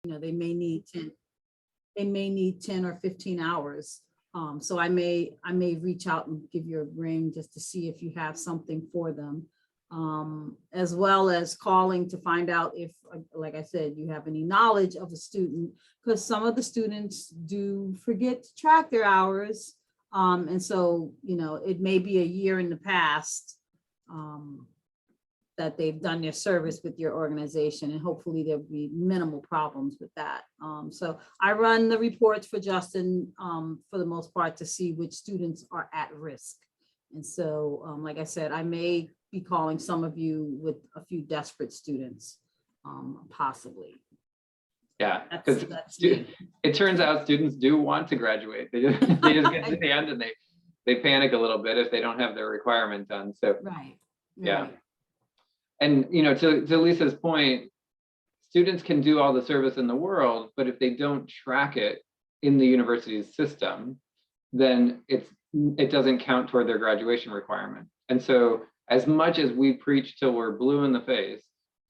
they may need 10 or 15 hours. So I may reach out and give you a ring just to see if you have something for them, as well as calling to find out if, like I said, you have any knowledge of a student, because some of the students do forget to track their hours. And so, it may be a year in the past that they've done their service with your organization, and hopefully there'll be minimal problems with that. So I run the reports for Justin for the most part to see which students are at risk. And so, like I said, I may be calling some of you with a few desperate students, possibly. Yeah, because it turns out students do want to graduate. They just get to the end and they panic a little bit if they don't have their requirement done. So right. Yeah. And to Lisa's point, students can do all the service in the world, but if they don't track it in the university's system, then it doesn't count toward their graduation requirement. And so as much as we preach till we're blue in the face,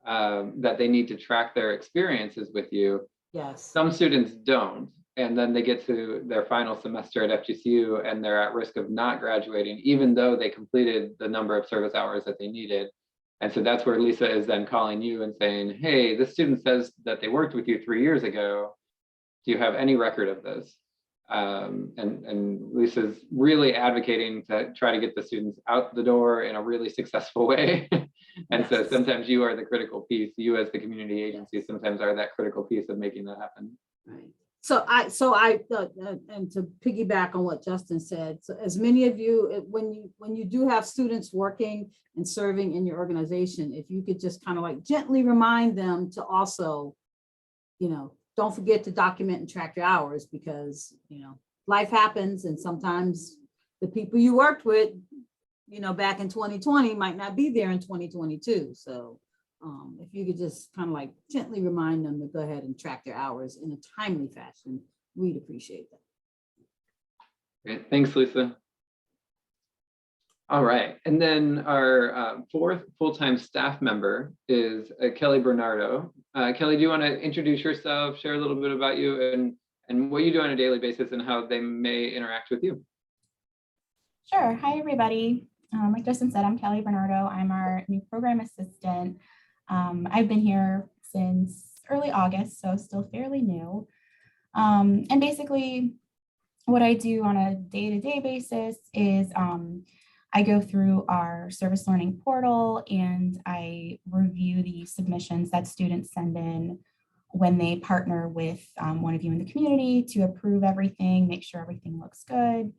that they need to track their experiences with you, yes, some students don't. And then they get to their final semester at Ftcu and they're at risk of not graduating, even though they completed the number of service hours that they needed. And so that's where Lisa is then calling you and saying, hey, this student says that they worked with you 3 years ago. Do you have any record of this? And Lisa's really advocating to try to get the students out the door in a really successful way. And so sometimes you are the critical piece. You as the community agency sometimes are that critical piece of making that happen. Right. So I and to piggyback on what Justin said, so as many of you, when you do have students working and serving in your organization, if you could just kind of like gently remind them to also, don't forget to document and track your hours, because, life happens, and sometimes the people you worked with, back in 2020 might not be there in 2022. So if you could just kind of like gently remind them to go ahead and track their hours in a timely fashion, we'd appreciate that. Great, thanks, Lisa. All right, and then our fourth full-time staff member is Kelly Bernardo. Kelly, do you want to introduce yourself, share a little bit about you and what you do on a daily basis and how they may interact with you? Sure, hi everybody. Like Justin said, I'm Kelly Bernardo. I'm our new program assistant. I've been here since early August, so still fairly new. And basically what I do on a day-to-day basis is I go through our service learning portal and I review the submissions that students send in when they partner with one of you in the community to approve everything, make sure everything looks good.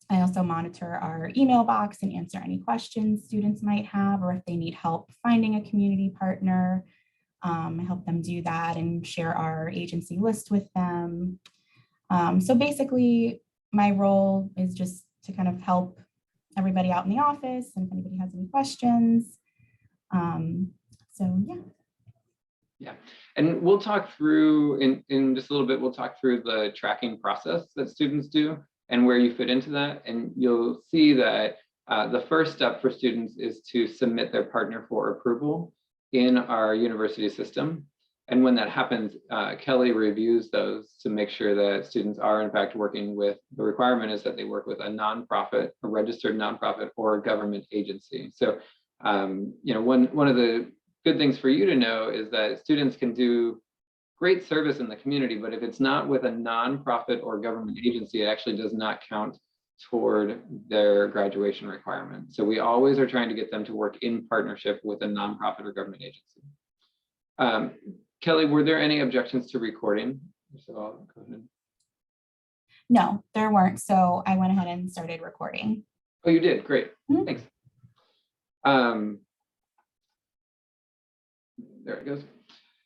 I also monitor our email box and answer any questions students might have, or if they need help finding a community partner, I help them do that and share our agency list with them. So basically, my role is just to kind of help everybody out in the office and if anybody has any questions. So yeah. Yeah, and we'll talk through in just a little bit, we'll talk through the tracking process that students do and where you fit into that. And you'll see that the first step for students is to submit their partner for approval in our university system. And when that happens, Kelly reviews those to make sure that students are in fact working with, the requirement is that they work with a nonprofit, a registered nonprofit or a government agency. So, one of the good things for you to know is that students can do great service in the community, but if it's not with a nonprofit or government agency, it actually does not count toward their graduation requirement. So we always are trying to get them to work in partnership with a nonprofit or government agency. Kelly, were there any objections to recording? So I'll go ahead. No, there weren't. So I went ahead and started recording. Oh, you did? Great. Mm-hmm. Thanks. There it goes.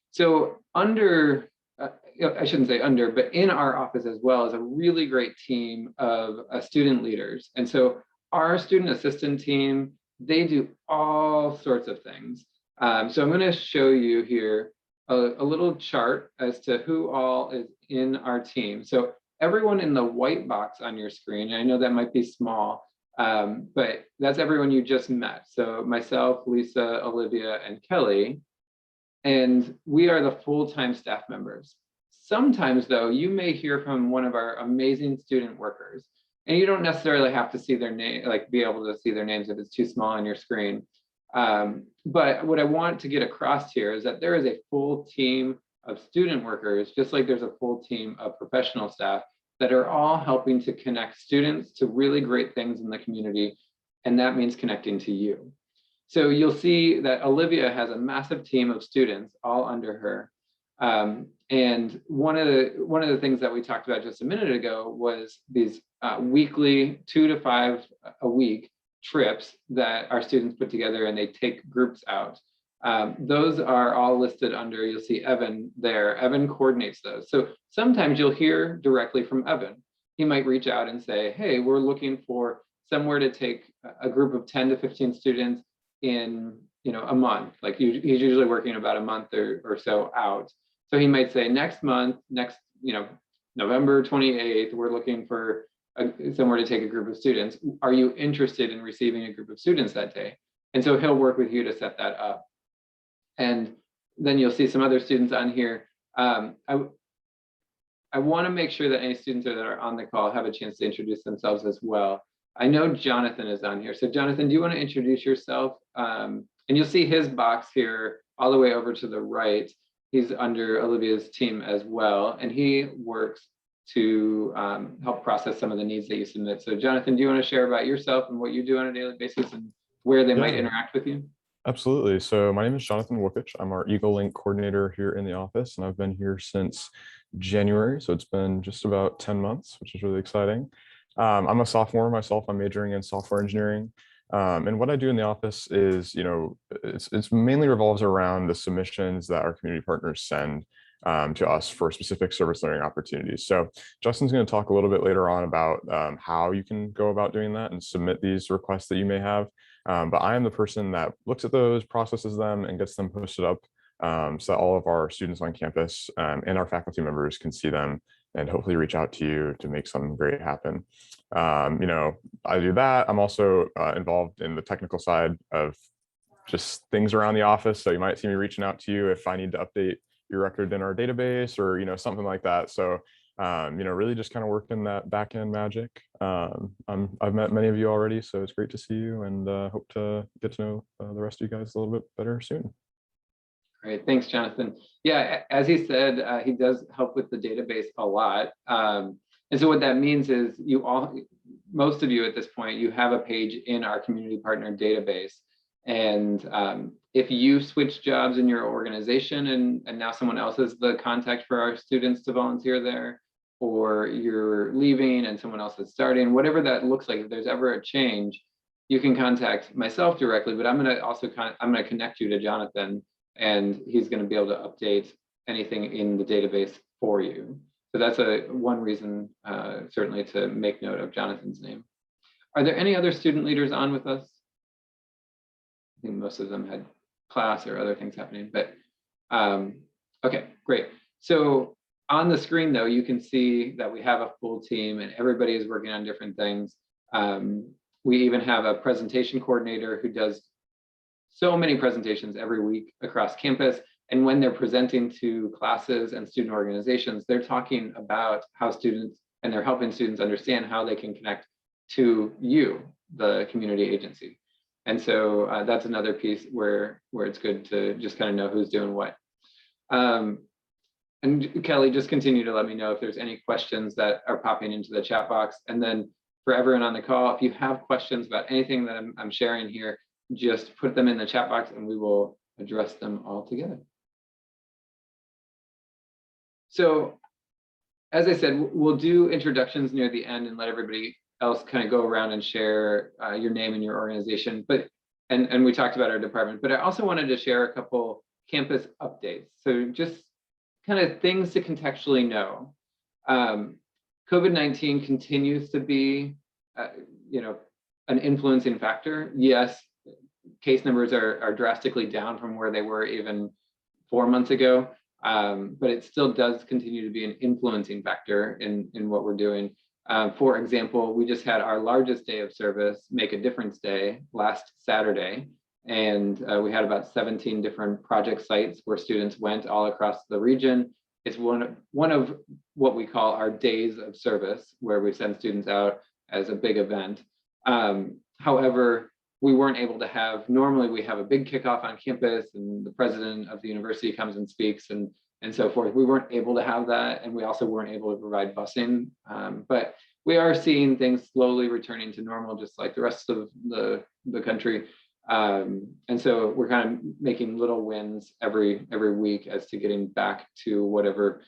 So under, I shouldn't say under, but in our office as well is a really great team of student leaders. And so our student assistant team, they do all sorts of things. So I'm going to show you here a little chart as to who all is in our team. So everyone in the white box on your screen, I know that might be small, but that's everyone you just met. So myself, Lisa, Olivia, and Kelly. And we are the full-time staff members. Sometimes though, you may hear from one of our amazing student workers, and you don't necessarily have to see their name, like be able to see their names if it's too small on your screen. But what I want to get across here is that there is a full team of student workers, just like there's a full team of professional staff that are all helping to connect students to really great things in the community. And that means connecting to you. So you'll see that Olivia has a massive team of students all under her. And one of the things that we talked about just a minute ago was these weekly 2 to 5 a week trips that our students put together, and they take groups out. Those are all listed under, you'll see Evan there. Evan coordinates those. So sometimes you'll hear directly from Evan. He might reach out and say, hey, we're looking for somewhere to take a group of 10 to 15 students in a month. Like he's usually working about a month or so out. So he might say next month, November 28th, we're looking for somewhere to take a group of students. Are you interested in receiving a group of students that day? And so he'll work with you to set that up. And then you'll see some other students on here. I want to make sure that any students that are on the call have a chance to introduce themselves as well. I know Jonathan is on here. So Jonathan, do you want to introduce yourself? And you'll see his box here all the way over to the right. He's under Olivia's team as well. And he works to help process some of the needs that you submit. So Jonathan, do you want to share about yourself and what you do on a daily basis and where they might interact with you? Absolutely. So my name is Jonathan Wilkich. I'm our Eagle Link coordinator here in the office, and I've been here since January. So it's been just about 10 months, which is really exciting. I'm a sophomore myself. I'm majoring in software engineering. And what I do in the office is, it's mainly revolves around the submissions that our community partners send to us for specific service learning opportunities. So Justin's going to talk a little bit later on about how you can go about doing that and submit these requests that you may have. But I am the person that looks at those, processes them, and gets them posted up so that all of our students on campus and our faculty members can see them and hopefully reach out to you to make something great happen. I do that. I'm also involved in the technical side of just things around the office. So you might see me reaching out to you if I need to update your record in our database or, something like that. So, really just kind of worked in that back end magic. I've met many of you already, so it's great to see you, and hope to get to know the rest of you guys a little bit better soon. Great, thanks, Jonathan. Yeah, as he said, he does help with the database a lot. And so what that means is most of you at this point, you have a page in our community partner database. And if you switch jobs in your organization and now someone else is the contact for our students to volunteer there, or you're leaving and someone else is starting, whatever that looks like, if there's ever a change, you can contact myself directly, but I'm gonna connect you to Jonathan, and he's gonna be able to update anything in the database for you. So that's one reason certainly to make note of Jonathan's name. Are there any other student leaders on with us? I think most of them had class or other things happening, but okay, great. So on the screen though, you can see that we have a full team and everybody is working on different things. We even have a presentation coordinator who does so many presentations every week across campus. And when they're presenting to classes and student organizations, they're talking about how students, and they're helping students understand how they can connect to you, the community agency. And so that's another piece where it's good to just kind of know who's doing what. And Kelly, just continue to let me know if there's any questions that are popping into the chat box. And then for everyone on the call, if you have questions about anything that I'm sharing here, just put them in the chat box and we will address them all together. So as I said, we'll do introductions near the end and let everybody else kind of go around and share your name and your organization. And we talked about our department, but I also wanted to share a couple campus updates. So just kind of things to contextually know. COVID-19 continues to be, an influencing factor. Yes, case numbers are drastically down from where they were even 4 months ago, but it still does continue to be an influencing factor in what we're doing. For example, we just had our largest day of service, Make a Difference Day, last Saturday, And we had about 17 different project sites where students went all across the region. It's one of what we call our days of service, where we send students out as a big event. However, we weren't able to have, normally we have a big kickoff on campus and the president of the university comes and speaks and so forth. We weren't able to have that, and we also weren't able to provide busing. But we are seeing things slowly returning to normal, just like the rest of the country. And so we're kind of making little wins every week as to getting back to whatever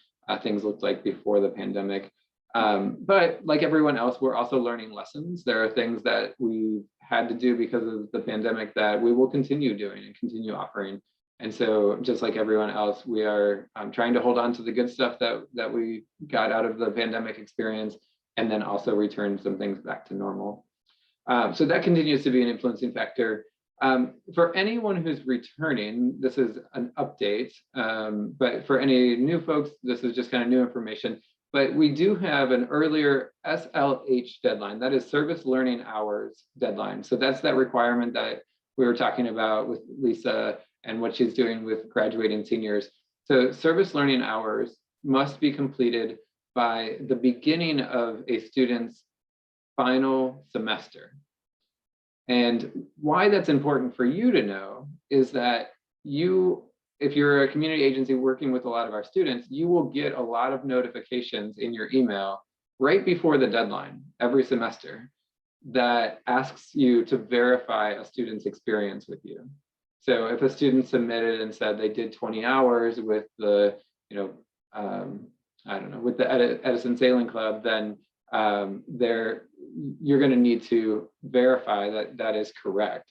things looked like before the pandemic. But like everyone else, we're also learning lessons. There are things that we had to do because of the pandemic that we will continue doing and continue offering. And so just like everyone else, we are trying to hold on to the good stuff that we got out of the pandemic experience, and then also return some things back to normal. So that continues to be an influencing factor. For anyone who's returning, this is an update, but for any new folks, this is just kind of new information. But we do have an earlier SLH deadline, that is service learning hours deadline. So that's that requirement that we were talking about with Lisa and what she's doing with graduating seniors. So service learning hours must be completed by the beginning of a student's final semester. And why that's important for you to know is that if you're a community agency working with a lot of our students, you will get a lot of notifications in your email right before the deadline every semester that asks you to verify a student's experience with you. So if a student submitted and said they did 20 hours with the, with the Edison Sailing Club, then you're going to need to verify that that is correct.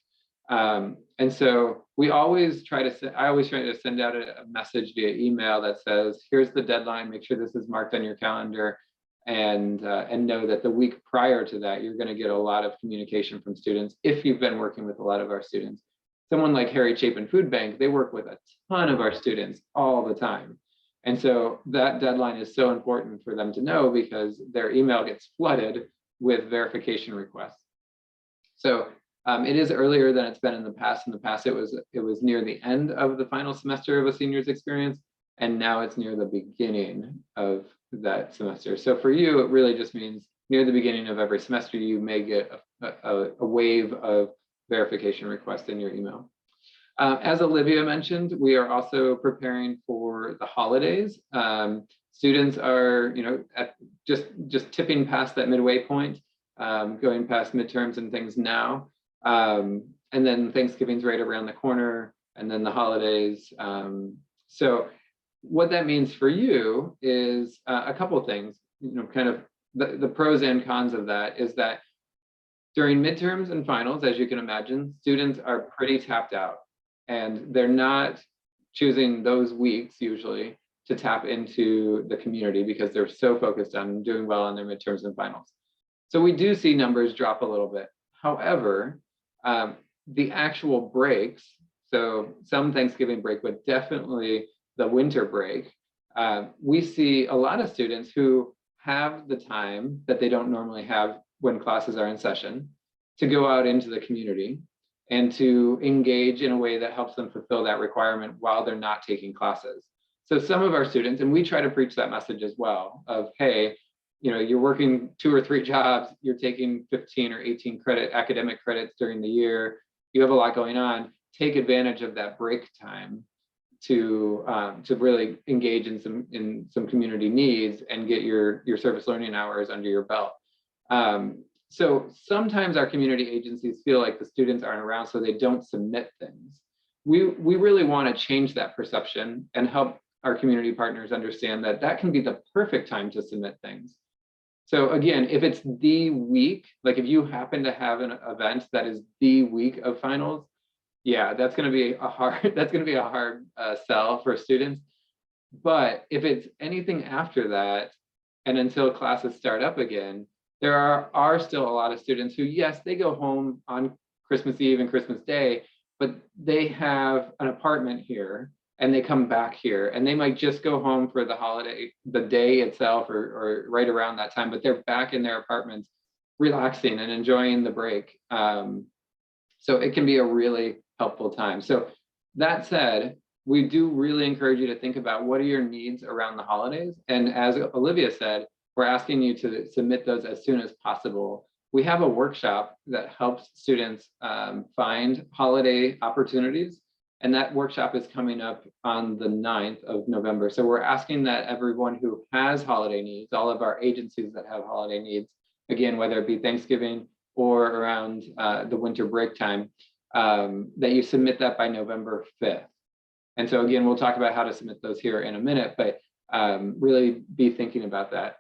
And so I always try to send out a message via email that says, here's the deadline, make sure this is marked on your calendar, and know that the week prior to that, you're going to get a lot of communication from students if you've been working with a lot of our students. Someone like Harry Chapin Food Bank, they work with a ton of our students all the time. And so that deadline is so important for them to know, because their email gets flooded with verification requests. So it is earlier than it's been in the past. In the past, it was near the end of the final semester of a senior's experience, and now it's near the beginning of that semester. So for you, it really just means near the beginning of every semester, you may get a wave of verification requests in your email. As Olivia mentioned, we are also preparing for the holidays. Students are, just tipping past that midway point, going past midterms and things now. And then Thanksgiving's right around the corner, and then the holidays. So what that means for you is a couple of things, kind of the pros and cons of that is that during midterms and finals, as you can imagine, students are pretty tapped out, and they're not choosing those weeks usually to tap into the community because they're so focused on doing well on their midterms and finals. So we do see numbers drop a little bit. However, the actual breaks, so some Thanksgiving break, but definitely the winter break, we see a lot of students who have the time that they don't normally have when classes are in session to go out into the community and to engage in a way that helps them fulfill that requirement while they're not taking classes. So some of our students, and we try to preach that message as well, of, hey, you're working 2 or 3 jobs, you're taking 15 or 18 academic credits during the year, you have a lot going on, take advantage of that break time to really engage in some community needs and get your service learning hours under your belt. So sometimes our community agencies feel like the students aren't around, so they don't submit things. We really want to change that perception and help our community partners understand that that can be the perfect time to submit things. So again, if it's the week, like if you happen to have an event that is the week of finals, yeah, that's going to be a hard sell for students. But if it's anything after that, and until classes start up again, there are still a lot of students who, yes, they go home on Christmas Eve and Christmas Day, but they have an apartment here and they come back here, and they might just go home for the holiday, the day itself, or right around that time, but they're back in their apartments relaxing and enjoying the break. So it can be a really helpful time. So that said, we do really encourage you to think about what are your needs around the holidays. And as Olivia said, we're asking you to submit those as soon as possible. We have a workshop that helps students find holiday opportunities. And that workshop is coming up on the 9th of November. So we're asking that everyone who has holiday needs, all of our agencies that have holiday needs, again, whether it be Thanksgiving or around the winter break time, that you submit that by November 5th. And so again, we'll talk about how to submit those here in a minute, but really be thinking about that.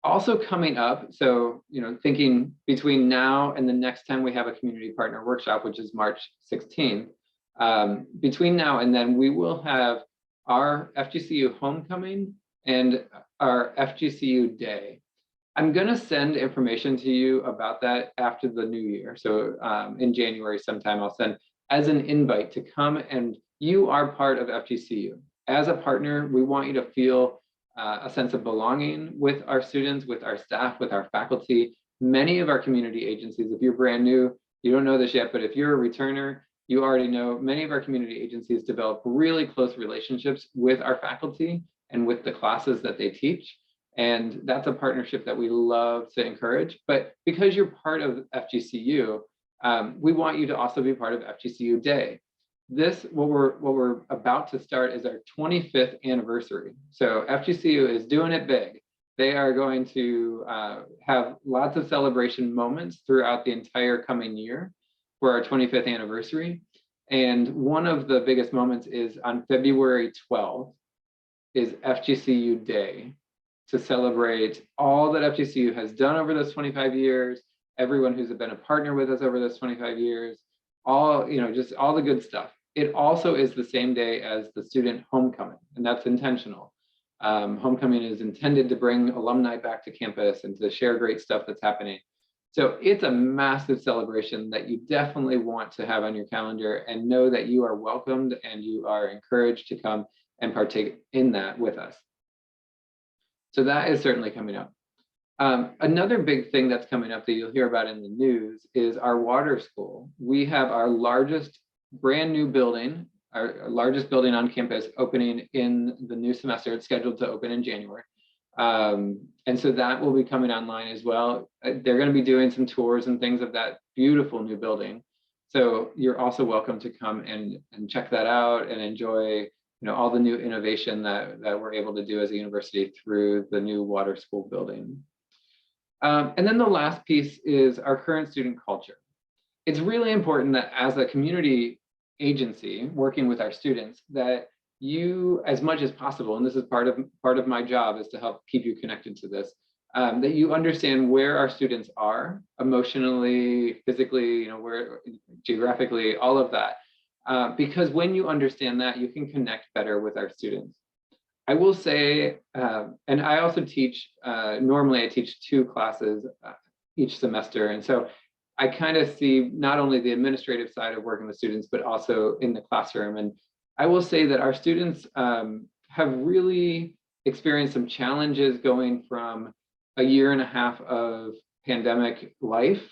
Also coming up, so thinking between now and the next time we have a community partner workshop, which is March 16th, between now and then we will have our FGCU homecoming and our FGCU day. I'm going to send information to you about that after the new year. So in January sometime, I'll send as an invite to come, and you are part of FGCU. As a partner, we want you to feel a sense of belonging with our students, with our staff, with our faculty. Many of our community agencies, if you're brand new, you don't know this yet, but if you're a returner, you already know many of our community agencies develop really close relationships with our faculty and with the classes that they teach. And that's a partnership that we love to encourage. But because you're part of FGCU, we want you to also be part of FGCU Day. What we're about to start is our 25th anniversary. So FGCU is doing it big. They are going to have lots of celebration moments throughout the entire coming year for our 25th anniversary. And one of the biggest moments is on February 12th is FGCU Day, to celebrate all that FGCU has done over those 25 years, everyone who's been a partner with us over those 25 years, just all the good stuff. It also is the same day as the student homecoming, and that's intentional. Homecoming is intended to bring alumni back to campus and to share great stuff that's happening. So it's a massive celebration that you definitely want to have on your calendar, and know that you are welcomed and you are encouraged to come and partake in that with us. So that is certainly coming up. Another big thing that's coming up that you'll hear about in the news is our water school. We have our largest brand new building, our largest building on campus, opening in the new semester. It's scheduled to open in January. And so that will be coming online as well. They're going to be doing some tours and things of that beautiful new building. So you're also welcome to come and check that out and enjoy all the new innovation that we're able to do as a university through the new water school building. And then the last piece is our current student culture. It's really important that as a community agency working with our students, that you, as much as possible, and this is part of my job, is to help keep you connected to this, that you understand where our students are emotionally, physically, where geographically, all of that. Because when you understand that, you can connect better with our students. I will say, and I also teach, normally I teach 2 classes each semester. And so I kind of see not only the administrative side of working with students, but also in the classroom. And I will say that our students have really experienced some challenges going from a year and a half of pandemic life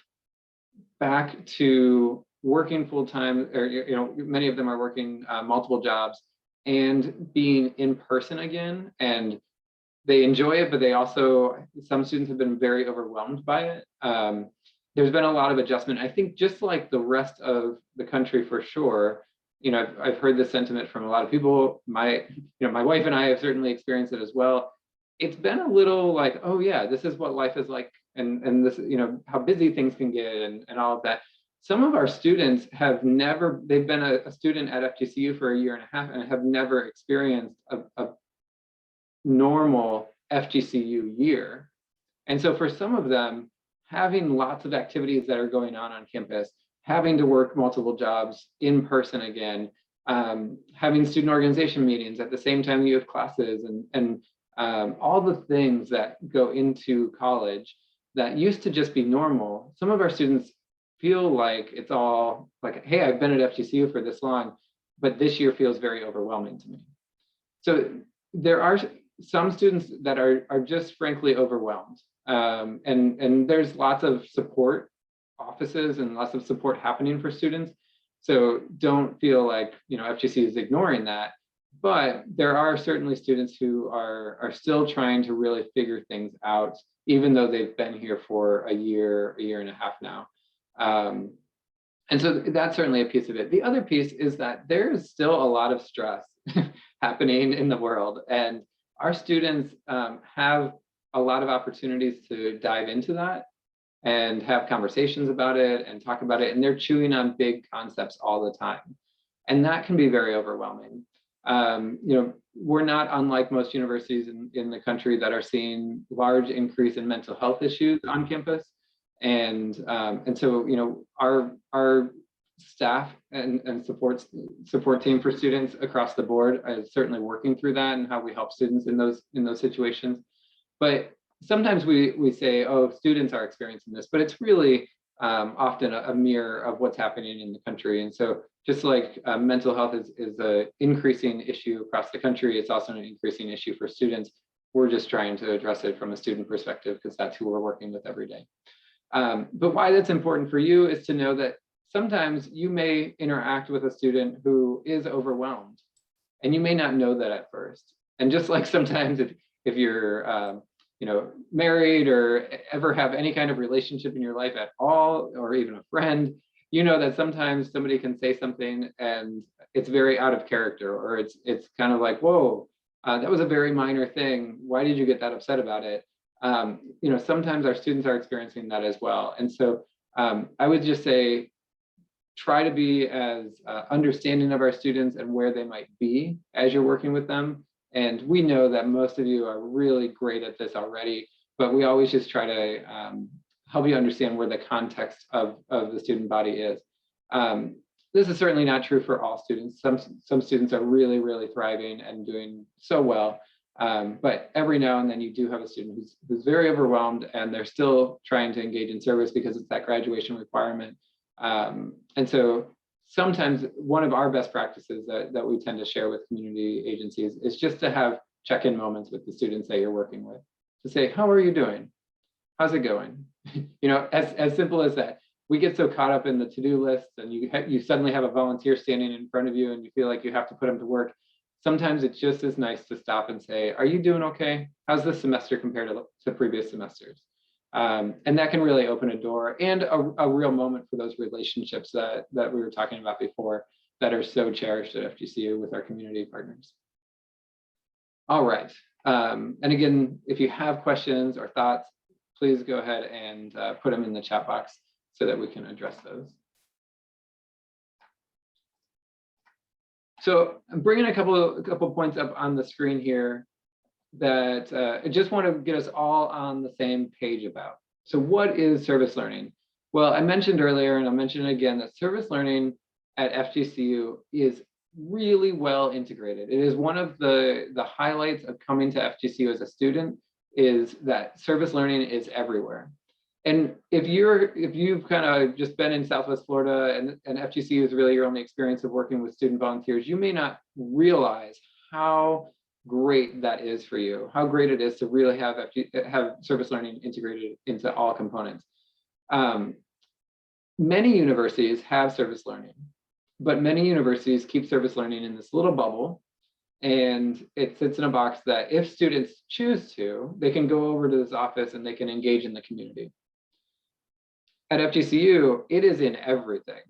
back to working full-time, or many of them are working multiple jobs and being in person again. And they enjoy it, but some students have been very overwhelmed by it. There's been a lot of adjustment. I think just like the rest of the country, for sure. I've heard this sentiment from a lot of people. My wife and I have certainly experienced it as well. It's been a little like, oh yeah, this is what life is like, and this, how busy things can get, and all of that. Some of our students they've been a student at FGCU for a year and a half and have never experienced a normal FGCU year. And so for some of them, having lots of activities that are going on campus, having to work multiple jobs in person again, having student organization meetings at the same time you have classes, and all the things that go into college that used to just be normal. Some of our students feel like it's all like, hey, I've been at FGCU for this long, but this year feels very overwhelming to me. So there are some students that are just frankly overwhelmed. And there's lots of support offices and less of support happening for students. So don't feel like, FGC is ignoring that. But there are certainly students who are still trying to really figure things out, even though they've been here for a year and a half now. And so that's certainly a piece of it. The other piece is that there is still a lot of stress happening in the world, and our students have a lot of opportunities to dive into that and have conversations about it and talk about it, and they're chewing on big concepts all the time, and that can be very overwhelming. We're not unlike most universities in the country that are seeing large increase in mental health issues on campus, and so our staff and support team for students across the board is certainly working through that and how we help students in those situations. But sometimes we say, oh, students are experiencing this, but it's really often a mirror of what's happening in the country. And so just like mental health is an increasing issue across the country, it's also an increasing issue for students. We're just trying to address it from a student perspective because that's who we're working with every day. But why that's important for you is to know that sometimes you may interact with a student who is overwhelmed, and you may not know that at first. And just like sometimes if you're married or ever have any kind of relationship in your life at all, or even a friend, you know that sometimes somebody can say something and it's very out of character, or it's kind of like, whoa, that was a very minor thing. Why did you get that upset about it? Sometimes our students are experiencing that as well. And so I would just say, try to be as understanding of our students and where they might be as you're working with them. And we know that most of you are really great at this already, but we always just try to help you understand where the context of the student body is. This is certainly not true for all students. Some students are really, really thriving and doing so well. But every now and then you do have a student who's very overwhelmed and they're still trying to engage in service because it's that graduation requirement. And so sometimes one of our best practices that we tend to share with community agencies is just to have check-in moments with the students that you're working with, to say, how are you doing? How's it going? As simple as that. We get so caught up in the to-do lists, and you suddenly have a volunteer standing in front of you and you feel like you have to put them to work. Sometimes it's just as nice to stop and say, are you doing okay? How's this semester compared to previous semesters? And that can really open a door and a real moment for those relationships that we were talking about before that are so cherished at FGCU with our community partners. All right. And again, if you have questions or thoughts, please go ahead and put them in the chat box so that we can address those. So I'm bringing a couple points up on the screen here that I just want to get us all on the same page about. So what is service learning? Well, I mentioned earlier, and I'll mention it again, that service learning at FGCU is really well integrated. It is one of the highlights of coming to FGCU as a student, is that service learning is everywhere. And if you've kind of just been in Southwest Florida and FGCU is really your only experience of working with student volunteers, you may not realize how great that is for you, how great it is to really have service learning integrated into all components. Many universities have service learning, but many universities keep service learning in this little bubble, and it sits in a box that if students choose to, they can go over to this office and they can engage in the community. At FGCU, it is in everything.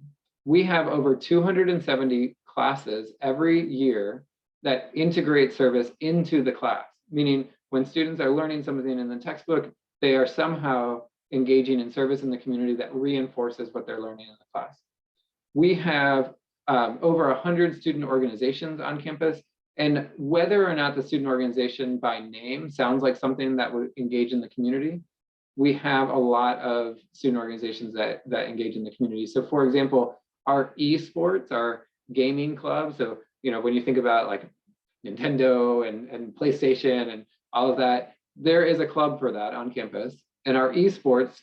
We have over 270 classes every year that integrate service into the class, meaning when students are learning something in the textbook, they are somehow engaging in service in the community that reinforces what they're learning in the class. We have over 100 student organizations on campus, and whether or not the student organization by name sounds like something that would engage in the community, we have a lot of student organizations that engage in the community. So for example, our esports, our gaming club, so when you think about like Nintendo and PlayStation and all of that, there is a club for that on campus. And our esports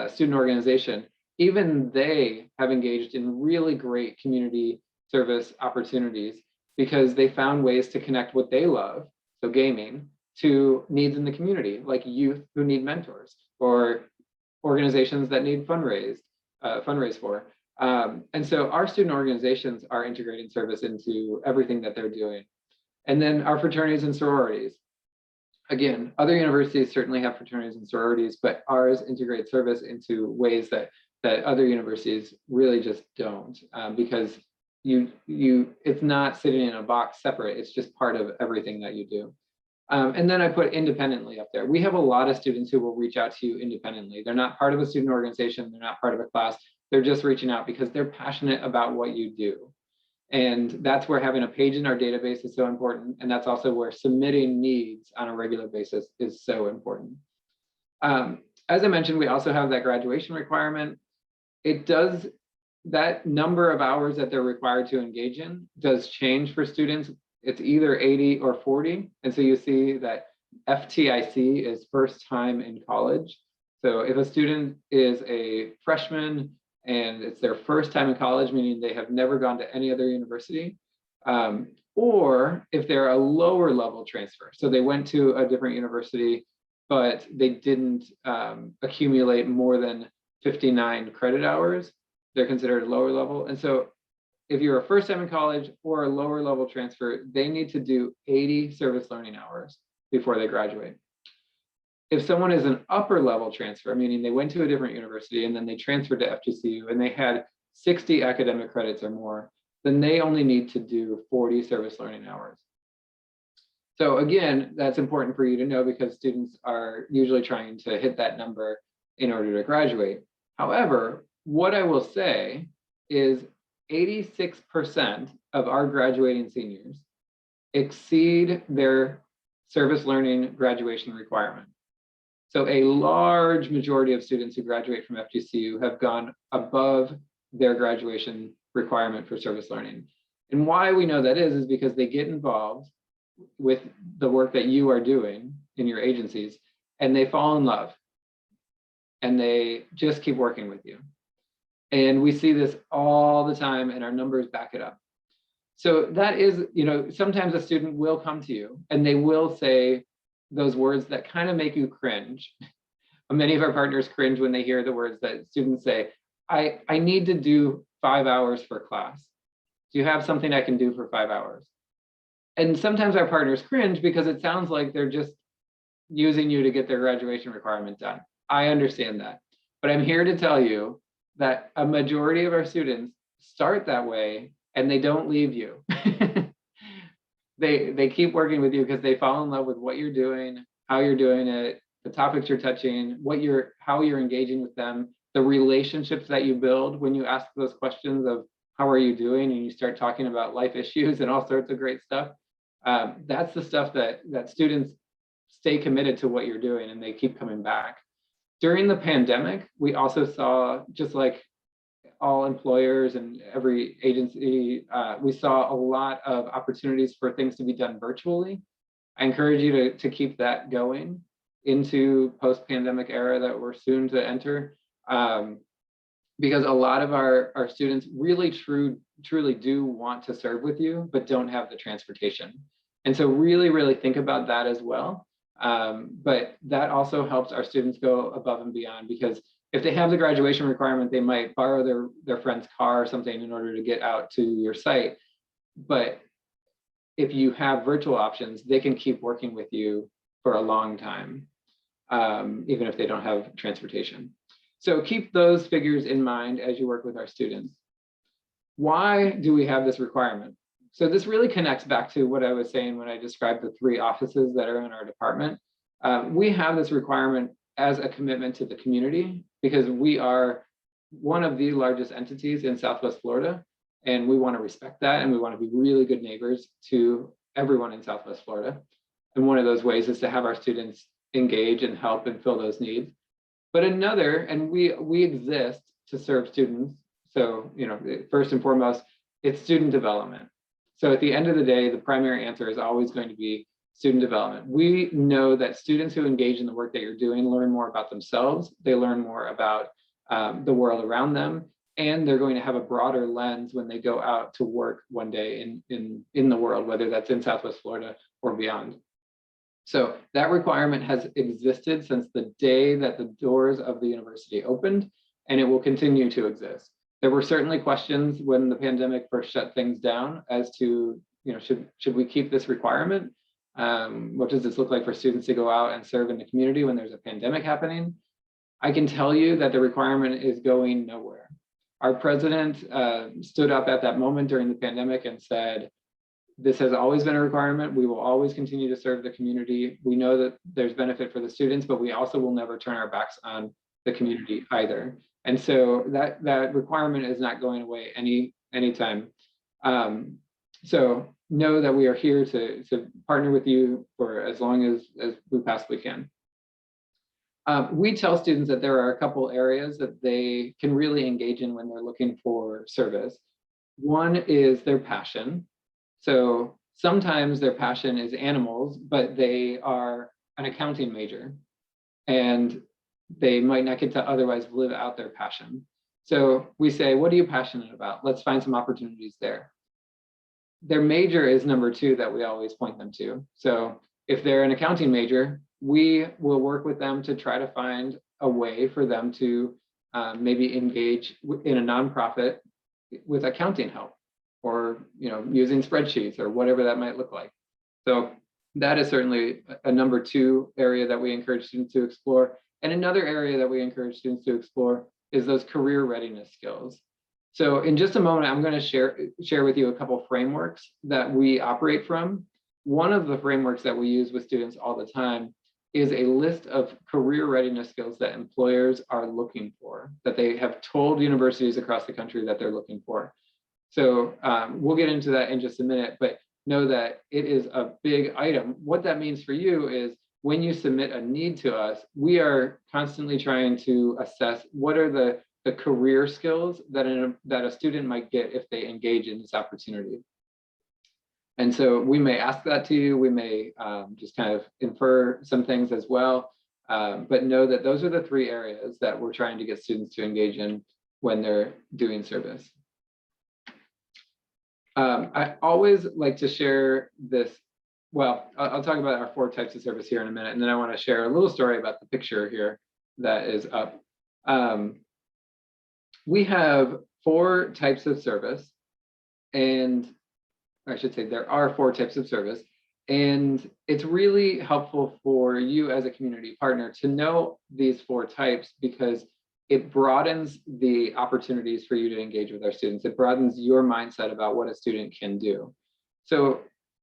student organization, even they have engaged in really great community service opportunities because they found ways to connect what they love, so gaming, to needs in the community, like youth who need mentors or organizations that need fundraised. fundraise for. And so our student organizations are integrating service into everything that they're doing. And then our fraternities and sororities. Again, other universities certainly have fraternities and sororities, but ours integrate service into ways that other universities really just don't, because it's not sitting in a box separate. It's just part of everything that you do. And then I put independently up there. We have a lot of students who will reach out to you independently. They're not part of a student organization. They're not part of a class. They're just reaching out because they're passionate about what you do. And that's where having a page in our database is so important. And that's also where submitting needs on a regular basis is so important. As I mentioned, we also have that graduation requirement. That number of hours that they're required to engage in does change for students. It's either 80 or 40. And so you see that FTIC is first time in college. So if a student is a freshman and it's their first time in college, meaning they have never gone to any other university, or if they're a lower level transfer, so they went to a different university, but they didn't accumulate more than 59 credit hours, they're considered lower level. And so if you're a first time in college or a lower level transfer, they need to do 80 service learning hours before they graduate. If someone is an upper level transfer, meaning they went to a different university and then they transferred to FGCU and they had 60 academic credits or more, then they only need to do 40 service learning hours. So again, that's important for you to know because students are usually trying to hit that number in order to graduate. However, what I will say is 86% of our graduating seniors exceed their service learning graduation requirement. So a large majority of students who graduate from FGCU have gone above their graduation requirement for service learning. And why we know that is because they get involved with the work that you are doing in your agencies and they fall in love and they just keep working with you. And we see this all the time and our numbers back it up. So that is, sometimes a student will come to you and they will say those words that kind of make you cringe. Many of our partners cringe when they hear the words that students say, I need to do 5 hours for class. Do you have something I can do for 5 hours? And sometimes our partners cringe because it sounds like they're just using you to get their graduation requirement done. I understand that, but I'm here to tell you that a majority of our students start that way and they don't leave you. They keep working with you because they fall in love with what you're doing, how you're doing it, the topics you're touching, how you're engaging with them, the relationships that you build when you ask those questions of how are you doing and you start talking about life issues and all sorts of great stuff. That's the stuff that students stay committed to what you're doing and they keep coming back. During the pandemic, we also saw, just like all employers and every agency, we saw a lot of opportunities for things to be done virtually. I encourage you to keep that going into post-pandemic era that we're soon to enter, because a lot of our students really truly do want to serve with you, but don't have the transportation. And so really, really think about that as well. But that also helps our students go above and beyond, because if they have the graduation requirement, they might borrow their friend's car or something in order to get out to your site. But if you have virtual options, they can keep working with you for a long time, even if they don't have transportation. So keep those figures in mind as you work with our students. Why do we have this requirement? So this really connects back to what I was saying when I described the 3 offices that are in our department. We have this requirement as a commitment to the community because we are one of the largest entities in Southwest Florida, and we want to respect that, and we want to be really good neighbors to everyone in Southwest Florida. And one of those ways is to have our students engage and help and fill those needs. But another, and we exist to serve students. So, first and foremost, it's student development. So at the end of the day, the primary answer is always going to be student development. We know that students who engage in the work that you're doing learn more about themselves. They learn more about the world around them, and they're going to have a broader lens when they go out to work one day in the world, whether that's in Southwest Florida or beyond. So that requirement has existed since the day that the doors of the university opened, and it will continue to exist. There were certainly questions when the pandemic first shut things down as to, should we keep this requirement? What does this look like for students to go out and serve in the community when there's a pandemic happening? I can tell you that the requirement is going nowhere. Our president stood up at that moment during the pandemic and said, this has always been a requirement. We will always continue to serve the community. We know that there's benefit for the students, but we also will never turn our backs on the community either. And so that requirement is not going away anytime. So know that we are here to partner with you for as long as we possibly can. We tell students that there are a couple areas that they can really engage in when they're looking for service. One is their passion. So sometimes their passion is animals, but they are an accounting major and they might not get to otherwise live out their passion. So we say, what are you passionate about? Let's find some opportunities there. Their major is number two that we always point them to. So if they're an accounting major, we will work with them to try to find a way for them to maybe engage in a nonprofit with accounting help, or using spreadsheets or whatever that might look like. So that is certainly a number two area that we encourage students to explore. And another area that we encourage students to explore is those career readiness skills. So in just a moment, I'm going to share with you a couple frameworks that we operate from. One of the frameworks that we use with students all the time is a list of career readiness skills that employers are looking for, that they have told universities across the country that they're looking for. So we'll get into that in just a minute, but know that it is a big item. What that means for you is when you submit a need to us, we are constantly trying to assess what are the career skills that a student might get if they engage in this opportunity. And so we may ask that to you, we may just kind of infer some things as well, but know that those are the three areas that we're trying to get students to engage in when they're doing service. I always like to share this. Well, I'll talk about our 4 types of service here in a minute, and then I want to share a little story about the picture here that is up. We have 4 types of service, and I should say there are 4 types of service, and it's really helpful for you as a community partner to know these 4 types because it broadens the opportunities for you to engage with our students. It broadens your mindset about what a student can do. So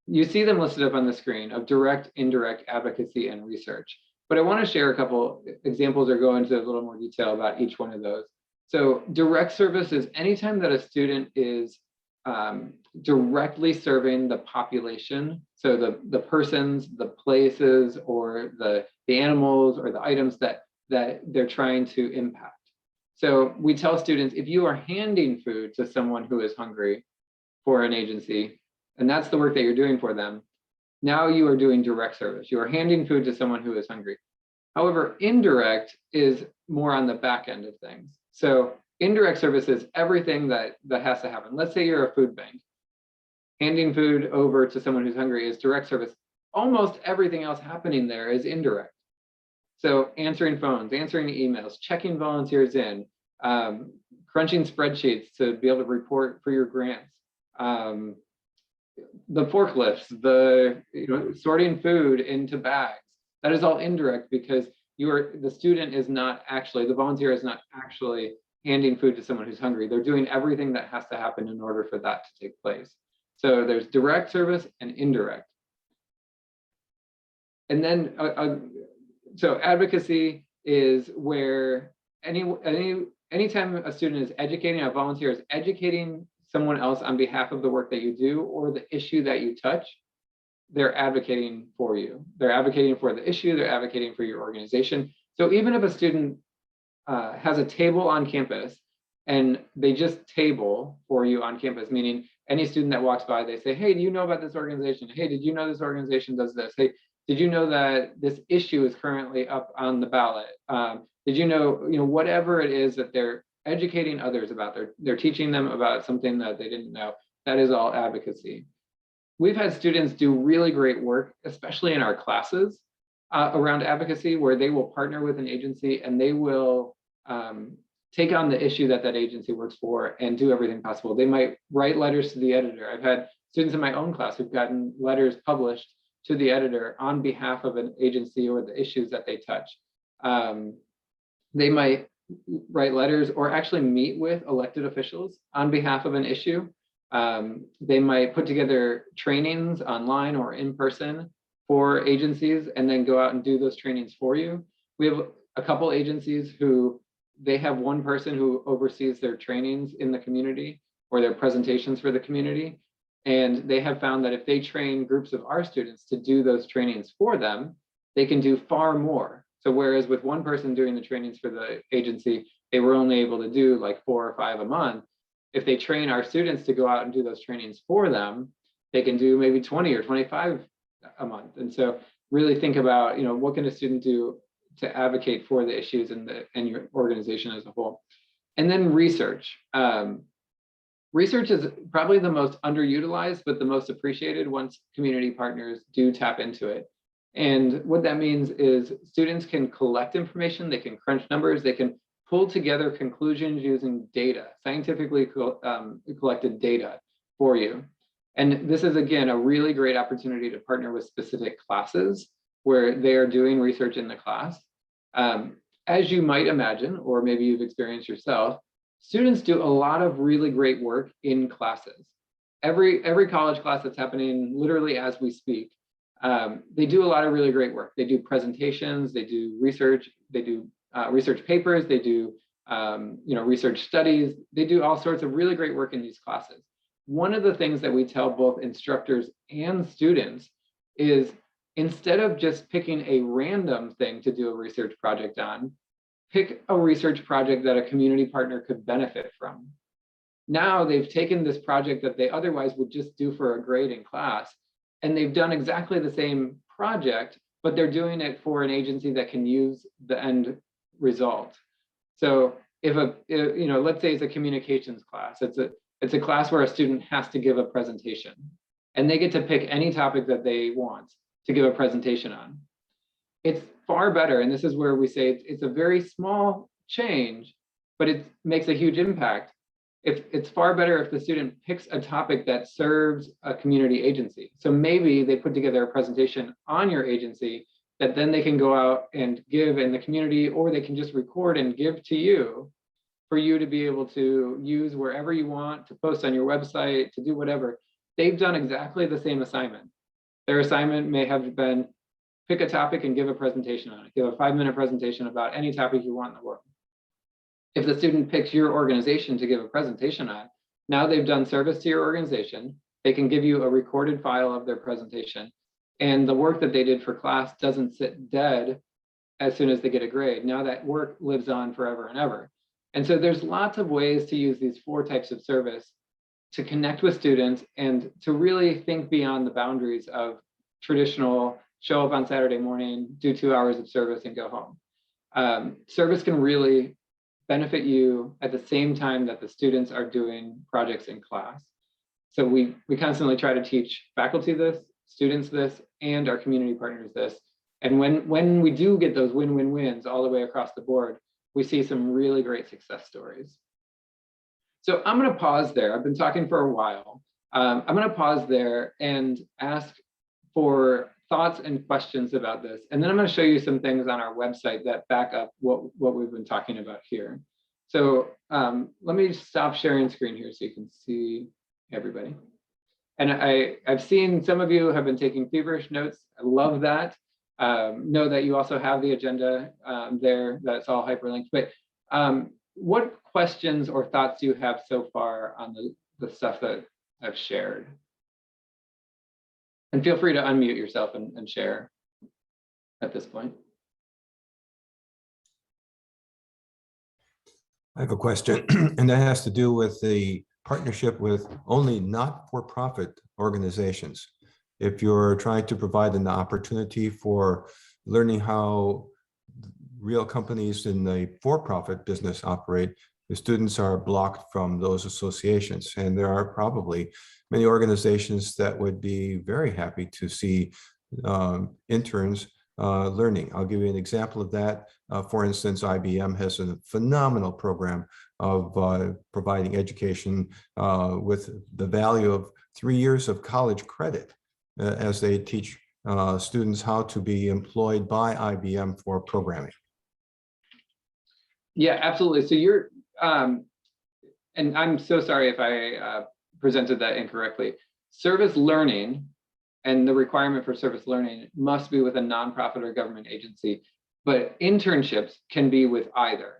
you see them listed up on the screen of direct, indirect, advocacy, and research. But I want to share a couple examples or go into a little more detail about each one of those. So direct service is anytime that a student is directly serving the population, so the persons, the places, or the animals or the items that they're trying to impact. So we tell students, if you are handing food to someone who is hungry for an agency, and that's the work that you're doing for them, now you are doing direct service. You are handing food to someone who is hungry. However, indirect is more on the back end of things. So indirect service is everything that has to happen. Let's say you're a food bank. Handing food over to someone who's hungry is direct service. Almost everything else happening there is indirect. So answering phones, answering emails, checking volunteers in, crunching spreadsheets to be able to report for your grants, the forklifts, sorting food into bags. That is all indirect because the student is not actually, the volunteer is not actually handing food to someone who's hungry. They're doing everything that has to happen in order for that to take place. So there's direct service and indirect. And then so advocacy is where anytime a student is educating, a volunteer is educating someone else on behalf of the work that you do or the issue that you touch, they're advocating for you. They're advocating for the issue, they're advocating for your organization. So even if a student has a table on campus and they just table for you on campus, meaning any student that walks by, they say, hey, do you know about this organization? Hey, did you know this organization does this? Hey, did you know that this issue is currently up on the ballot? Did you know, whatever it is that they're educating others about, they're teaching them about something that they didn't know. That is all advocacy. We've had students do really great work, especially in our classes around advocacy, where they will partner with an agency and they will take on the issue that that agency works for and do everything possible. They might write letters to the editor. I've had students in my own class who've gotten letters published to the editor on behalf of an agency or the issues that they touch. They might write letters or actually meet with elected officials on behalf of an issue. They might put together trainings online or in person for agencies and then go out and do those trainings for you. We have a couple agencies who they have one person who oversees their trainings in the community or their presentations for the community. And they have found that if they train groups of our students to do those trainings for them, they can do far more. So whereas with one person doing the trainings for the agency, they were only able to do like 4 or 5 a month. If they train our students to go out and do those trainings for them, they can do maybe 20 or 25 a month. And so really think about, what can a student do to advocate for the issues and your organization as a whole. And then research. Research is probably the most underutilized, but the most appreciated once community partners do tap into it. And what that means is students can collect information, they can crunch numbers, they can pull together conclusions using data, scientifically collected data for you. And this is, again, a really great opportunity to partner with specific classes where they are doing research in the class. As you might imagine, or maybe you've experienced yourself, students do a lot of really great work in classes. Every college class that's happening literally as we speak, they do a lot of really great work. They do presentations, they do research, they do research papers, they do research studies, they do all sorts of really great work in these classes. One of the things that we tell both instructors and students is instead of just picking a random thing to do a research project on, pick a research project that a community partner could benefit from. Now they've taken this project that they otherwise would just do for a grade in class, and they've done exactly the same project, but they're doing it for an agency that can use the end result. So if let's say it's a communications class, it's a class where a student has to give a presentation, and they get to pick any topic that they want to give a presentation on. It's far better, and this is where we say it's a very small change, but it makes a huge impact. It's far better if the student picks a topic that serves a community agency. So maybe they put together a presentation on your agency that then they can go out and give in the community, or they can just record and give to you for you to be able to use wherever you want, to post on your website, to do whatever. They've done exactly the same assignment. Their assignment may have been pick a topic and give a presentation on it. Give a 5-minute presentation about any topic you want in the world. If the student picks your organization to give a presentation on, now they've done service to your organization. They can give you a recorded file of their presentation, and the work that they did for class doesn't sit dead as soon as they get a grade. Now that work lives on forever and ever. And so there's lots of ways to use these 4 types of service to connect with students and to really think beyond the boundaries of traditional show up on Saturday morning, do 2 hours of service and go home. Service can really benefit you at the same time that the students are doing projects in class. So we constantly try to teach faculty this, students this, and our community partners this. And when we do get those win-win-wins all the way across the board, we see some really great success stories. So I'm going to pause there. I've been talking for a while. I'm going to pause there and ask for thoughts and questions about this. And then I'm going to show you some things on our website that back up what we've been talking about here. So let me stop sharing screen here so you can see everybody. And I've seen some of you have been taking feverish notes. I love that. Know that you also have the agenda there, that's all hyperlinked. But what questions or thoughts do you have so far on the stuff that I've shared? And feel free to unmute yourself and share at this point. I have a question, and that has to do with the partnership with only not-for-profit organizations. If you're trying to provide an opportunity for learning how real companies in the for-profit business operate, the students are blocked from those associations. And there are probably many organizations that would be very happy to see interns learning. I'll give you an example of that. For instance, IBM has a phenomenal program of providing education with the value of 3 years of college credit as they teach students how to be employed by IBM for programming. Yeah, absolutely. So you're, and I'm so sorry if I presented that incorrectly. Service learning and the requirement for service learning must be with a nonprofit or government agency, but internships can be with either.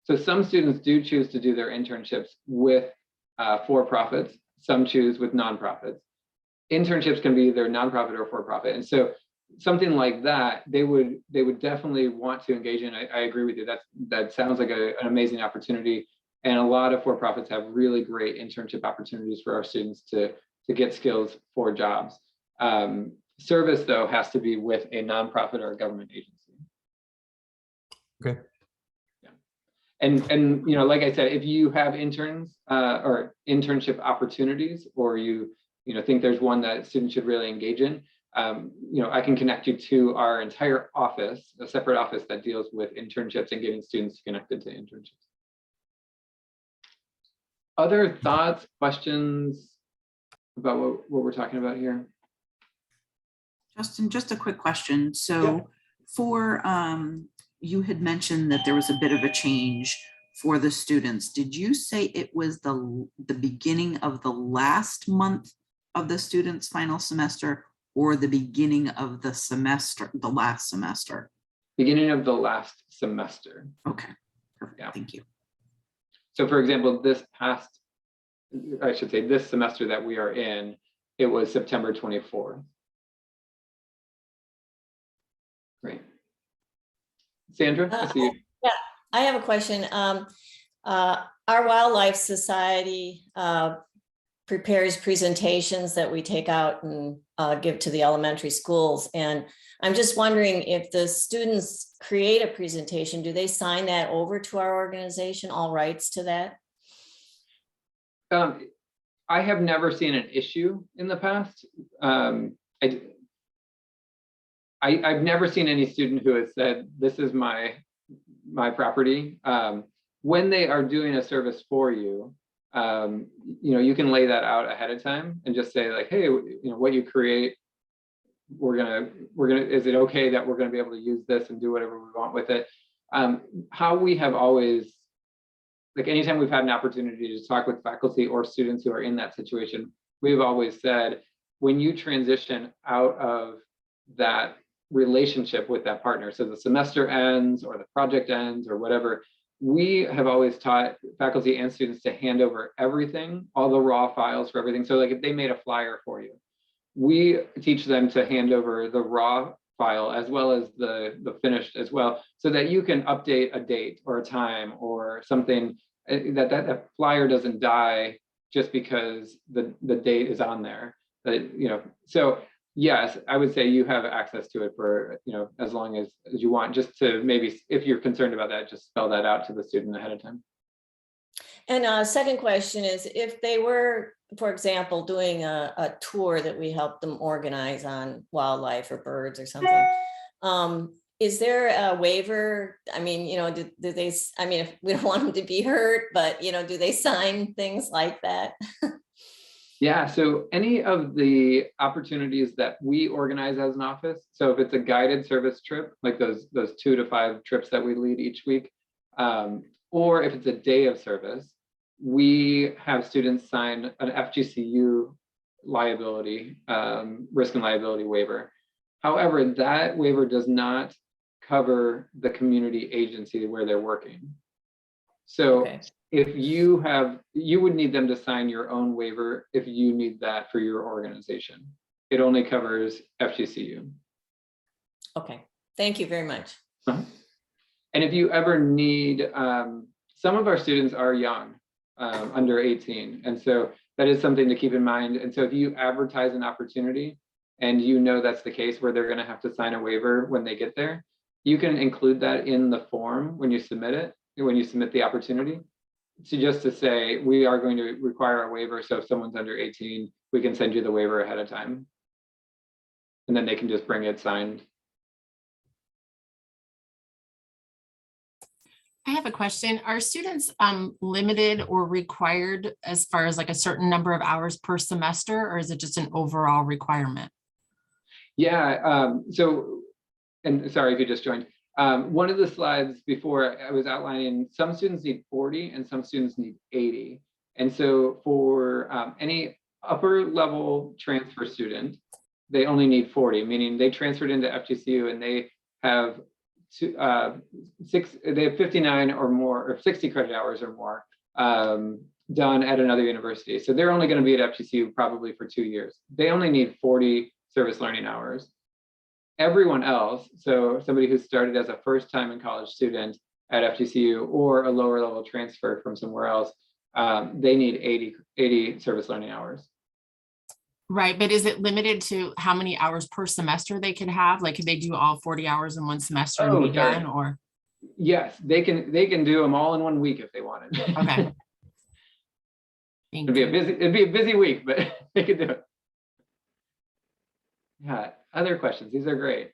So some students do choose to do their internships with for-profits, some choose with nonprofits. Internships can be either nonprofit or for-profit. And so something like that, they would definitely want to engage in. I agree with you. That sounds like an amazing opportunity. And a lot of for-profits have really great internship opportunities for our students to get skills for jobs. Service, though, has to be with a nonprofit or a government agency. Okay. Yeah. And you know, like I said, if you have interns or internship opportunities, or you think there's one that students should really engage in, you know, I can connect you to our entire office, a separate office that deals with internships and getting students connected to internships. Other thoughts, questions about what we're talking about here? Justin, just a quick question. So for, you had mentioned that there was a bit of a change for the students. Did you say it was the beginning of the last month of the students' final semester, or the beginning of the semester, the last semester? Beginning of the last semester. Okay, perfect. Yeah. Thank you. So for example, this semester that we are in, it was September 24th. Great. Sandra, I see you. Yeah, I have a question. Our Wildlife Society prepares presentations that we take out and give to the elementary schools. And I'm just wondering, if the students create a presentation, do they sign that over to our organization, all rights to that? I have never seen an issue in the past. I've never seen any student who has said, this is my property. When they are doing a service for you, you know, you can lay that out ahead of time and just say like, hey, you know, what you create, we're gonna, is it okay that we're gonna be able to use this and do whatever we want with it? How we have always, like anytime we've had an opportunity to talk with faculty or students who are in that situation, we've always said, when you transition out of that relationship with that partner, so the semester ends or the project ends or whatever, we have always taught faculty and students to hand over everything, all the raw files for everything. So like if they made a flyer for you, we teach them to hand over the raw file as well as the finished as well, so that you can update a date or a time or something, that flyer doesn't die just because the date is on there. That, you know, so yes, I would say you have access to it for, you know, as long as you want, just to maybe, if you're concerned about that, just spell that out to the student ahead of time. And second question is, if they were, for example, doing a tour that we help them organize on wildlife or birds or something, is there a waiver? I mean, you know, do they, I mean, if we don't want them to be hurt, but, you know, do they sign things like that? Yeah, so any of the opportunities that we organize as an office, so if it's a guided service trip, like those 2 to 5 trips that we lead each week, or if it's a day of service, we have students sign an FGCU liability, risk and liability waiver. However, that waiver does not cover the community agency where they're working. So Okay. if you would need them to sign your own waiver if you need that for your organization. It only covers FGCU. Okay, thank you very much. And if you ever need, some of our students are young, under 18. And so that is something to keep in mind. And so if you advertise an opportunity and you know that's the case where they're going to have to sign a waiver when they get there, you can include that in the form when you submit it, when you submit the opportunity. So just to say, we are going to require a waiver. So if someone's under 18, we can send you the waiver ahead of time. And then they can just bring it signed. I have a question. Are students limited or required as far as like a certain number of hours per semester, or is it just an overall requirement? Yeah, and sorry if you just joined. One of the slides before I was outlining some students need 40 and some students need 80. And so for any upper level transfer student, they only need 40, meaning they transferred into FGCU and they have they have 59 or more, or 60 credit hours or more done at another university. So they're only going to be at FGCU probably for 2 years. They only need 40 service learning hours. Everyone else, so somebody who started as a first time in college student at FGCU or a lower level transfer from somewhere else, they need 80 service learning hours. Right, but is it limited to how many hours per semester they could have? Like, could they do all 40 hours in one semester and be done, or? Yes, they can do them all in 1 week if they wanted. Okay. It'd be a busy week, but they could do it. Yeah, other questions? These are great.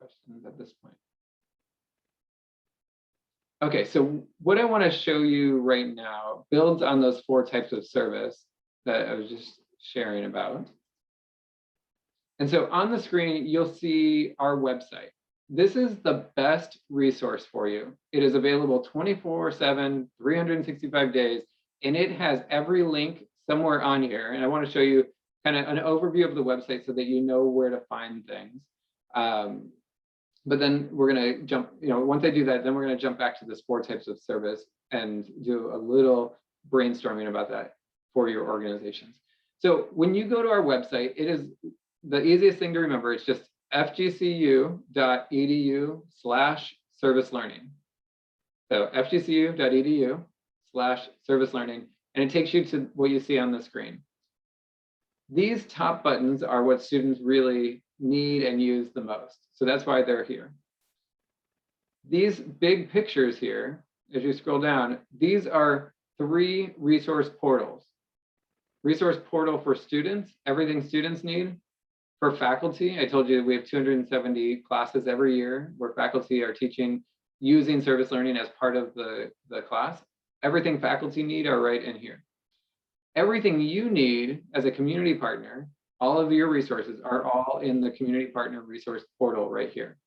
Questions at this point? Okay, so what I want to show you right now builds on those 4 types of service that I was just sharing about. And so on the screen, you'll see our website. This is the best resource for you. It is available 24/7, 365 days, and it has every link somewhere on here. And I want to show you kind of an overview of the website so that you know where to find things. But then we're going to jump, once I do that, then we're going to jump back to this 4 types of service and do a little brainstorming about that for your organizations. So when you go to our website, it is the easiest thing to remember. It's just fgcu.edu/service learning. So fgcu.edu/service learning, and it takes you to what you see on the screen. These top buttons are what students really need and use the most. So that's why they're here. These big pictures here, as you scroll down, these are 3 resource portals. Resource portal for students, everything students need. For faculty, I told you we have 270 classes every year where faculty are teaching using service learning as part of the class. Everything faculty need are right in here. Everything you need as a community partner, all of your resources are all in the community partner resource portal right here.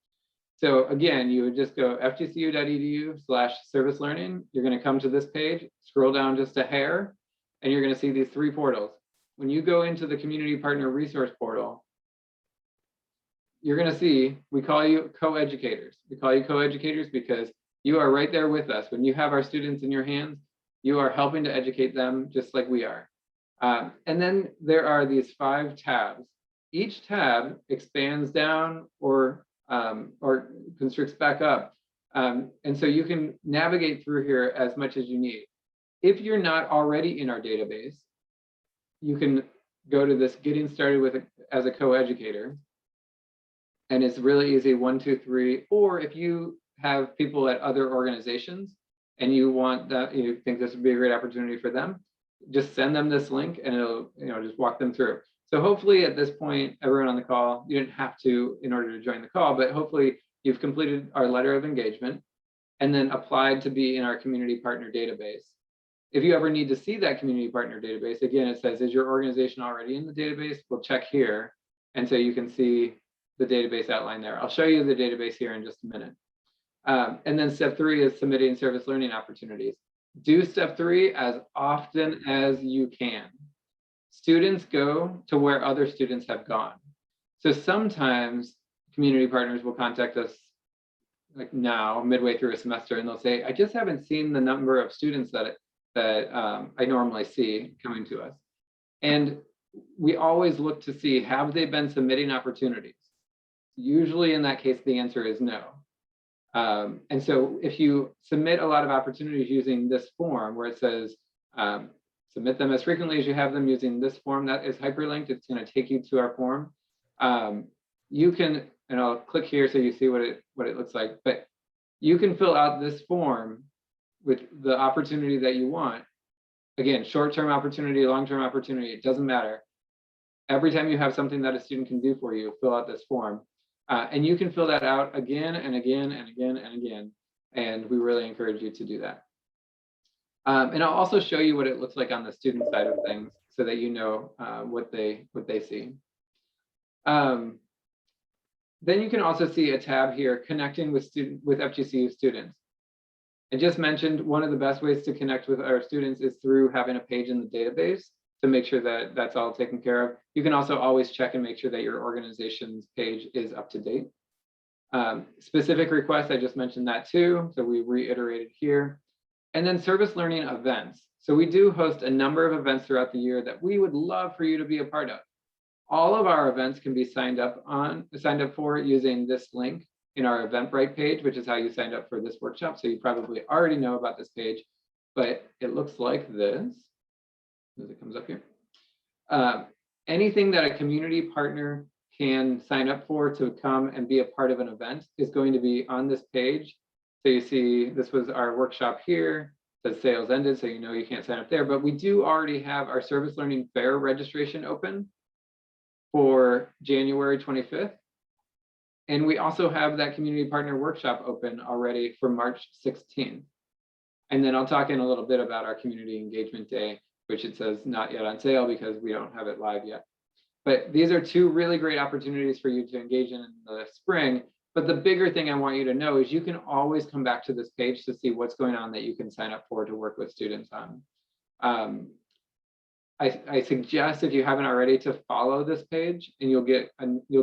So again, you would just go fgcu.edu/service learning. You're going to come to this page, scroll down just a hair, and you're going to see these 3 portals. When you go into the community partner resource portal, you're going to see, we call you co-educators. We call you co-educators because you are right there with us. When you have our students in your hands, you are helping to educate them just like we are. And then there are these 5 tabs. Each tab expands down or constricts back up. And so you can navigate through here as much as you need. If you're not already in our database, you can go to this getting started as a co-educator. And it's really easy, 1, 2, 3. Or if you have people at other organizations and you want that, you think this would be a great opportunity for them, just send them this link and it'll, just walk them through. So hopefully at this point, everyone on the call, you didn't have to in order to join the call, but hopefully you've completed our letter of engagement and then applied to be in our community partner database. If you ever need to see that community partner database, again, it says, is your organization already in the database? We'll check here. And so you can see the database outline there. I'll show you the database here in just a minute. And then step 3 is submitting service learning opportunities. Do step 3 as often as you can. Students go to where other students have gone. So sometimes community partners will contact us like now, midway through a semester, and they'll say, I just haven't seen the number of students that I normally see coming to us. And we always look to see, have they been submitting opportunities? Usually in that case, the answer is no. And so if you submit a lot of opportunities using this form where it says, submit them as frequently as you have them using this form that is hyperlinked, it's going to take you to our form. You can, and I'll click here so you see what it looks like, but you can fill out this form with the opportunity that you want. Again, short-term opportunity, long-term opportunity, it doesn't matter. Every time you have something that a student can do for you, fill out this form. And you can fill that out again and again and again and again. And we really encourage you to do that. And I'll also show you what it looks like on the student side of things so that you know what they see. Then you can also see a tab here, connecting with FGCU students. I just mentioned one of the best ways to connect with our students is through having a page in the database to make sure that that's all taken care of. You can also always check and make sure that your organization's page is up to date. Specific requests, I just mentioned that too, so we reiterated here. And then service learning events. So we do host a number of events throughout the year that we would love for you to be a part of. All of our events can be signed up for using this link in our Eventbrite page, which is how you signed up for this workshop. So you probably already know about this page, but it looks like this as it comes up here. Anything that a community partner can sign up for to come and be a part of an event is going to be on this page. So you see, this was our workshop here. It says sales ended, so you know you can't sign up there, but we do already have our service learning fair registration open for January 25th. And we also have that community partner workshop open already for March 16th. And then I'll talk in a little bit about our community engagement day, which it says not yet on sale because we don't have it live yet. But these are two really great opportunities for you to engage in the spring. But the bigger thing I want you to know is you can always come back to this page to see what's going on that you can sign up for to work with students on. I suggest, if you haven't already, to follow this page, and you'll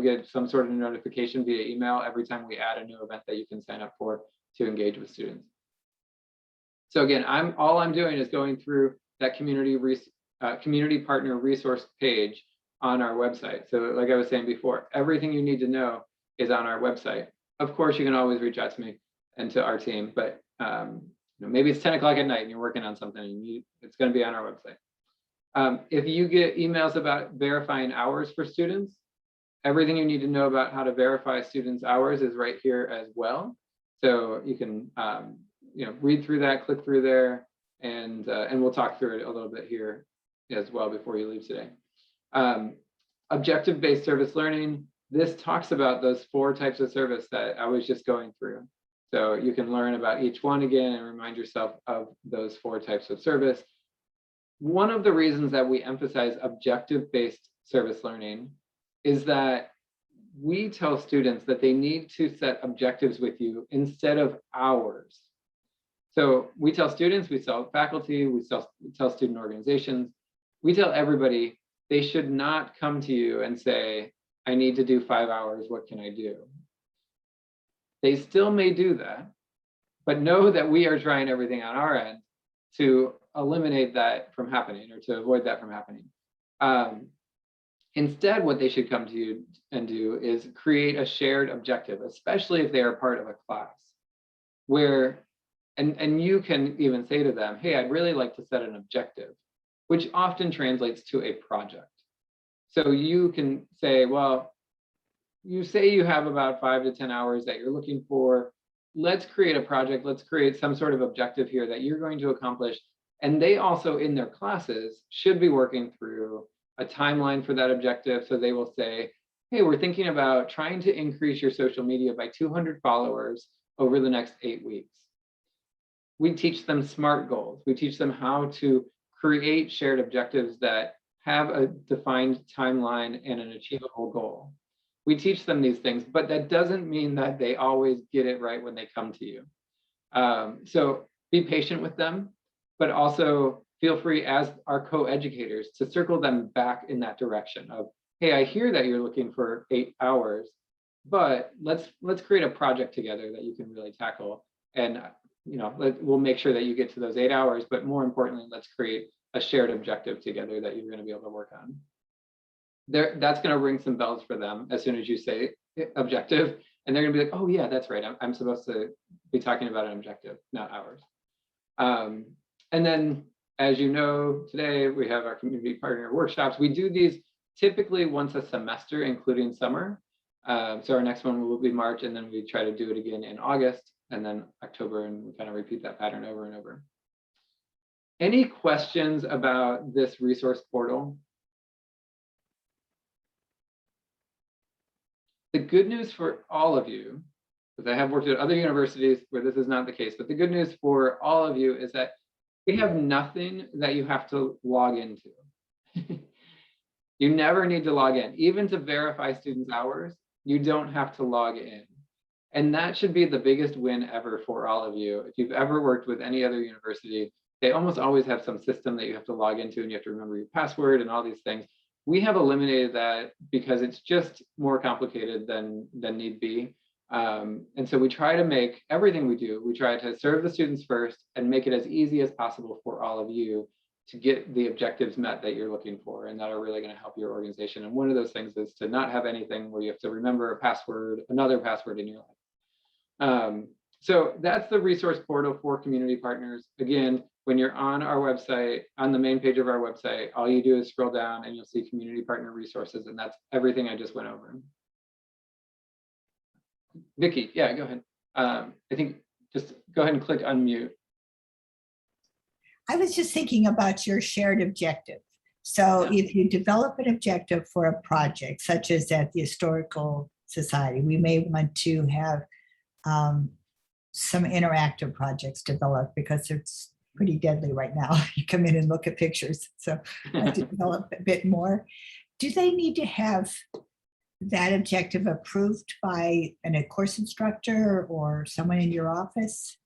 get some sort of notification via email every time we add a new event that you can sign up for to engage with students. So again, all I'm doing is going through that community partner resource page on our website. So like I was saying before, everything you need to know is on our website. Of course, you can always reach out to me and to our team, but maybe it's 10 o'clock at night and you're working on something and it's going to be on our website. If you get emails about verifying hours for students, everything you need to know about how to verify students' hours is right here as well. So you can read through that, click through there, and we'll talk through it a little bit here as well before you leave today. Objective-based service learning. This talks about those 4 types of service that I was just going through. So you can learn about each one again and remind yourself of those 4 types of service. One of the reasons that we emphasize objective-based service learning is that we tell students that they need to set objectives with you instead of hours. So we tell students, we tell faculty, we tell student organizations, we tell everybody they should not come to you and say, I need to do 5 hours, what can I do? They still may do that, but know that we are trying everything on our end to eliminate that from happening or to avoid that from happening. Instead, what they should come to you and do is create a shared objective, especially if they are part of a class where, and you can even say to them, hey, I'd really like to set an objective, which often translates to a project. So you can say, well, you say you have about 5 to 10 hours that you're looking for. Let's create a project. Let's create some sort of objective here that you're going to accomplish. And they also, in their classes, should be working through a timeline for that objective. So they will say, hey, we're thinking about trying to increase your social media by 200 followers over the next 8 weeks. We teach them SMART goals. We teach them how to create shared objectives that have a defined timeline and an achievable goal. We teach them these things, but that doesn't mean that they always get it right when they come to you. So be patient with them, but also feel free as our co-educators to circle them back in that direction of, hey, I hear that you're looking for 8 hours, but let's create a project together that you can really tackle. And we'll make sure that you get to those 8 hours, but more importantly, let's create a shared objective together that you're going to be able to work on. That's going to ring some bells for them as soon as you say objective, and they're going to be like, oh yeah, that's right. I'm supposed to be talking about an objective, not hours. And then, as you know, today we have our community partner workshops. We do these typically once a semester, including summer. So our next one will be March, and then we try to do it again in August, and then October, and we kind of repeat that pattern over and over. Any questions about this resource portal? The good news for all of you, because I have worked at other universities where this is not the case, but the good news for all of you is that we have nothing that you have to log into. You never need to log in. Even to verify students' hours, you don't have to log in. And that should be the biggest win ever for all of you. If you've ever worked with any other university, they almost always have some system that you have to log into and you have to remember your password and all these things. We have eliminated that because it's just more complicated than need be. And so we try to make everything we do, we try to serve the students first and make it as easy as possible for all of you to get the objectives met that you're looking for and that are really going to help your organization. And one of those things is to not have anything where you have to remember a password, another password in your life. So that's the resource portal for community partners. Again, when you're on our website, on the main page of our website, all you do is scroll down and you'll see community partner resources, and that's everything I just went over. Vicky, yeah, go ahead. I think just go ahead and click unmute. I was just thinking about your shared objective. So if you develop an objective for a project, such as at the Historical Society, we may want to have some interactive projects developed because it's pretty deadly right now. You come in and look at pictures. So I have to develop a bit more. Do they need to have that objective approved by a course instructor or someone in your office?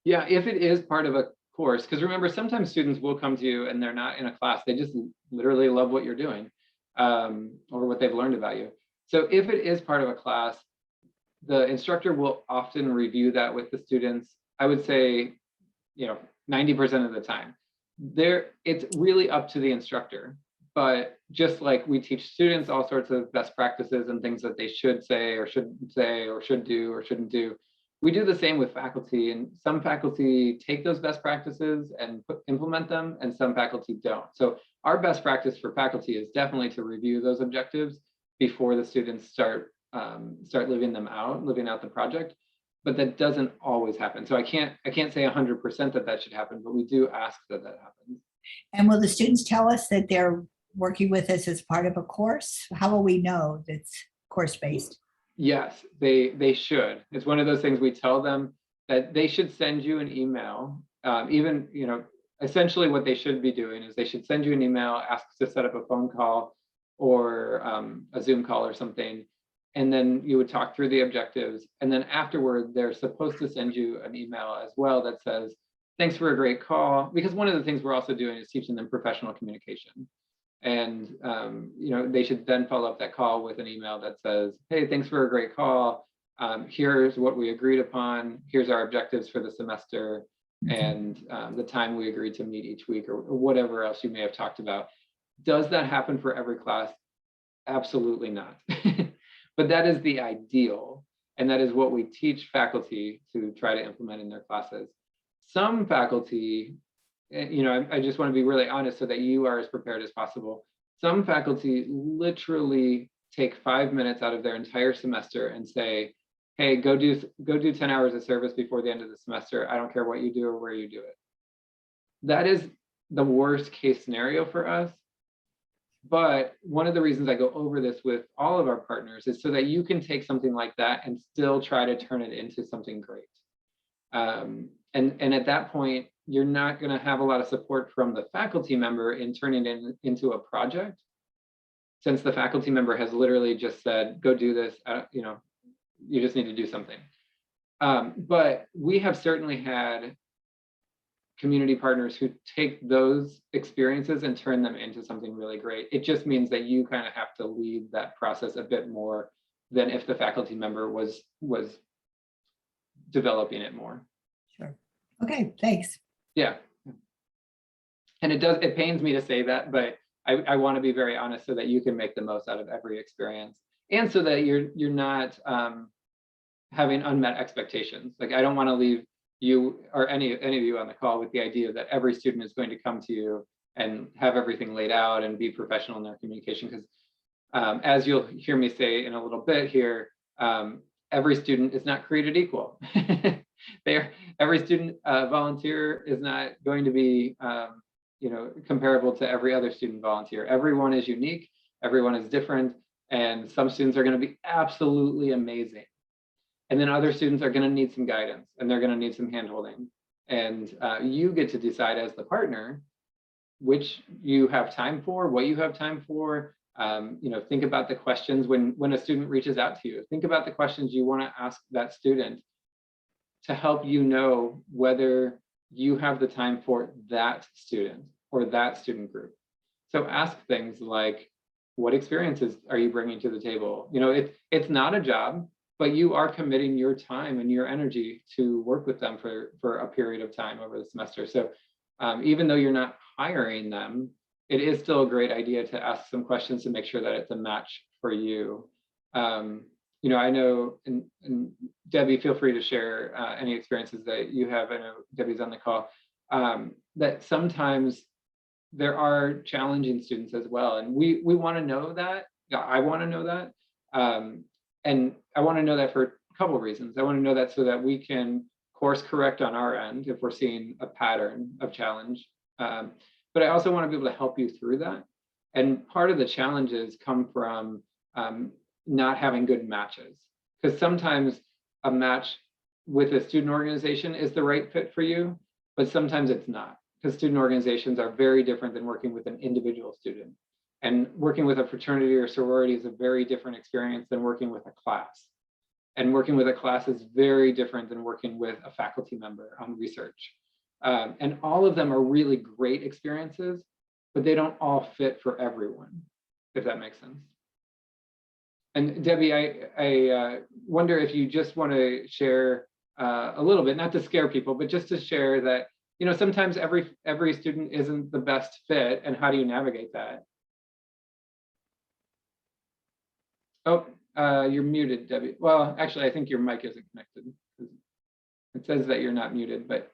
Yeah, if it is part of a course, because remember, sometimes students will come to you and they're not in a class, they just literally love what you're doing or what they've learned about you. So if it is part of a class, the instructor will often review that with the students. I would say, 90% of the time. It's really up to the instructor. But just like we teach students all sorts of best practices and things that they should say or shouldn't say or should do or shouldn't do, we do the same with faculty. And some faculty take those best practices and implement them, and some faculty don't. So our best practice for faculty is definitely to review those objectives before the students start living out the project. But that doesn't always happen. So I can't say 100% that should happen, but we do ask that happens. And will the students tell us that they're working with us as part of a course? How will we know that's course-based? Yes, they should. It's one of those things we tell them that they should send you an email. Essentially what they should be doing is they should send you an email, ask to set up a phone call or a Zoom call or something. And then you would talk through the objectives. And then afterward, they're supposed to send you an email as well that says, thanks for a great call. Because one of the things we're also doing is teaching them professional communication. And they should then follow up that call with an email that says, hey, thanks for a great call. Here's what we agreed upon. Here's our objectives for the semester and the time we agreed to meet each week or whatever else you may have talked about. Does that happen for every class? Absolutely not. But that is the ideal. And that is what we teach faculty to try to implement in their classes. Some faculty, I just want to be really honest so that you are as prepared as possible. Some faculty literally take 5 minutes out of their entire semester and say, hey, go do 10 hours of service before the end of the semester. I don't care what you do or where you do it. That is the worst case scenario for us. But one of the reasons I go over this with all of our partners is so that you can take something like that and still try to turn it into something great. And at that point, you're not going to have a lot of support from the faculty member in turning it into a project, since the faculty member has literally just said, go do this, you just need to do something. But we have certainly had community partners who take those experiences and turn them into something really great. It just means that you kind of have to lead that process a bit more than if the faculty member was developing it more. Sure. Okay, thanks. Yeah. And it pains me to say that, but I want to be very honest so that you can make the most out of every experience and so that you're not having unmet expectations. Like, I don't want to leave you or any of you on the call with the idea that every student is going to come to you and have everything laid out and be professional in their communication. Because as you'll hear me say in a little bit here, every student is not created equal. Every student volunteer is not going to be comparable to every other student volunteer. Everyone is unique, everyone is different, And some students are going to be absolutely amazing. And then other students are going to need some guidance and they're going to need some handholding. And you get to decide as the partner which you have time for, what you have time for. Think about the questions when a student reaches out to you. Think about the questions you want to ask that student to help you know whether you have the time for that student or that student group. So ask things like, what experiences are you bringing to the table? It's not a job, but you are committing your time and your energy to work with them for a period of time over the semester. So even though you're not hiring them, it is still a great idea to ask some questions to make sure that it's a match for you. I know, and Debbie, feel free to share any experiences that you have. I know Debbie's on the call, that sometimes there are challenging students as well. And we want to know that. I want to know that. And I want to know that for a couple of reasons. I want to know that so that we can course correct on our end if we're seeing a pattern of challenge. But I also want to be able to help you through that. And part of the challenges come from not having good matches. Because sometimes a match with a student organization is the right fit for you, but sometimes it's not. Because student organizations are very different than working with an individual student. And working with a fraternity or sorority is a very different experience than working with a class. And working with a class is very different than working with a faculty member on research. And all of them are really great experiences, but they don't all fit for everyone, if that makes sense. And Debbie, I wonder if you just want to share a little bit, not to scare people, but just to share that, sometimes every student isn't the best fit, and how do you navigate that? Oh, you're muted, Debbie. Well, actually, I think your mic isn't connected. It says that you're not muted, but.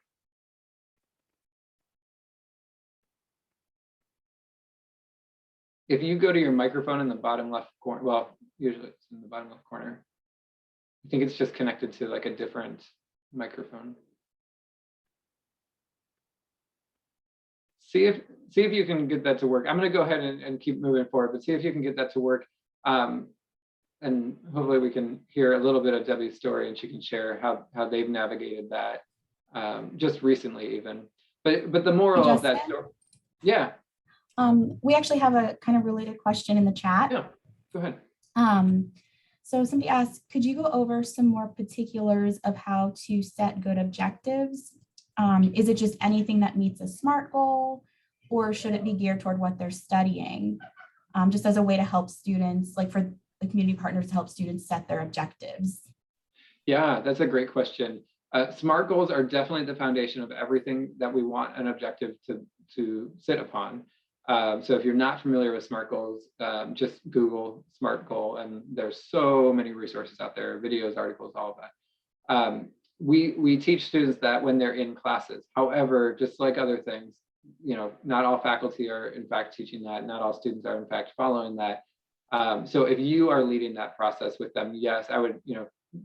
If you go to your microphone in the bottom left corner, well, usually it's in the bottom left corner. I think it's just connected to like a different microphone. See if you can get that to work. I'm going to go ahead and keep moving forward, but see if you can get that to work. And hopefully we can hear a little bit of Debbie's story and she can share how they've navigated that just recently even. But the moral of that story, yeah. We actually have a kind of related question in the chat. Yeah, go ahead. So somebody asked, could you go over some more particulars of how to set good objectives? Is it just anything that meets a SMART goal, or should it be geared toward what they're studying? Just as a way to help students, like for the community partners to help students set their objectives. Yeah, that's a great question. SMART goals are definitely the foundation of everything that we want an objective to sit upon. So if you're not familiar with SMART goals, just Google SMART goal, and there's so many resources out there, videos, articles, all of that. We teach students that when they're in classes. However, just like other things, not all faculty are in fact teaching that. Not all students are in fact following that. So if you are leading that process with them, yes, I would,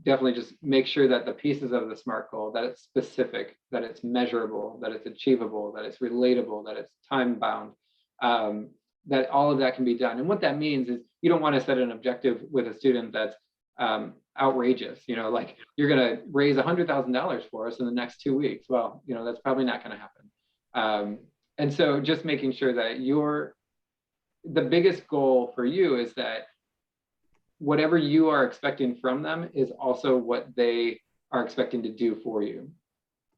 definitely just make sure that the pieces of the SMART goal, that it's specific, that it's measurable, that it's achievable, that it's relatable, that it's time bound. That all of that can be done. And what that means is you don't want to set an objective with a student that's outrageous, like you're going to raise $100,000 for us in the next 2 weeks. Well, that's probably not going to happen. And so just making sure that the biggest goal for you is that whatever you are expecting from them is also what they are expecting to do for you.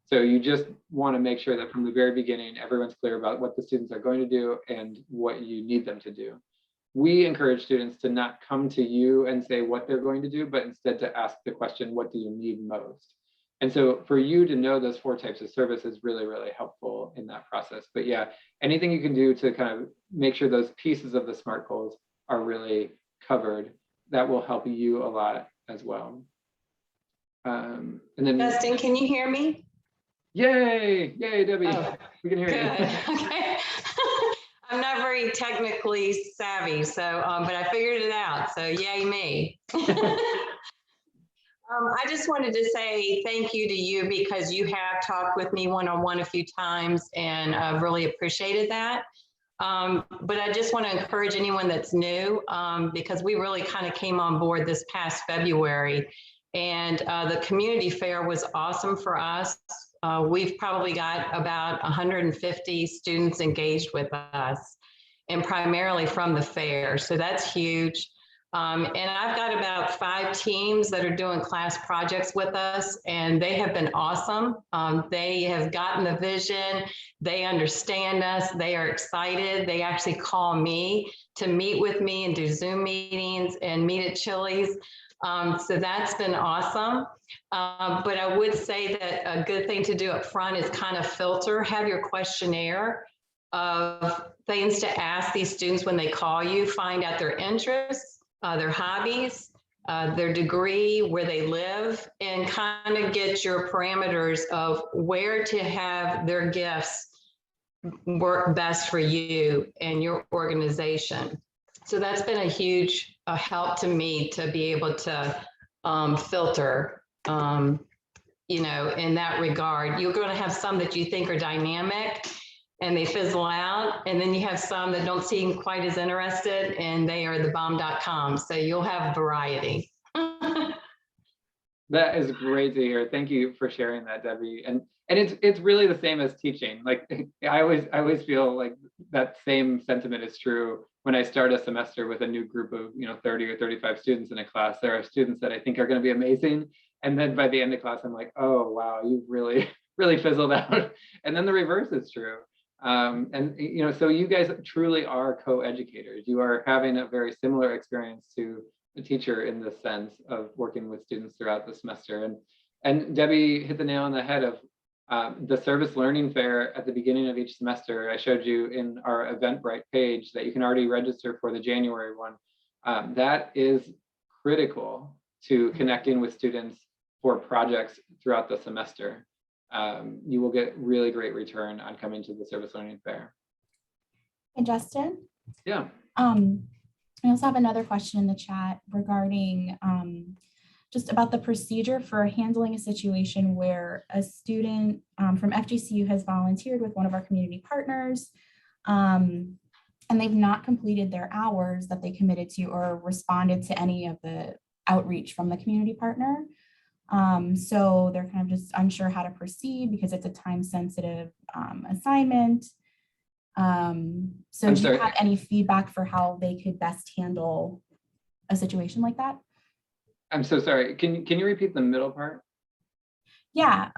So you just want to make sure that from the very beginning, everyone's clear about what the students are going to do and what you need them to do. We encourage students to not come to you and say what they're going to do, but instead to ask the question, what do you need most? And so for you to know those 4 types of service is really, really helpful in that process. But yeah, anything you can do to kind of make sure those pieces of the SMART goals are really covered, that will help you a lot as well. And then Justin, can you hear me? Yay, Debbie. Oh, we can hear you. Okay. I'm not very technically savvy, so but I figured it out. So yay me. I just wanted to say thank you to you because you have talked with me one-on-one a few times, and I've really appreciated that. But I just want to encourage anyone that's new, because we really kind of came on board this past February, and the community fair was awesome for us. We've probably got about 150 students engaged with us, and primarily from the fair. So that's huge. And I've got about 5 teams that are doing class projects with us, and they have been awesome. They have gotten the vision. They understand us. They are excited. They actually call me to meet with me and do Zoom meetings and meet at Chili's. So that's been awesome. But I would say that a good thing to do up front is kind of filter, have your questionnaire of things to ask these students when they call you, find out their interests, their hobbies, their degree, where they live, and kind of get your parameters of where to have their gifts work best for you and your organization. So that's been a huge help to me to be able to filter, you know, in that regard. You're going to have some that you think are dynamic and they fizzle out. And then you have some that don't seem quite as interested and they are the bomb.com. So you'll have variety. That is great to hear. Thank you for sharing that, Debbie. And it's really the same as teaching. Like I always feel like that same sentiment is true when I start a semester with a new group of 30 or 35 students in a class. There are students that I think are going to be amazing, and then by the end of class, I'm like, oh wow, you really fizzled out. And then the reverse is true. So you guys truly are co-educators. You are having a very similar experience to a teacher in the sense of working with students throughout the semester. And Debbie hit the nail on the head of the service learning fair at the beginning of each semester. I showed you in our Eventbrite page that you can already register for the January one. That is critical to connecting with students for projects throughout the semester. You will get really great return on coming to the service learning fair. Hey, Justin. Yeah. I also have another question in the chat regarding just about the procedure for handling a situation where a student from FGCU has volunteered with one of our community partners, and they've not completed their hours that they committed to or responded to any of the outreach from the community partner. So they're kind of just unsure how to proceed because it's a time-sensitive assignment. So do you have any feedback for how they could best handle a situation like that? I'm so sorry. Can you repeat the middle part? Yeah.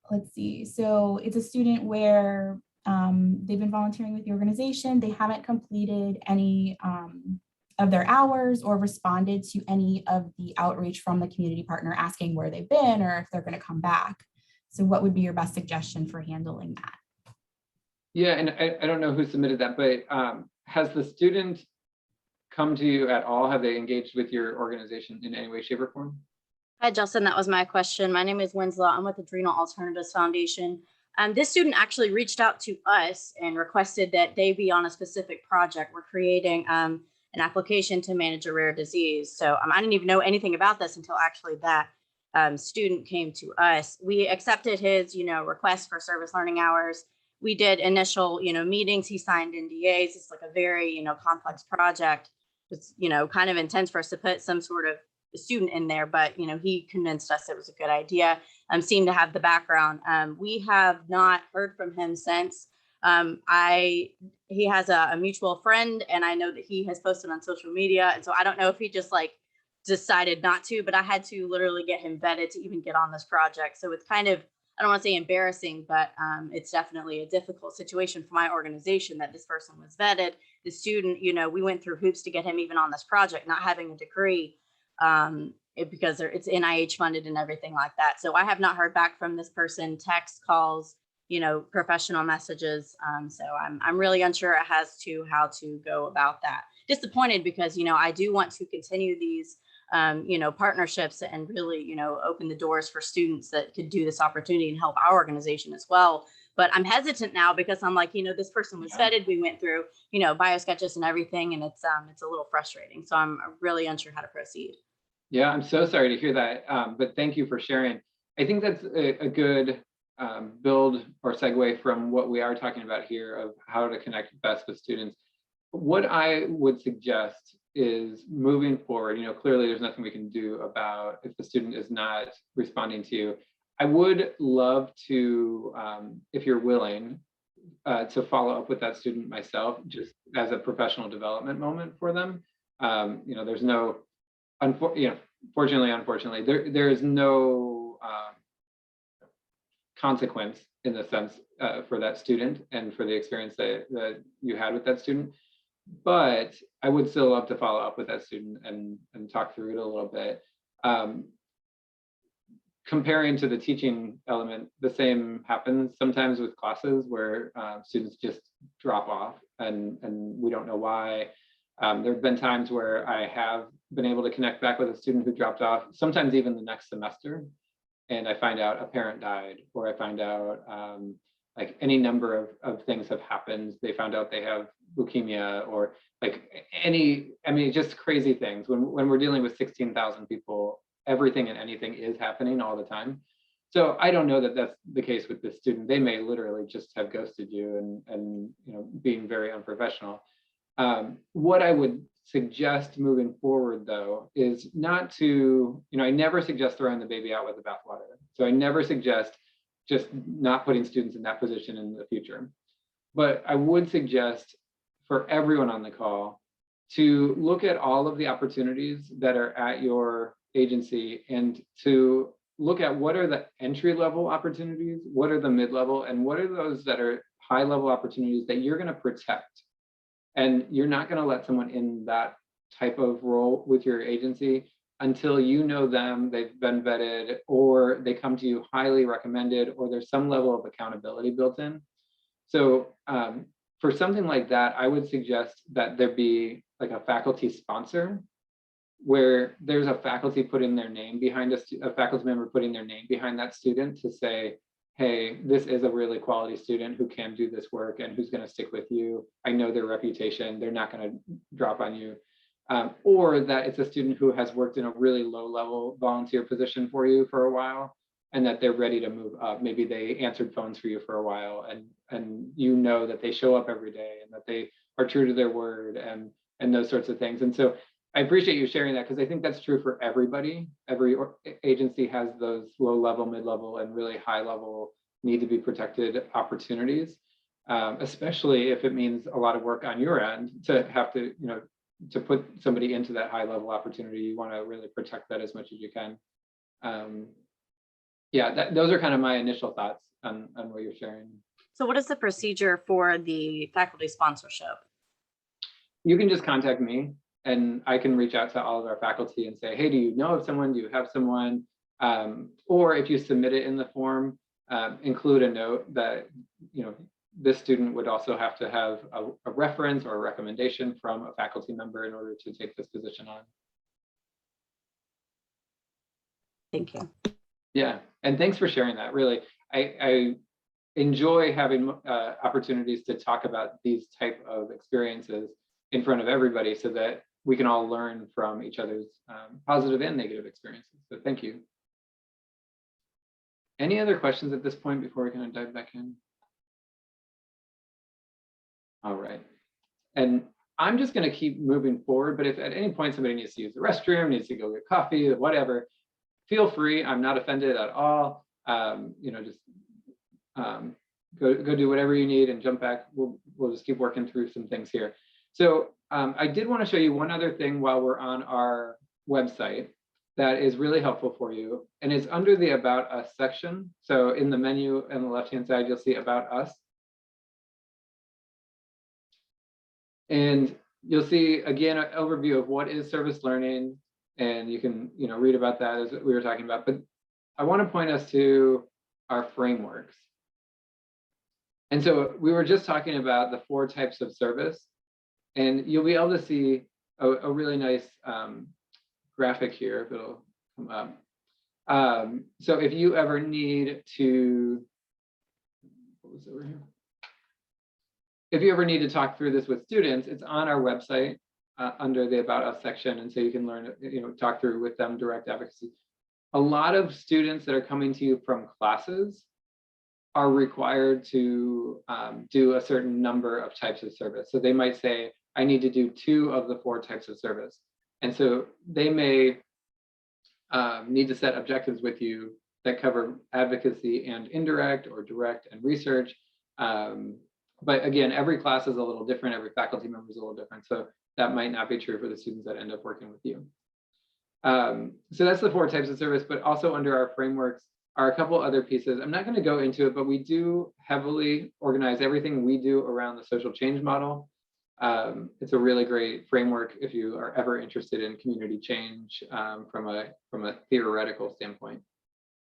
Let's see. So it's a student where they've been volunteering with the organization. They haven't completed any of their hours or responded to any of the outreach from the community partner asking where they've been or if they're going to come back. So what would be your best suggestion for handling that? Yeah, and I don't know who submitted that, but has the student come to you at all? Have they engaged with your organization in any way, shape, or form? Hi, Justin. That was my question. My name is Winslow. I'm with Adrenal Alternatives Foundation. This student actually reached out to us and requested that they be on a specific project. We're creating an application to manage a rare disease. So I didn't even know anything about this until actually that student came to us. We accepted his, request for service learning hours. We did initial, meetings. He signed NDAs. It's like a very, complex project. It's, kind of intense for us to put some sort of student in there, but, he convinced us it was a good idea. Seemed to have the background. We have not heard from him since. He has a mutual friend, and I know that he has posted on social media. And so I don't know if he just decided not to, but I had to literally get him vetted to even get on this project. So it's kind of, I don't want to say embarrassing, but it's definitely a difficult situation for my organization that this person was vetted. The student, we went through hoops to get him even on this project, not having a degree because it's NIH funded and everything like that. So I have not heard back from this person, text, calls, professional messages. So I'm really unsure as to how to go about that. Disappointed because, I do want to continue these partnerships and really, open the doors for students that could do this opportunity and help our organization as well. But I'm hesitant now because I'm like, this person was vetted. We went through, bio sketches and everything, and it's a little frustrating. So I'm really unsure how to proceed. Yeah, I'm so sorry to hear that. But thank you for sharing. I think that's a good build or segue from what we are talking about here of how to connect best with students, what I would suggest is moving forward, clearly there's nothing we can do about if the student is not responding to you. I would love to, if you're willing, to follow up with that student myself, just as a professional development moment for them. There's no, fortunately, unfortunately, there is no consequence in the sense for that student and for the experience that you had with that student. But I would still love to follow up with that student and talk through it a little bit. Comparing to the teaching element, the same happens sometimes with classes where students just drop off and we don't know why. There have been times where I have been able to connect back with a student who dropped off, sometimes even the next semester, and I find out a parent died, or I find out like any number of things have happened. They found out they have leukemia, or like just crazy things. When we're dealing with 16,000 people, everything and anything is happening all the time. So I don't know that that's the case with this student. They may literally just have ghosted you and being very unprofessional. What I would suggest moving forward, though, is not to, I never suggest throwing the baby out with the bathwater. So I never suggest just not putting students in that position in the future. But I would suggest for everyone on the call to look at all of the opportunities that are at your agency and to look at what are the entry-level opportunities, what are the mid-level, and what are those that are high-level opportunities that you're going to protect. And you're not going to let someone in that type of role with your agency until you know them, they've been vetted, or they come to you highly recommended, or there's some level of accountability built in. So for something like that, I would suggest that there be like a faculty sponsor, where there's a faculty putting their name behind a faculty member putting their name behind that student to say, hey, this is a really quality student who can do this work and who's going to stick with you. I know their reputation, they're not going to drop on you. Or that it's a student who has worked in a really low level volunteer position for you for a while, and that they're ready to move up. Maybe they answered phones for you for a while, and you know that they show up every day and that they are true to their word and those sorts of things. And so I appreciate you sharing that, because I think that's true for everybody. Every agency has those low level, mid level, and really high level need to be protected opportunities, especially if it means a lot of work on your end to have to, to put somebody into that high level opportunity. You want to really protect that as much as you can. Those are kind of my initial thoughts on what you're sharing. So what is the procedure for the faculty sponsorship? You can just contact me, and I can reach out to all of our faculty and say, hey, do you know of someone? Do you have someone? Or if you submit it in the form, include a note that, this student would also have to have a reference or a recommendation from a faculty member in order to take this position on. Thank you. Yeah, and thanks for sharing that. Really, I enjoy having opportunities to talk about these type of experiences in front of everybody so that we can all learn from each other's positive and negative experiences. So thank you. Any other questions at this point before we kind of dive back in? All right. And I'm just going to keep moving forward, but if at any point somebody needs to use the restroom, needs to go get coffee, whatever, feel free. I'm not offended at all. Just go do whatever you need and jump back. We'll just keep working through some things here. So I did want to show you one other thing while we're on our website that is really helpful for you, and it's under the About Us section. So in the menu on the left-hand side, you'll see About Us. And you'll see, again, an overview of what is service learning, and you can read about that as we were talking about. But I want to point us to our frameworks. And so we were just talking about the 4 types of service, and you'll be able to see a really nice graphic here, if it'll come up. So if you ever need to, what was over here? If you ever need to talk through this with students, it's on our website under the About Us section, and so you can learn, talk through with them direct advocacy. A lot of students that are coming to you from classes are required to do a certain number of types of service. So they might say, I need to do 2 of the 4 types of service. And so they may need to set objectives with you that cover advocacy and indirect or direct and research. But again, every class is a little different, every faculty member is a little different. So that might not be true for the students that end up working with you. So that's the 4 types of service, but also under our frameworks are a couple other pieces. I'm not going to go into it, but we do heavily organize everything we do around the social change model. It's a really great framework if you are ever interested in community change from a theoretical standpoint.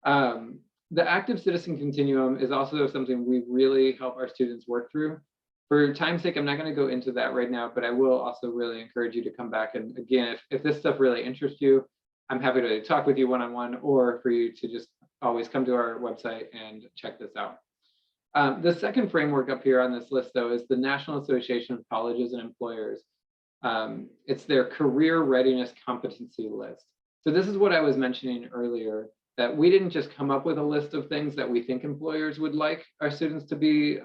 The active citizen continuum is also something we really help our students work through. For time's sake, I'm not going to go into that right now, but I will also really encourage you to come back. And again, if this stuff really interests you, I'm happy to talk with you one-on-one, or for you to just always come to our website and check this out. The second framework up here on this list, though, is the National Association of Colleges and Employers. It's their career readiness competency list. So this is what I was mentioning earlier, that we didn't just come up with a list of things that we think employers would like our students to be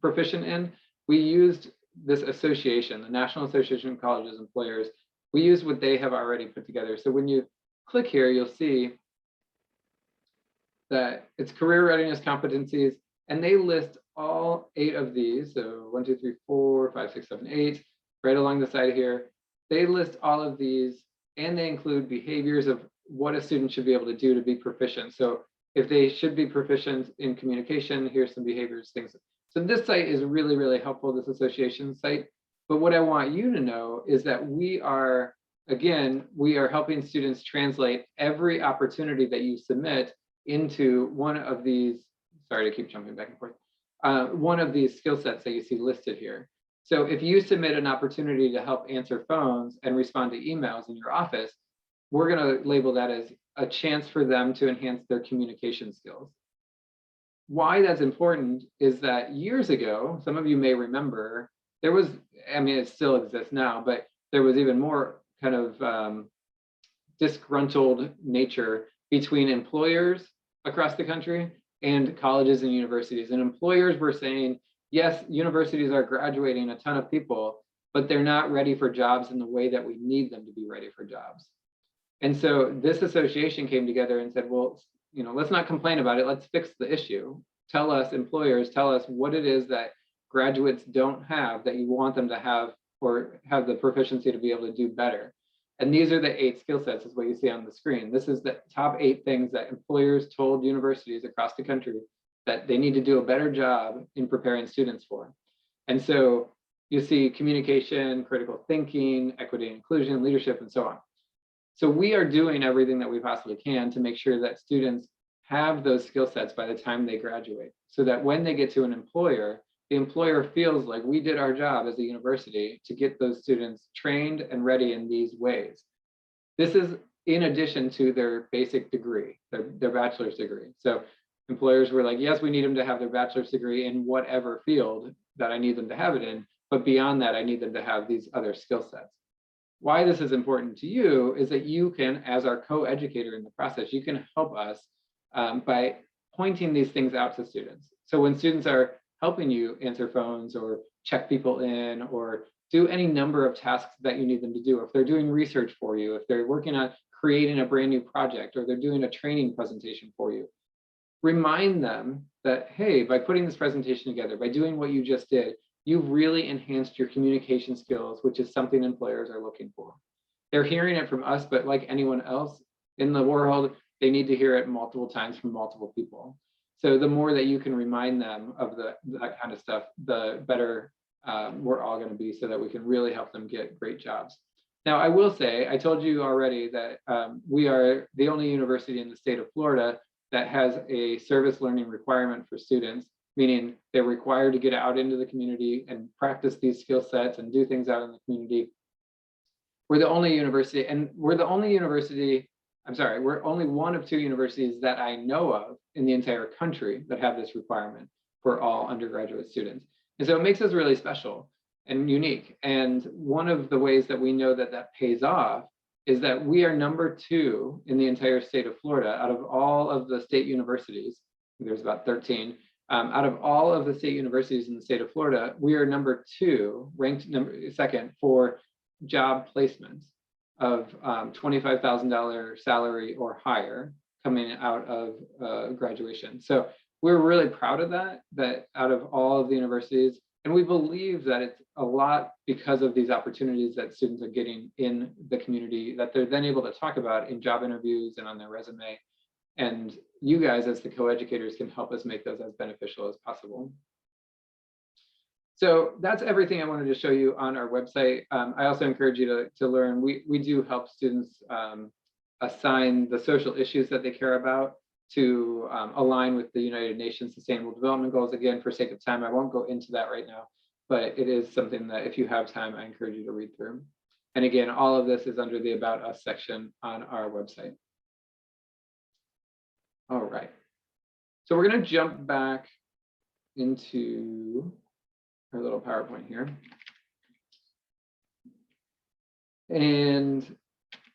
proficient in. We used this association, the National Association of Colleges and Employers. We used what they have already put together. So when you click here, you'll see that it's career readiness competencies, and they list all 8 of these. So 1, 2, 3, 4, 5, 6, 7, 8, right along the side here. They list all of these, and they include behaviors of what a student should be able to do to be proficient. So if they should be proficient in communication, here's some behaviors, things. So this site is really, really helpful, this association site. But what I want you to know is that we are helping students translate every opportunity that you submit into one of these, sorry to keep jumping back and forth, one of these skill sets that you see listed here. So if you submit an opportunity to help answer phones and respond to emails in your office, we're going to label that as a chance for them to enhance their communication skills. Why that's important is that years ago, some of you may remember, there was, I mean, it still exists now, but there was even more kind of disgruntled nature between employers across the country and colleges and universities. And employers were saying, yes, universities are graduating a ton of people, but they're not ready for jobs in the way that we need them to be ready for jobs. And so this association came together and said, well, you know, let's not complain about it. Let's fix the issue. Tell us, employers, tell us what it is that graduates don't have that you want them to have, or have the proficiency to be able to do better. And these are the 8 skill sets, is what you see on the screen. This is the top 8 things that employers told universities across the country that they need to do a better job in preparing students for. And so you see communication, critical thinking, equity and inclusion, leadership, and so on. So we are doing everything that we possibly can to make sure that students have those skill sets by the time they graduate, so that when they get to an employer, the employer feels like we did our job as a university to get those students trained and ready in these ways. This is in addition to their basic degree, their bachelor's degree. So employers were like, yes, we need them to have their bachelor's degree in whatever field that I need them to have it in, but beyond that, I need them to have these other skill sets. Why this is important to you is that you can, as our co-educator in the process, you can help us by pointing these things out to students. So when students are helping you answer phones or check people in or do any number of tasks that you need them to do, if they're doing research for you, if they're working on creating a brand new project, or they're doing a training presentation for you, remind them that, hey, by putting this presentation together, by doing what you just did, you've really enhanced your communication skills, which is something employers are looking for. They're hearing it from us, but like anyone else in the world, they need to hear it multiple times from multiple people. So the more that you can remind them of that kind of stuff, the better we're all going to be, so that we can really help them get great jobs. Now, I will say, I told you already that we are the only university in the state of Florida that has a service learning requirement for students, meaning they're required to get out into the community and practice these skill sets and do things out in the community. We're the only university, and we're only one of 2 universities that I know of in the entire country that have this requirement for all undergraduate students. And so it makes us really special and unique. And one of the ways that we know that that pays off is that we are number 2 in the entire state of Florida out of all of the state universities there's about 13. Out of all of the state universities in the state of Florida, we are number 2, ranked second for job placements of $25,000 salary or higher coming out of graduation. So we're really proud of that out of all of the universities, and we believe that it's a lot because of these opportunities that students are getting in the community that they're then able to talk about in job interviews and on their resume. And you guys as the co-educators can help us make those as beneficial as possible. So that's everything I wanted to show you on our website. I also encourage you to learn. We do help students assign the social issues that they care about to align with the United Nations Sustainable Development Goals. Again, for sake of time, I won't go into that right now, but it is something that if you have time, I encourage you to read through. And again, all of this is under the About Us section on our website. All right, so we're going to jump back into our little PowerPoint here. And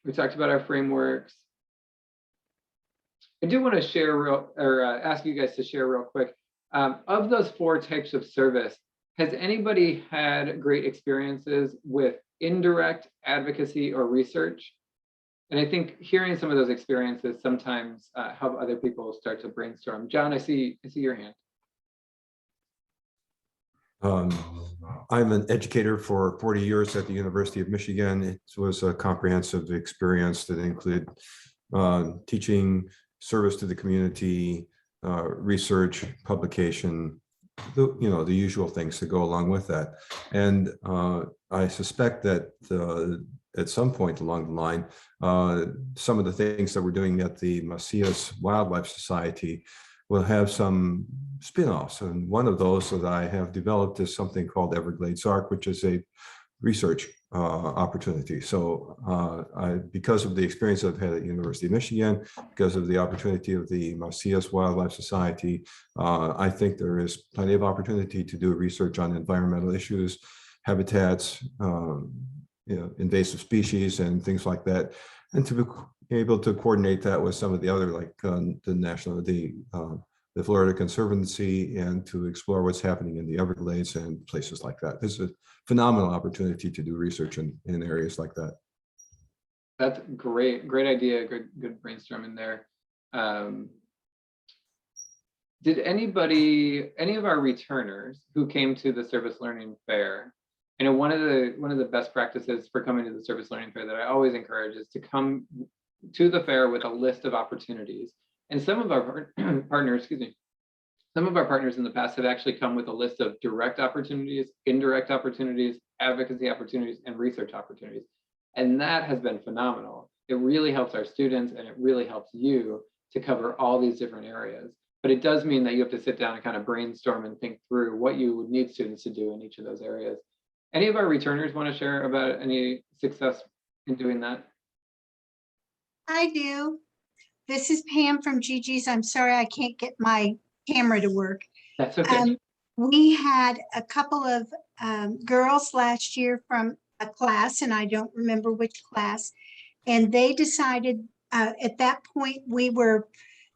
we talked about our frameworks. I do want to share ask you guys to share real quick. Of those 4 types of service, has anybody had great experiences with indirect, advocacy, or research? And I think hearing some of those experiences sometimes help other people start to brainstorm. John, I see your hand. I'm an educator for 40 years at the University of Michigan. It was a comprehensive experience that included teaching, service to the community, research, publication, the usual things that go along with that. And I suspect that at some point along the line, some of the things that we're doing at the Macias Wildlife Society will have some spin-offs. And one of those that I have developed is something called Everglades Arc, which is a research opportunity. So because of the experience I've had at University of Michigan, because of the opportunity of the Macias Wildlife Society, I think there is plenty of opportunity to do research on environmental issues, habitats, invasive species and things like that, and to be able to coordinate that with some of the other, like the Florida Conservancy, and to explore what's happening in the Everglades and places like that. This is a phenomenal opportunity to do research in areas like that. That's great idea, good brainstorming there. Did any of our returners who came to the Service Learning Fair, one of the best practices for coming to the Service Learning Fair that I always encourage is to come to the fair with a list of opportunities. And some of our partners, some of our partners in the past have actually come with a list of direct opportunities, indirect opportunities, advocacy opportunities, and research opportunities. And that has been phenomenal. It really helps our students, and it really helps you to cover all these different areas. But it does mean that you have to sit down and kind of brainstorm and think through what you would need students to do in each of those areas. Any of our returners want to share about any success in doing that? I do. This is Pam from Gigi's. I'm sorry I can't get my camera to work. That's okay. We had a couple of girls last year from a class, and I don't remember which class, and they decided at that point we were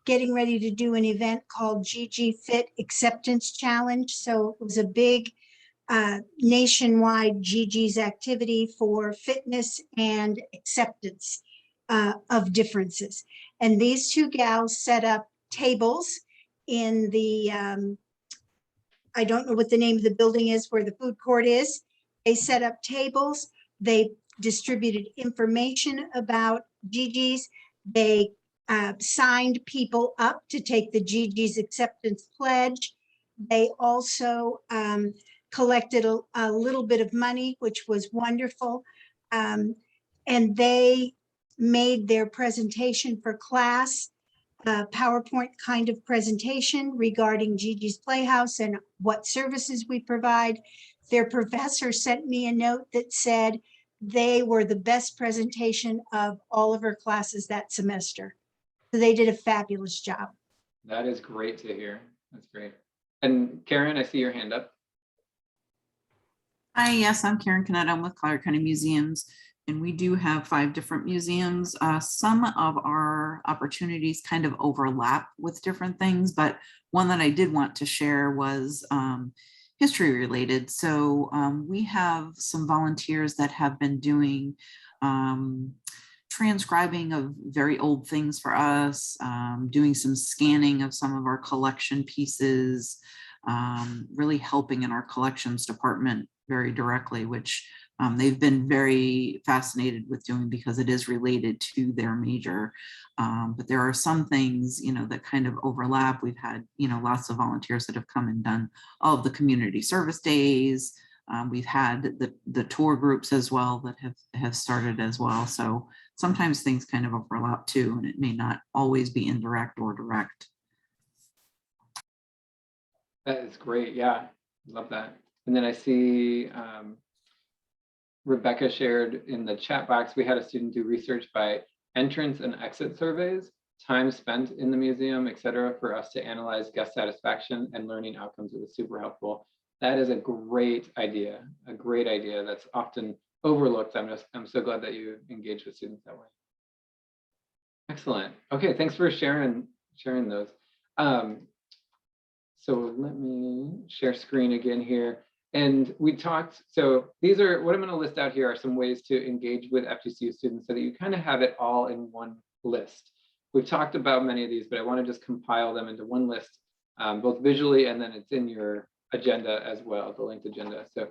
getting ready to do an event called Gigi Fit Acceptance Challenge. So it was a big nationwide Gigi's activity for fitness and acceptance of differences. And these 2 gals set up tables in the, I don't know what the name of the building is where the food court is. They set up tables. They distributed information about Gigi's. They signed people up to take the Gigi's Acceptance Pledge. They also collected a little bit of money, which was wonderful. And they made their presentation for class, a PowerPoint kind of presentation regarding Gigi's Playhouse and what services we provide. Their professor sent me a note that said they were the best presentation of all of her classes that semester. So they did a fabulous job. That is great to hear. That's great. And Karen, I see your hand up. Hi, yes, I'm Karen Canetta. I'm with Collier County Museums. and we do have 5 different museums. Some of our opportunities kind of overlap with different things, but one that I did want to share was history related. So we have some volunteers that have been doing transcribing of very old things for us, doing some scanning of some of our collection pieces, really helping in our collections department very directly, which they've been very fascinated with doing because it is related to their major. But there are some things, that kind of overlap. We've had, lots of volunteers that have come and done all of the community service days. We've had the tour groups as well that have started as well. So sometimes things kind of overlap too, and it may not always be indirect or direct. That is great. Yeah, love that. And then I see Rebecca shared in the chat box, we had a student do research by entrance and exit surveys, time spent in the museum, et cetera, for us to analyze guest satisfaction and learning outcomes. It was super helpful. That is a great idea that's often overlooked. I'm so glad that you engage with students that way. Excellent. Okay, thanks for sharing those. So let me share screen again here. And we talked, so these are, what I'm going to list out here are some ways to engage with Ftcu students so that you kind of have it all in one list. We've talked about many of these, but I want to just compile them into one list, both visually, and then it's in your agenda as well, the linked agenda. So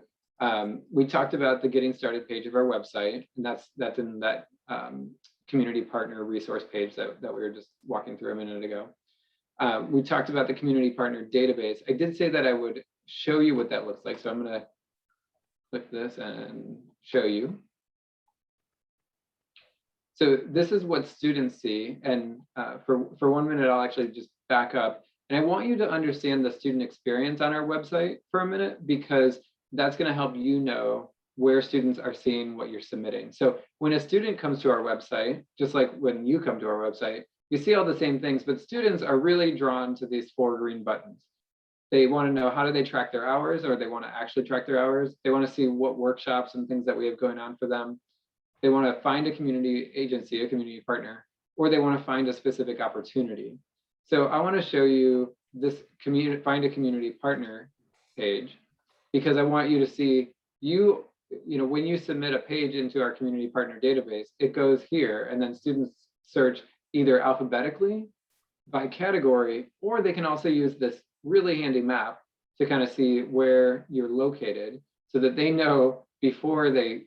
we talked about the getting started page of our website, and that's in that community partner resource page that we were just walking through a minute ago. We talked about the community partner database. I did say that I would show you what that looks like. So I'm going to click this and show you. So this is what students see. And for 1 minute, I'll actually just back up. And I want you to understand the student experience on our website for a minute, because that's going to help you know where students are seeing what you're submitting. So when a student comes to our website, just like when you come to our website, you see all the same things, but students are really drawn to these 4 green buttons. They want to know, how do they track their hours, or they want to actually track their hours. They want to see what workshops and things that we have going on for them. They want to find a community agency, a community partner, or they want to find a specific opportunity. So I want to show you this find a community partner page, because I want you to see, when you submit a page into our community partner database, it goes here, and then students search either alphabetically by category, or they can also use this really handy map to kind of see where you're located, so that they know before they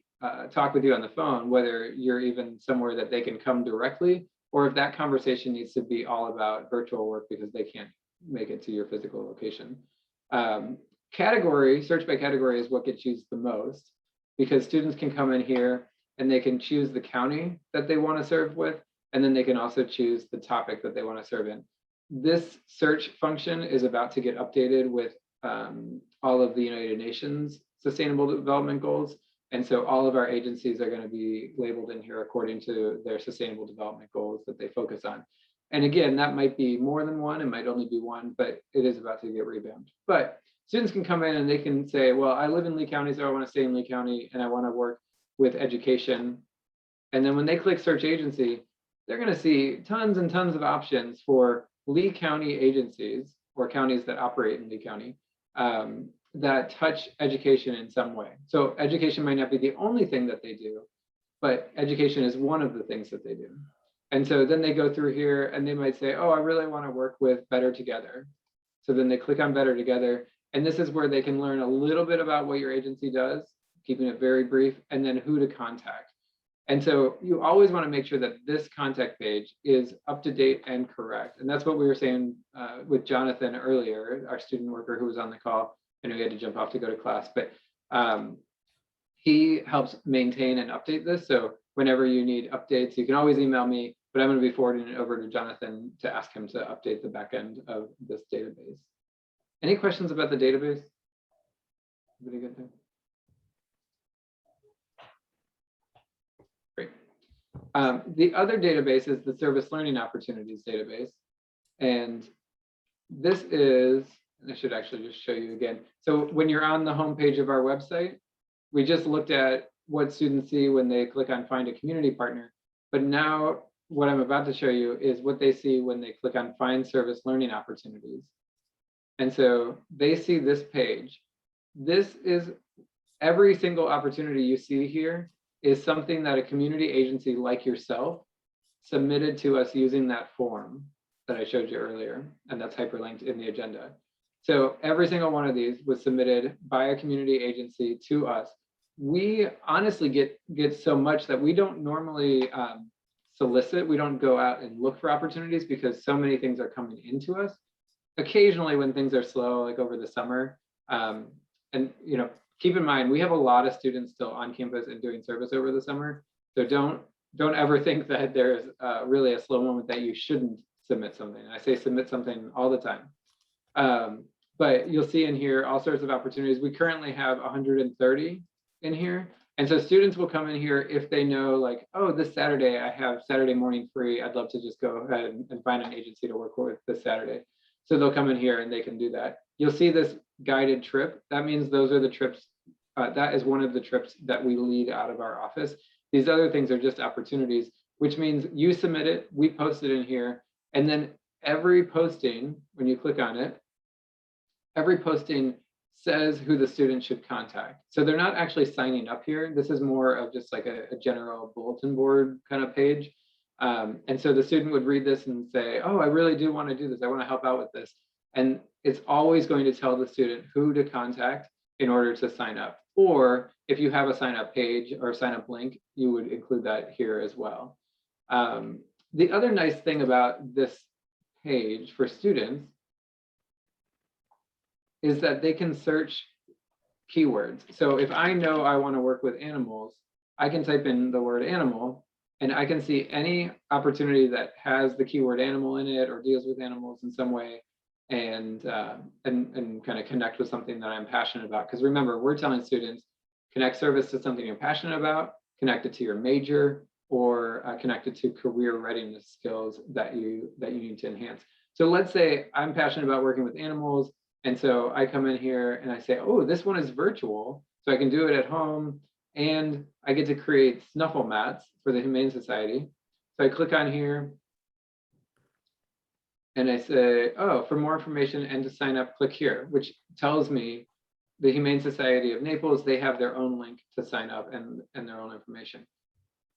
talk with you on the phone whether you're even somewhere that they can come directly, or if that conversation needs to be all about virtual work because they can't make it to your physical location. Category, search by category, is what gets used the most, because students can come in here and they can choose the county that they want to serve with, and then they can also choose the topic that they want to serve in. This search function is about to get updated with all of the United Nations Sustainable Development Goals. And so all of our agencies are going to be labeled in here according to their Sustainable Development Goals that they focus on. And again, that might be more than one, it might only be one, but it is about to get revamped. But students can come in and they can say, well, I live in Lee County, so I want to stay in Lee County, and I want to work with education. And then when they click search agency, they're going to see tons and tons of options for Lee County agencies, or counties that operate in Lee County, that touch education in some way. So education might not be the only thing that they do, but education is one of the things that they do. And so then they go through here and they might say, oh, I really want to work with Better Together. So then they click on Better Together, and this is where they can learn a little bit about what your agency does, keeping it very brief, and then who to contact. And so you always want to make sure that this contact page is up to date and correct. And that's what we were saying with Jonathan earlier, our student worker who was on the call. I know he had to jump off to go to class, but he helps maintain and update this. So whenever you need updates, you can always email me, but I'm going to be forwarding it over to Jonathan to ask him to update the back end of this database. Any questions about the database? Everybody good there? Great. The other database is the Service Learning Opportunities database. And this is, I should actually just show you again. So when you're on the homepage of our website, we just looked at what students see when they click on find a community partner, but now what I'm about to show you is what they see when they click on find service learning opportunities. And so they see this page. This is every single opportunity you see here is something that a community agency like yourself submitted to us using that form that I showed you earlier, and that's hyperlinked in the agenda. So every single one of these was submitted by a community agency to us. We honestly get so much that we don't normally solicit. We don't go out and look for opportunities because so many things are coming into us. Occasionally when things are slow, like over the summer, and keep in mind, we have a lot of students still on campus and doing service over the summer. So don't ever think that there's really a slow moment that you shouldn't submit something. I say submit something all the time. But you'll see in here all sorts of opportunities. We currently have 130 in here. And so students will come in here if they know like, oh, this Saturday I have Saturday morning free. I'd love to just go ahead and find an agency to work with this Saturday. So they'll come in here and they can do that. You'll see this guided trip. That means those are the trips. That is one of the trips that we lead out of our office. These other things are just opportunities, which means you submit it, we post it in here, and then every posting, when you click on it, every posting says who the student should contact. So they're not actually signing up here. This is more of just like a general bulletin board kind of page. And so the student would read this and say, oh, I really do want to do this. I want to help out with this. And it's always going to tell the student who to contact in order to sign up. Or if you have a sign up page or sign up link, you would include that here as well. The other nice thing about this page for students is that they can search keywords. So if I know I want to work with animals, I can type in the word animal and I can see any opportunity that has the keyword animal in it or deals with animals in some way and kind of connect with something that I'm passionate about. Because remember, we're telling students, connect service to something you're passionate about, connect it to your major, or connect it to career readiness skills that you need to enhance. So let's say I'm passionate about working with animals, and so I come in here and I say, oh, this one is virtual, so I can do it at home, and I get to create snuffle mats for the Humane Society. So I click on here, and I say, oh, for more information and to sign up, click here, which tells me the Humane Society of Naples, they have their own link to sign up and their own information.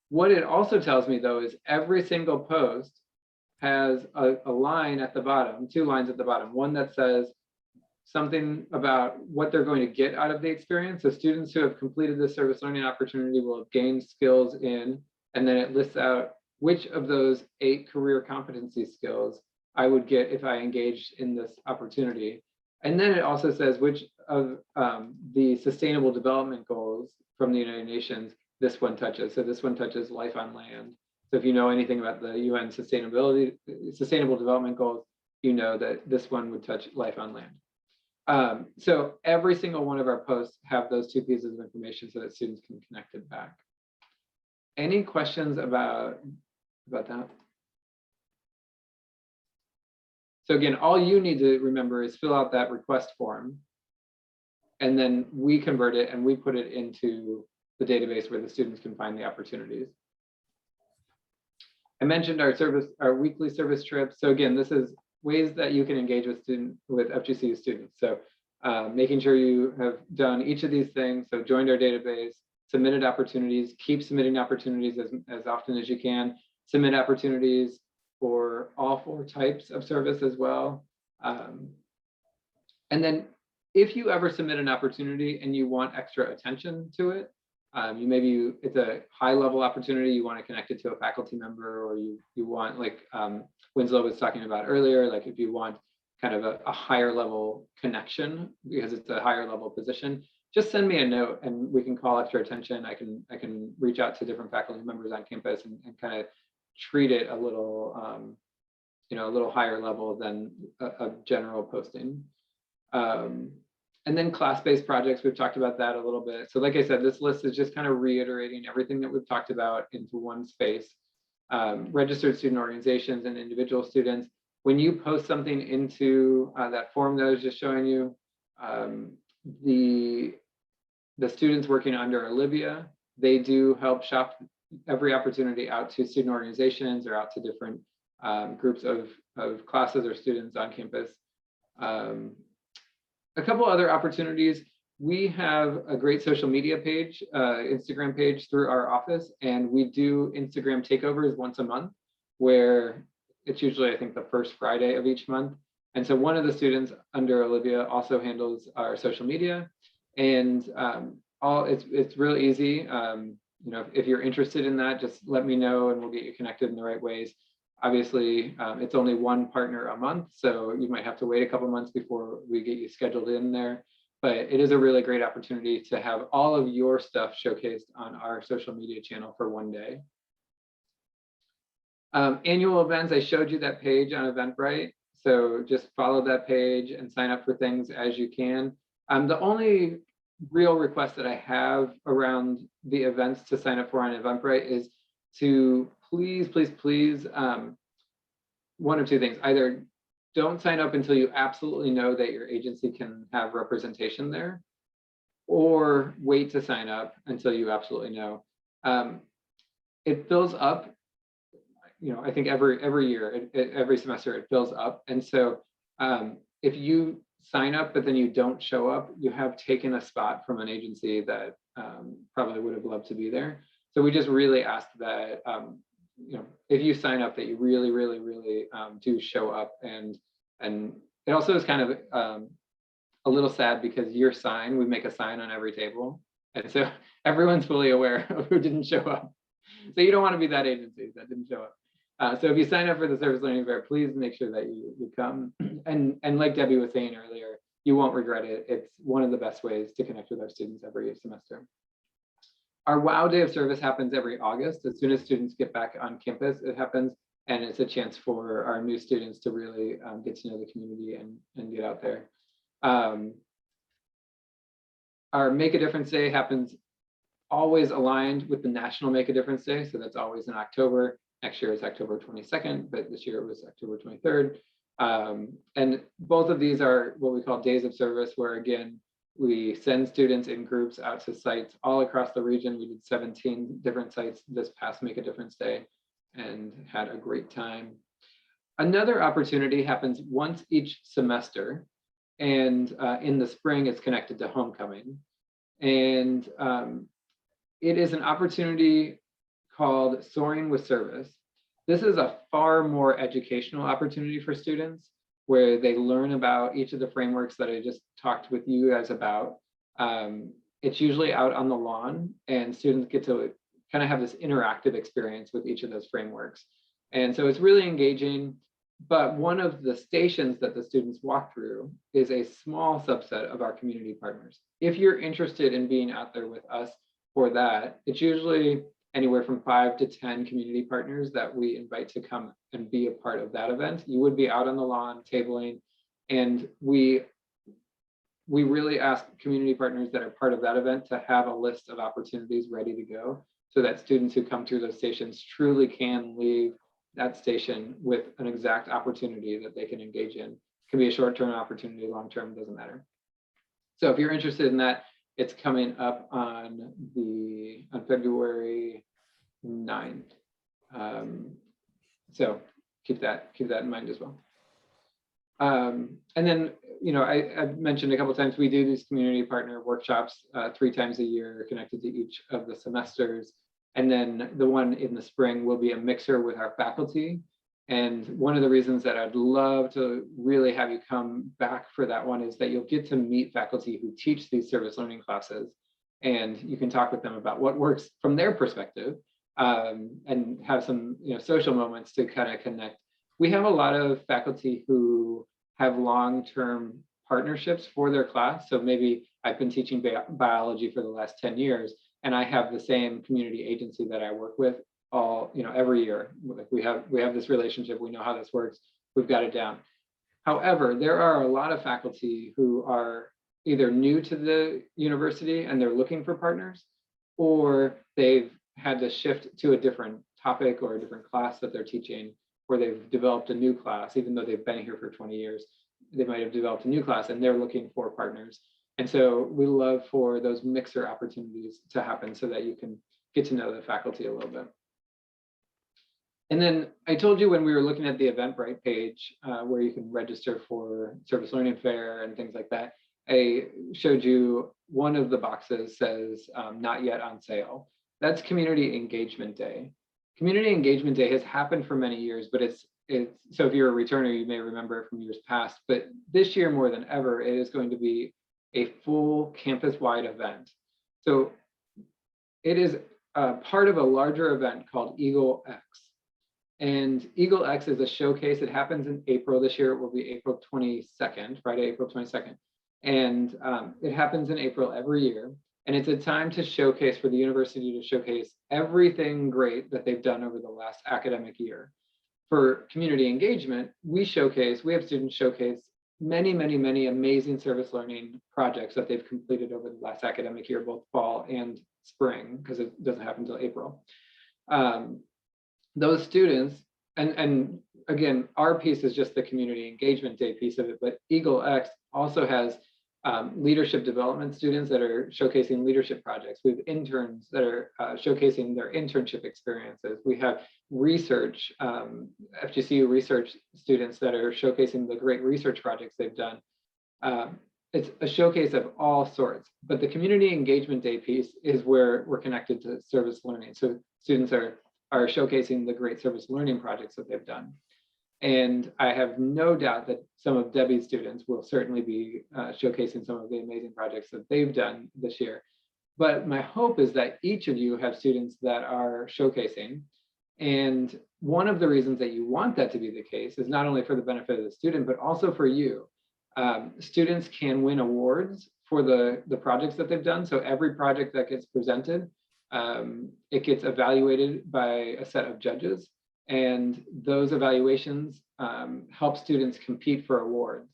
What it also tells me, though, is every single post has a line at the bottom, 2 lines at the bottom, one that says something about what they're going to get out of the experience. So students who have completed this service learning opportunity will have gained skills in, and then it lists out which of those 8 career competency skills I would get if I engaged in this opportunity. And then it also says which of the sustainable development goals from the United Nations this one touches. So this one touches life on land. So if you know anything about the UN Sustainable Development Goals, you know that this one would touch life on land. So every single one of our posts have those 2 pieces of information so that students can connect it back. Any questions about that? So again, all you need to remember is fill out that request form, and then we convert it and we put it into the database where the students can find the opportunities. I mentioned our weekly service trips. So again, this is ways that you can engage with FGCU students. So making sure you have done each of these things. So joined our database, submitted opportunities, keep submitting opportunities as often as you can, submit opportunities for all 4 types of service as well. And then if you ever submit an opportunity and you want extra attention to it, it's a high level opportunity, you want to connect it to a faculty member, or you want, like Winslow was talking about earlier, like if you want kind of a higher level connection because it's a higher level position, just send me a note and we can call extra attention. I can reach out to different faculty members on campus and kind of treat it a little, a little higher level than a general posting. And then class-based projects, we've talked about that a little bit. So like I said, this list is just kind of reiterating everything that we've talked about into one space. Registered student organizations and individual students. When you post something into that form that I was just showing you, the students working under Olivia, They do help shop every opportunity out to student organizations or out to different groups of classes or students on campus. A couple other opportunities. We have a great social media page, Instagram page through our office, and we do Instagram takeovers once a month, where it's usually, I think, the first Friday of each month. And so one of the students under Olivia also handles our social media, and it's really easy. You know, if you're interested in that, just let me know and we'll get you connected in the right ways. Obviously, it's only one partner a month, so you might have to wait a couple months before we get you scheduled in there. But it is a really great opportunity to have all of your stuff showcased on our social media channel for one day. Annual events, I showed you that page on Eventbrite. So just follow that page and sign up for things as you can. The only real request that I have around the events to sign up for on Eventbrite is to please, one of two things. Either don't sign up until you absolutely know that your agency can have representation there, or wait to sign up until you absolutely know. It fills up, you know, I think every year, every semester it fills up. And so if you sign up, but then you don't show up, you have taken a spot from an agency that probably would have loved to be there. So we just really ask that, you know, if you sign up, that you really do show up. And it also is kind of a little sad because your sign, we make a sign on every table. And so everyone's fully aware of who didn't show up. So you don't want to be that agency that didn't show up. So if you sign up for the Service Learning Fair, please make sure that you come. And like Debbie was saying earlier, you won't regret it. It's one of the best ways to connect with our students every semester. Our WOW Day of Service happens every August. As soon as students get back on campus, it happens. And it's a chance for our new students to really get to know the community and get out there. Our Make a Difference Day happens always aligned with the National Make a Difference Day. So that's always in October. Next year is October 22nd, but this year it was October 23rd. And both of these are what we call days of service, where again, we send students in groups out to sites all across the region. We did 17 different sites this past Make a Difference Day and had a great time. Another opportunity happens once each semester, and in the spring it's connected to homecoming. And it is an opportunity called Soaring with Service. This is a far more educational opportunity for students, where they learn about each of the frameworks that I just talked with you guys about. It's usually out on the lawn, and students get to kind of have this interactive experience with each of those frameworks. And so it's really engaging. But one of the stations that the students walk through is a small subset of our community partners. If you're interested in being out there with us for that, it's usually anywhere from 5 to 10 community partners that we invite to come and be a part of that event. You would be out on the lawn tabling, and we really ask community partners that are part of that event to have a list of opportunities ready to go, so that students who come through those stations truly can leave that station with an exact opportunity that they can engage in. It can be a short-term opportunity, long-term, doesn't matter. So if you're interested in that, it's coming up on February 9th. So keep that in mind as well. And then, you know, I've mentioned a couple of times, we do these community partner workshops 3 times a year connected to each of the semesters. And then the one in the spring will be a mixer with our faculty. And one of the reasons that I'd love to really have you come back for that one is that you'll get to meet faculty who teach these service learning classes. And you can talk with them about what works from their perspective, and have some, you know, social moments to kind of connect. We have a lot of faculty who have long-term partnerships for their class. So maybe I've been teaching biology for the last 10 years, and I have the same community agency that I work with every year. Like we have this relationship, we know how this works, we've got it down. However, there are a lot of faculty who are either new to the university and they're looking for partners, or they've had to shift to a different topic or a different class that they're teaching, or they've developed a new class. Even though they've been here for 20 years, they might have developed a new class and they're looking for partners. And so we love for those mixer opportunities to happen so that you can get to know the faculty a little bit. And then I told you when we were looking at the Eventbrite page where you can register for Service Learning Fair and things like that, I showed you one of the boxes says not yet on sale. That's Community Engagement Day. Community Engagement Day has happened for many years, but it's so if you're a returner, you may remember it from years past, but this year more than ever, it is going to be a full campus-wide event. So it is part of a larger event called Eagle X. And Eagle X is a showcase. It happens in April. This year it will be April 22nd, Friday, April 22nd. And it happens in April every year. And it's a time to showcase for the university to showcase everything great that they've done over the last academic year. For community engagement, we have students showcase many, many, many amazing service learning projects that they've completed over the last academic year, both fall and spring, because it doesn't happen until April. Those students, and again, our piece is just the Community Engagement Day piece of it, but Eagle X also has leadership development students that are showcasing leadership projects. We have interns that are showcasing their internship experiences. We have research, FGCU research students that are showcasing the great research projects they've done. It's a showcase of all sorts, but the Community Engagement Day piece is where we're connected to service learning. So students are showcasing the great service learning projects that they've done. And I have no doubt that some of Debbie's students will certainly be showcasing some of the amazing projects that they've done this year. But my hope is that each of you have students that are showcasing. And one of the reasons that you want that to be the case is not only for the benefit of the student, but also for you. Students can win awards for the projects that they've done. So every project that gets presented, it gets evaluated by a set of judges. And those evaluations help students compete for awards.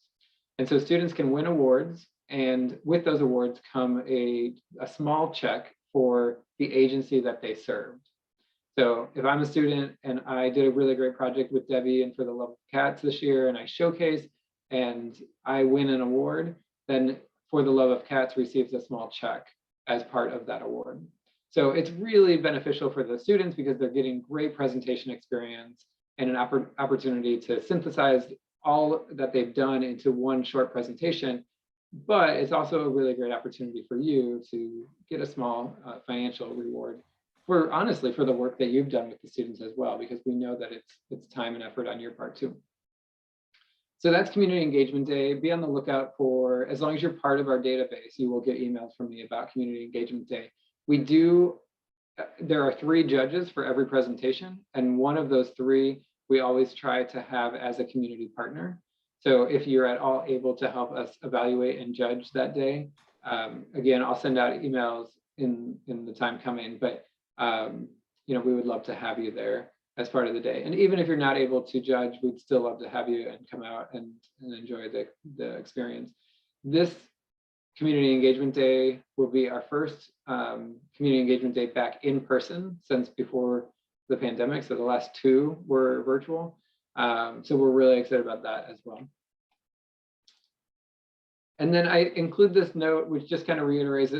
And so students can win awards, and with those awards come a small check for the agency that they served. So if I'm a student and I did a really great project with Debbie and For the Love of Cats this year, and I showcase and I win an award, then For the Love of Cats receives a small check as part of that award. So it's really beneficial for the students because they're getting great presentation experience and an opportunity to synthesize all that they've done into one short presentation. But it's also a really great opportunity for you to get a small financial reward for, honestly, for the work that you've done with the students as well, because we know that it's time and effort on your part too. So that's Community Engagement Day. Be on the lookout for, as long as you're part of our database, you will get emails from me about Community Engagement Day. There are 3 judges for every presentation, and one of those 3 we always try to have as a community partner. So if you're at all able to help us evaluate and judge that day, again, I'll send out emails in the time coming, but we would love to have you there as part of the day. And even if you're not able to judge, we'd still love to have you and come out and enjoy the experience. This Community Engagement Day will be our first Community Engagement Day back in person since before the pandemic. So the last 2 were virtual. So we're really excited about that as well. And then I include this note, which just kind of reiterates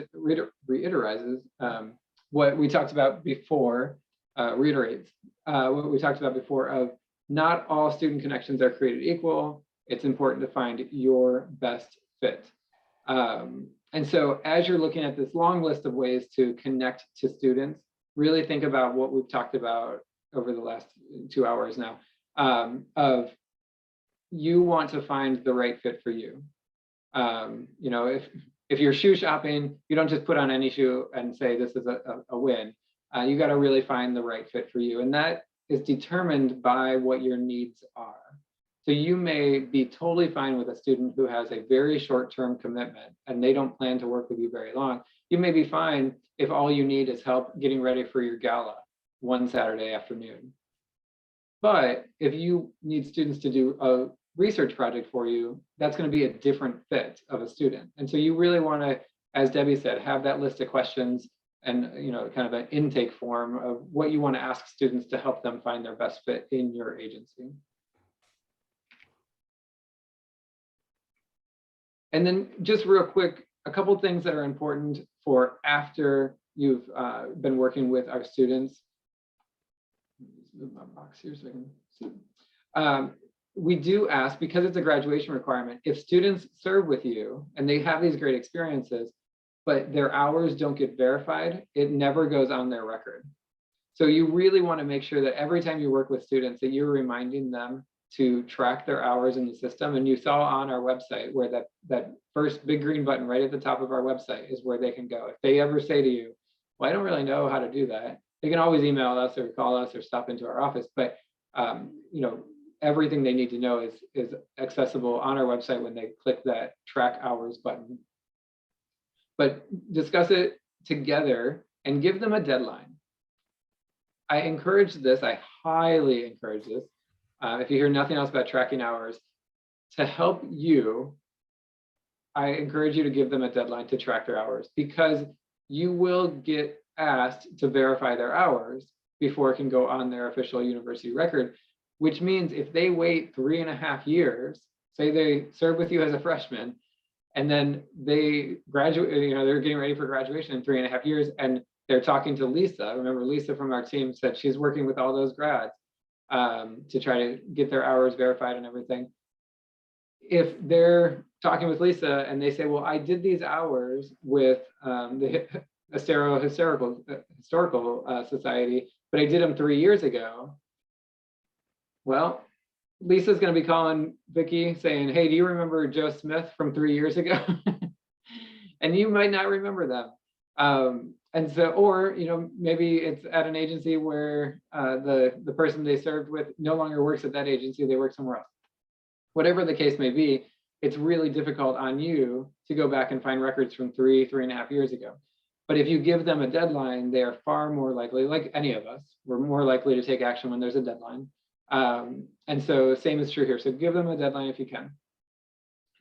what we talked about before, what we talked about before of not all student connections are created equal. It's important to find your best fit. And so as you're looking at this long list of ways to connect to students, really think about what we've talked about over the last 2 hours now, of you want to find the right fit for you. If you're shoe shopping, you don't just put on any shoe and say this is a win. You got to really find the right fit for you. And that is determined by what your needs are. So you may be totally fine with a student who has a very short-term commitment and they don't plan to work with you very long. You may be fine if all you need is help getting ready for your gala one Saturday afternoon. But if you need students to do a research project for you, that's going to be a different fit of a student. And so you really want to, as Debbie said, have that list of questions and kind of an intake form of what you want to ask students to help them find their best fit in your agency. And then just real quick, a couple of things that are important for after you've been working with our students. Move my box here so I can see. We do ask, because it's a graduation requirement, if students serve with you and they have these great experiences, but their hours don't get verified, it never goes on their record. So you really want to make sure that every time you work with students that you're reminding them to track their hours in the system. And you saw on our website where that first big green button right at the top of our website is where they can go. If they ever say to you, well, I don't really know how to do that, they can always email us or call us or stop into our office. But you know, everything they need to know is accessible on our website when they click that track hours button. But discuss it together and give them a deadline. I encourage this, I highly encourage this. If you hear nothing else about tracking hours, to help you, I encourage you to give them a deadline to track their hours, because you will get asked to verify their hours before it can go on their official university record, which means if they wait 3.5 years, say they serve with you as a freshman, and then they graduate, you know, they're getting ready for graduation in 3.5 years, and they're talking to Lisa. Remember, Lisa from our team said she's working with all those grads to try to get their hours verified and everything. If they're talking with Lisa and they say, well, I did these hours with the Historical Society, but I did them 3 years ago. Well, Lisa's going to be calling Vicki saying, hey, do you remember Joe Smith from 3 years ago? And you might not remember them. And so, or, you know, maybe it's at an agency where the person they served with no longer works at that agency, they work somewhere else. Whatever the case may be, it's really difficult on you to go back and find records from 3.5 years ago. But if you give them a deadline, they are far more likely, like any of us, we're more likely to take action when there's a deadline. And so same is true here. So give them a deadline if you can.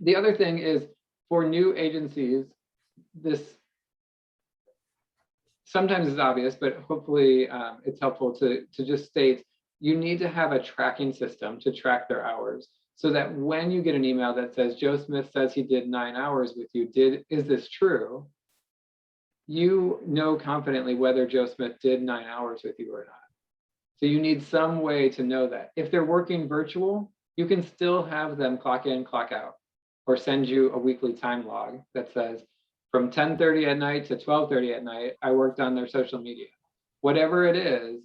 The other thing is, for new agencies, this sometimes is obvious, but hopefully it's helpful to just state, you need to have a tracking system to track their hours, so that when you get an email that says Joe Smith says he did 9 hours with you, is this true? You know confidently whether Joe Smith did 9 hours with you or not. So you need some way to know that. If they're working virtual, you can still have them clock in, clock out, or send you a weekly time log that says, from 10:30 at night to 12:30 at night, I worked on their social media. Whatever it is,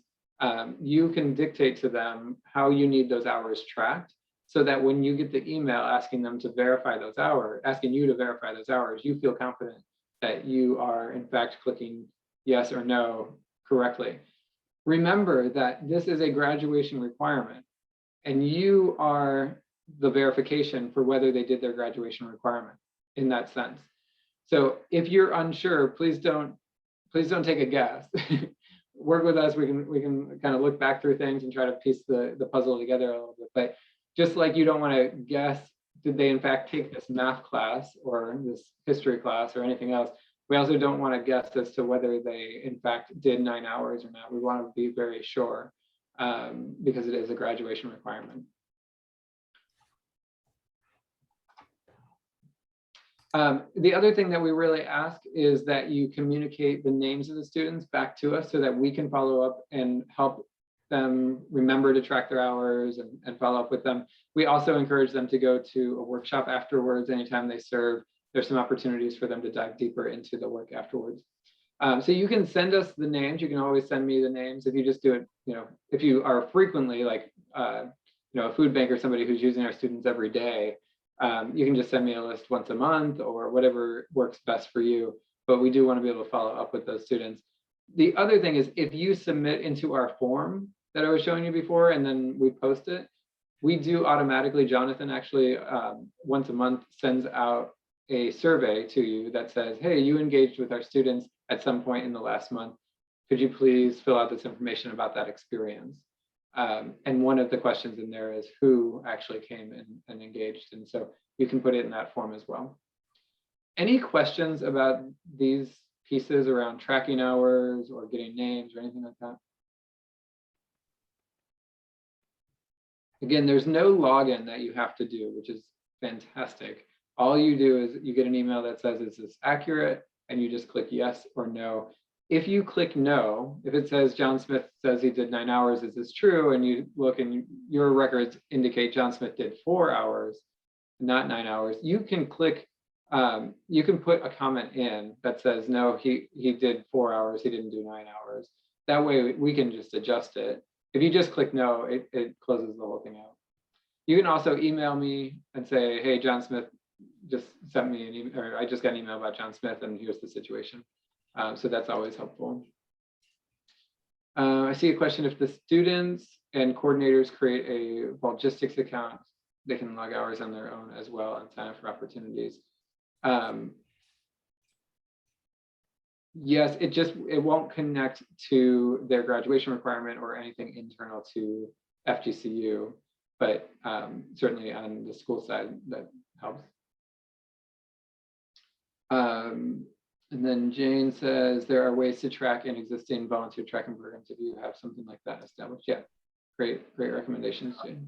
you can dictate to them how you need those hours tracked, so that when you get the email asking them to verify those hours, asking you to verify those hours, you feel confident that you are in fact clicking yes or no correctly. Remember that this is a graduation requirement, and you are the verification for whether they did their graduation requirement in that sense. So if you're unsure, please don't take a guess. Work with us. We can kind of look back through things and try to piece the puzzle together a little bit. But just like you don't want to guess, did they in fact take this math class or this history class or anything else, we also don't want to guess as to whether they in fact did 9 hours or not. We want to be very sure because it is a graduation requirement. The other thing that we really ask is that you communicate the names of the students back to us so that we can follow up and help them remember to track their hours and follow up with them. We also encourage them to go to a workshop afterwards. Anytime they serve, there's some opportunities for them to dive deeper into the work afterwards. So you can send us the names. You can always send me the names. If you just do it, you know, if you are frequently like, you know, a food bank or somebody who's using our students every day, you can just send me a list once a month or whatever works best for you. But we do want to be able to follow up with those students. The other thing is, if you submit into our form that I was showing you before, and then we post it, we do automatically, Jonathan actually once a month sends out a survey to you that says, hey, you engaged with our students at some point in the last month. Could you please fill out this information about that experience? And one of the questions in there is who actually came and engaged. And so you can put it in that form as well. Any questions about these pieces around tracking hours or getting names or anything like that? Again, there's no login that you have to do, which is fantastic. All you do is you get an email that says, is this accurate? And you just click yes or no. If you click no, if it says John Smith says he did 9 hours, is this true? And you look and your records indicate John Smith did 4 hours, not 9 hours. You can click, you can put a comment in that says, no, he did 4 hours, he didn't do 9 hours. That way we can just adjust it. If you just click no, it closes the whole thing out. You can also email me and say, hey, John Smith just sent me an email, or I just got an email about John Smith and here's the situation. So that's always helpful. I see a question, if the students and coordinators create a logistics account, they can log hours on their own as well and sign up for opportunities. Yes, it won't connect to their graduation requirement or anything internal to FGCU, but certainly on the school side, that helps. And then Jane says, there are ways to track an existing volunteer tracking programs if you have something like that established. Yeah, great recommendations, Jane.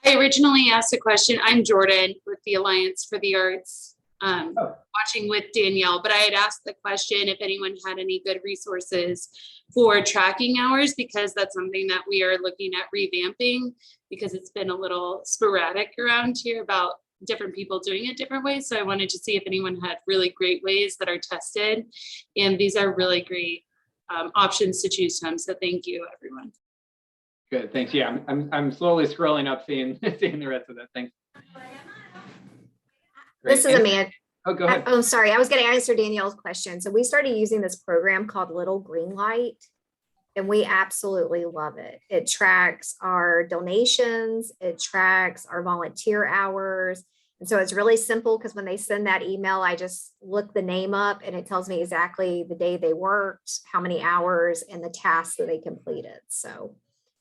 I originally asked a question. I'm Jordan with the Alliance for the Arts, watching with Danielle, but I had asked the question if anyone had any good resources for tracking hours, because that's something that we are looking at revamping, because it's been a little sporadic around here about different people doing it different ways. So I wanted to see if anyone had really great ways that are tested. And these are really great options to choose from. So thank you, everyone. Good, thanks. Yeah, I'm slowly scrolling up, seeing the rest of that. Thanks. This is Amanda. Oh, go ahead. Oh, sorry. I was going to answer Danielle's question. So we started using this program called Little Green Light, and we absolutely love it. It tracks our donations. It tracks our volunteer hours. And so it's really simple, because when they send that email, I just look the name up and it tells me exactly the day they worked, how many hours, and the tasks that they completed. So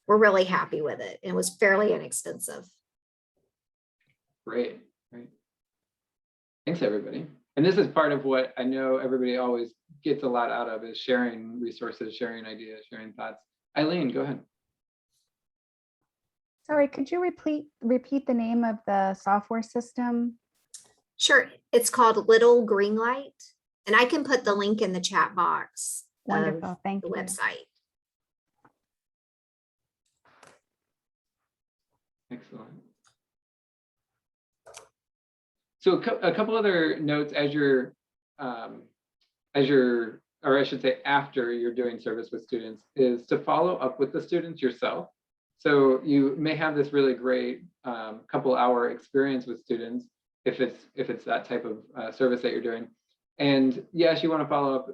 we're really happy with it. It was fairly inexpensive. Great. Thanks, everybody. And this is part of what I know everybody always gets a lot out of, is sharing resources, sharing ideas, sharing thoughts. Eileen, go ahead. Sorry, could you repeat the name of the software system? Sure. It's called Little Green Light, and I can put the link in the chat box. Wonderful. Thank you. The website. Excellent. So a couple other notes as you're, or I should say after you're doing service with students, is to follow up with the students yourself. So you may have this really great couple-hour experience with students if it's that type of service that you're doing. And yes, you want to follow up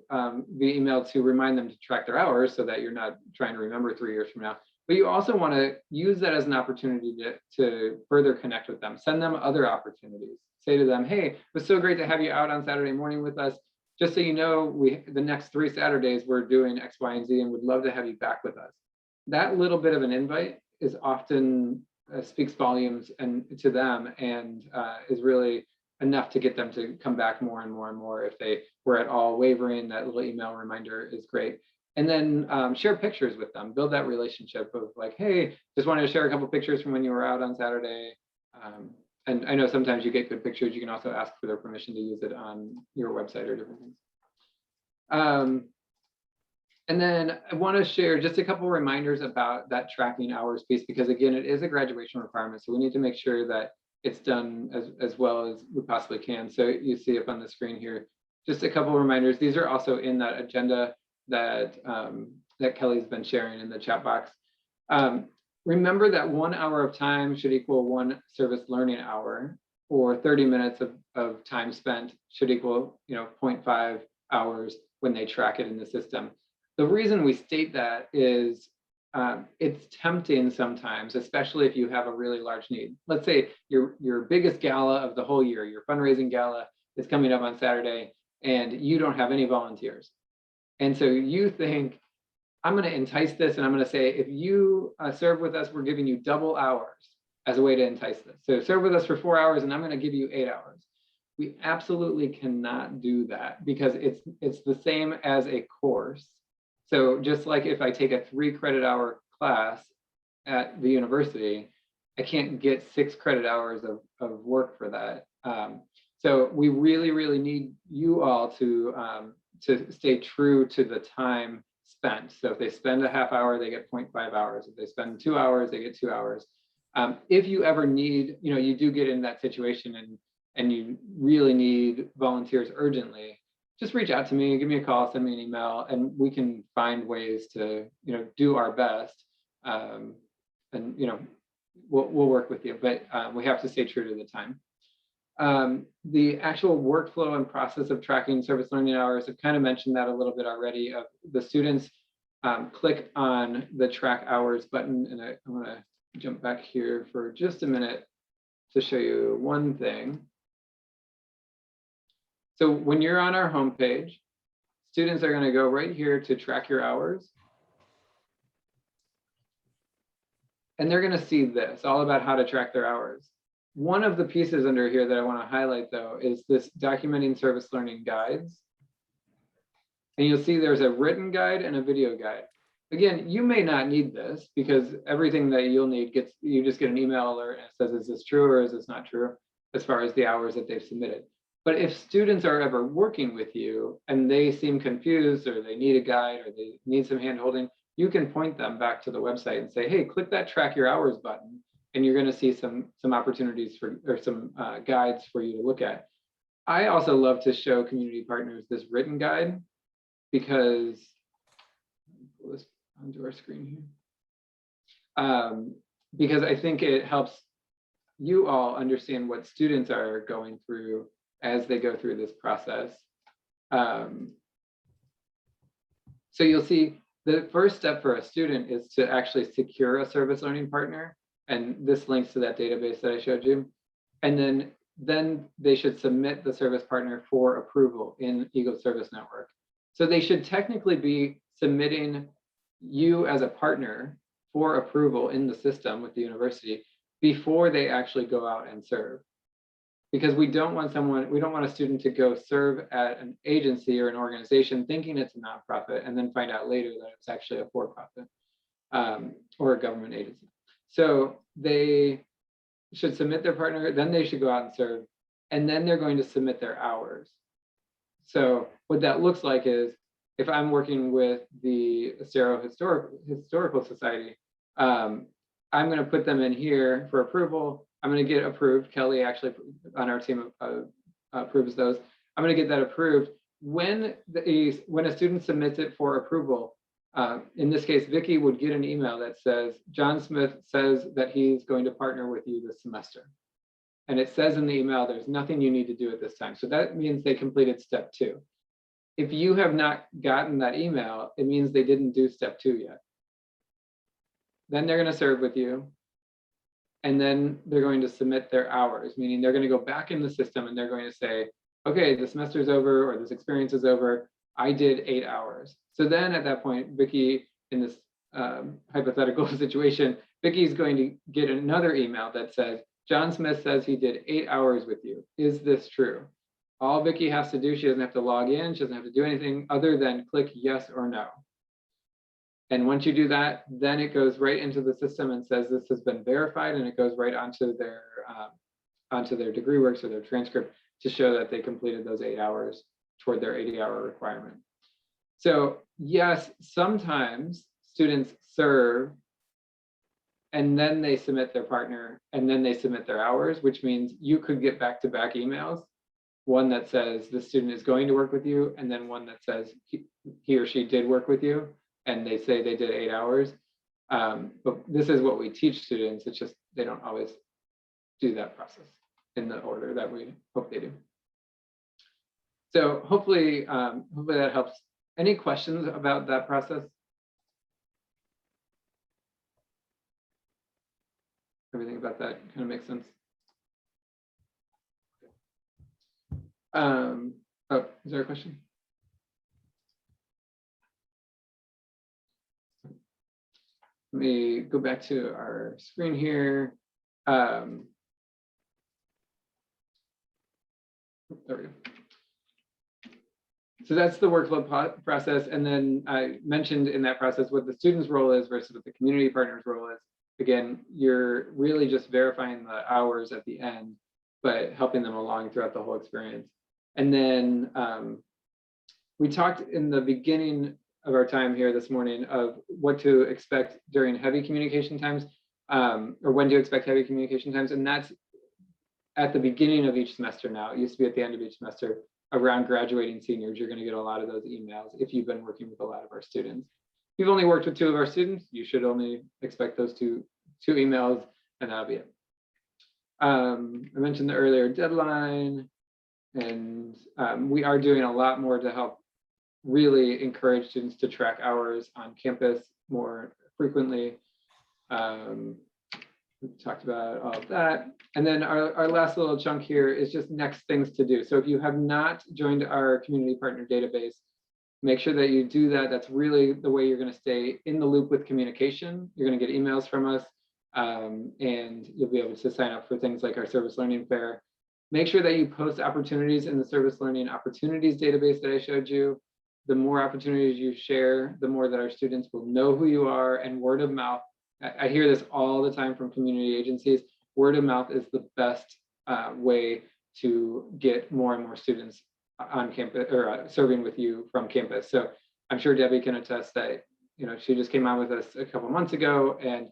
via email to remind them to track their hours so that you're not trying to remember 3 years from now. But you also want to use that as an opportunity to further connect with them, send them other opportunities. Say to them, hey, it was so great to have you out on Saturday morning with us. Just so you know, the next 3 Saturdays we're doing X, Y, and Z, and would love to have you back with us. That little bit of an invite is often speaks volumes to them, and is really enough to get them to come back more and more and more. If they were at all wavering, that little email reminder is great. And then share pictures with them, build that relationship of like, hey, just wanted to share a couple pictures from when you were out on Saturday. And I know sometimes you get good pictures. You can also ask for their permission to use it on your website or different things. And then I want to share just a couple reminders about that tracking hours piece, because again, it is a graduation requirement. So we need to make sure that it's done as well as we possibly can. So you see up on the screen here, just a couple of reminders. These are also in that agenda that that Kelly's been sharing in the chat box. Remember that 1 hour of time should equal 1 service learning hour, or 30 minutes of time spent should equal 0.5 hours when they track it in the system. The reason we state that is it's tempting sometimes, especially if you have a really large need. Let's say your biggest gala of the whole year, your fundraising gala is coming up on Saturday, and you don't have any volunteers. And so you think, I'm going to entice this, and I'm going to say, if you serve with us, we're giving you double hours as a way to entice this. So serve with us for 4 hours, and I'm going to give you 8 hours. We absolutely cannot do that, because it's the same as a course. So just like if I take a 3 credit hour class at the university, I can't get 6 credit hours of work for that. So we really, really need you all to stay true to the time spent. So if they spend a half hour, they get 0.5 hours. If they spend 2 hours, they get 2 hours. If you ever need, you do get in that situation and you really need volunteers urgently, just reach out to me, give me a call, send me an email, and we can find ways to, do our best. And, we'll work with you, but we have to stay true to the time. The actual workflow and process of tracking service learning hours, I've kind of mentioned that a little bit already. The students click on the track hours button, and I want to jump back here for just a minute to show you one thing. So when you're on our homepage, students are going to go right here to track your hours. And they're going to see this, all about how to track their hours. One of the pieces under here that I want to highlight, though, is this documenting service learning guides. And you'll see there's a written guide and a video guide. Again, you may not need this because everything that you'll need you just get an email alert and it says, is this true or is this not true, as far as the hours that they've submitted. But if students are ever working with you and they seem confused or they need a guide or they need some hand holding, you can point them back to the website and say, hey, click that track your hours button. And you're going to see some opportunities or some guides for you to look at. I also love to show community partners this written guide because, pull this onto our screen here, because I think it helps you all understand what students are going through as they go through this process. So you'll see the first step for a student is to actually secure a service learning partner. And this links to that database that I showed you. And then they should submit the service partner for approval in Eagle Service Network. So they should technically be submitting you as a partner for approval in the system with the university before they actually go out and serve. Because we don't want a student to go serve at an agency or an organization thinking it's a nonprofit and then find out later that it's actually a for-profit or a government agency. So they should submit their partner, then they should go out and serve, and then they're going to submit their hours. So what that looks like is, if I'm working with the Estero Historical Society, I'm going to put them in here for approval. I'm going to get approved. Kelly actually on our team approves those. I'm going to get that approved. When a student submits it for approval, in this case, Vicki would get an email that says, John Smith says that he's going to partner with you this semester. And it says in the email, there's nothing you need to do at this time. So that means they completed step 2. If you have not gotten that email, it means they didn't do step 2 yet. Then they're going to serve with you. And then they're going to submit their hours, meaning they're going to go back in the system and they're going to say, okay, the semester's over or this experience is over. I did 8 hours. So then at that point, Vicki, in this hypothetical situation, Vicki is going to get another email that says, John Smith says he did 8 hours with you. Is this true? All Vicki has to do, she doesn't have to log in, she doesn't have to do anything other than click yes or no. And once you do that, then it goes right into the system and says this has been verified, and it goes right onto their degree works or their transcript to show that they completed those 8 hours toward their 80-hour requirement. So yes, sometimes students serve and then they submit their partner and then they submit their hours, which means you could get back-to-back emails, one that says the student is going to work with you, and then one that says he or she did work with you, and they say they did 8 hours. But this is what we teach students. It's just they don't always do that process in the order that we hope they do. So hopefully that helps. Any questions about that process? Everything about that kind of makes sense. Oh, is there a question? Let me go back to our screen here. There we go. So that's the workflow process. And then I mentioned in that process what the student's role is versus what the community partner's role is. Again, you're really just verifying the hours at the end. but helping them along throughout the whole experience. And then we talked in the beginning of our time here this morning of what to expect during heavy communication times, or when to expect heavy communication times. And that's at the beginning of each semester now. It used to be at the end of each semester. Around graduating seniors, you're going to get a lot of those emails if you've been working with a lot of our students. If you've only worked with 2 of our students, you should only expect those two emails, and that'll be it. I mentioned the earlier deadline, and we are doing a lot more to help really encourage students to track hours on campus more frequently. We talked about all of that. And then our last little chunk here is just next things to do. So if you have not joined our community partner database, make sure that you do that. That's really the way you're going to stay in the loop with communication. You're going to get emails from us, and you'll be able to sign up for things like our service learning fair. Make sure that you post opportunities in the service learning opportunities database that I showed you. The more opportunities you share, the more that our students will know who you are, and word of mouth. I hear this all the time from community agencies. Word of mouth is the best way to get more and more students on campus or serving with you from campus. So I'm sure Debbie can attest that, you know, she just came on with us a couple months ago, and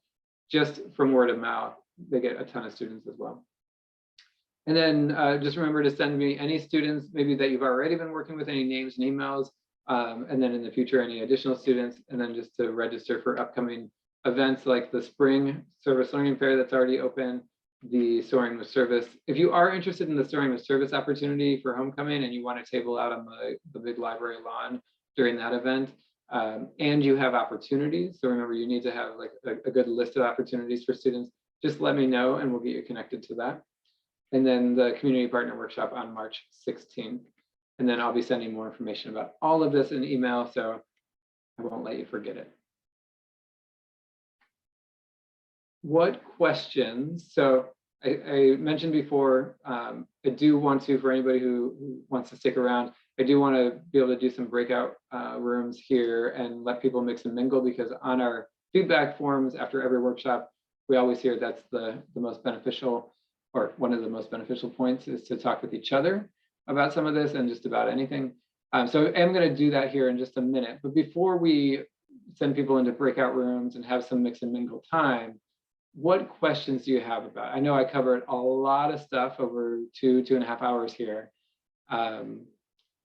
just from word of mouth, they get a ton of students as well. And then just remember to send me any students maybe that you've already been working with, any names and emails, and then in the future, any additional students, and then just to register for upcoming events like the spring service learning fair that's already open, the Soaring with Service. If you are interested in the Soaring with Service opportunity for homecoming and you want a table out on the big library lawn during that event, and you have opportunities, so remember you need to have like a good list of opportunities for students, just let me know and we'll get you connected to that. And then the community partner workshop on March 16th. And then I'll be sending more information about all of this in email, so I won't let you forget it. What questions? So I mentioned before, I do want to, for anybody who wants to stick around, I do want to be able to do some breakout rooms here and let people mix and mingle, because on our feedback forms after every workshop, we always hear that's the most beneficial, or one of the most beneficial points is to talk with each other about some of this and just about anything. So I'm going to do that here in just a minute. But before we send people into breakout rooms and have some mix and mingle time, what questions do you have about? I know I covered a lot of stuff over 2.5 hours here.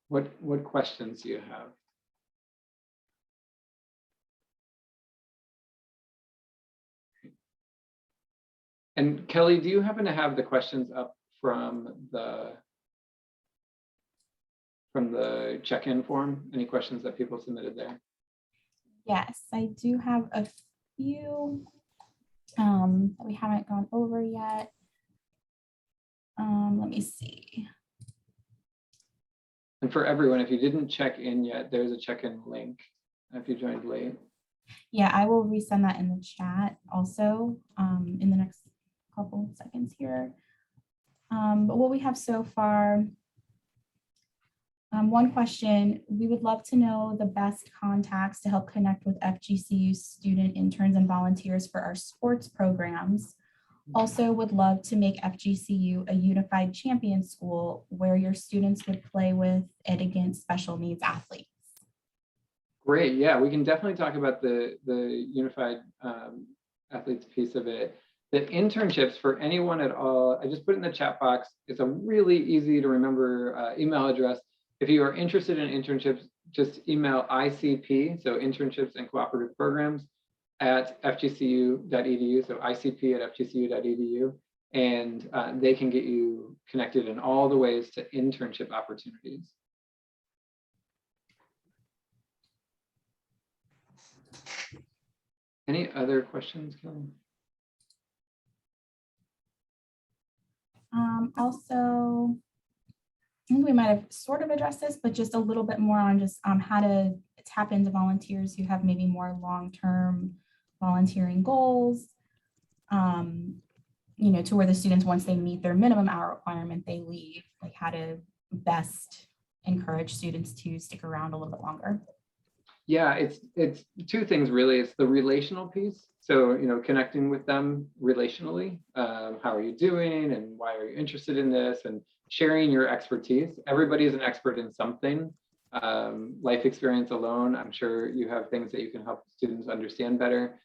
What questions do you have? And Kelly, do you happen to have the questions up from the check-in form? Any questions that people submitted there? Yes, I do have a few that we haven't gone over yet. Let me see. And for everyone, if you didn't check in yet, there's a check-in link if you joined late. Yeah, I will resend that in the chat also in the next couple of seconds here. But what we have so far, one question, we would love to know the best contacts to help connect with FGCU student interns and volunteers for our sports programs. Also would love to make FGCU a unified champion school where your students would play with and against special needs athletes. Great, yeah, we can definitely talk about the unified athletes piece of it. The internships for anyone at all, I just put in the chat box. It's a really easy to remember email address. If you are interested in internships, just email ICP, so internships and cooperative programs, at fgcu.edu, so ICP at fgcu.edu, and they can get you connected in all the ways to internship opportunities. Any other questions, Kelly? Also, I think we might have sort of addressed this, but just a little bit more on just how to tap into volunteers who have maybe more long-term volunteering goals, you know, to where the students, once they meet their minimum hour requirement, they leave, like how to best encourage students to stick around a little bit longer. Yeah, it's two things really. It's the relational piece. So, connecting with them relationally. How are you doing and why are you interested in this? And sharing your expertise. Everybody is an expert in something. Life experience alone, I'm sure you have things that you can help students understand better.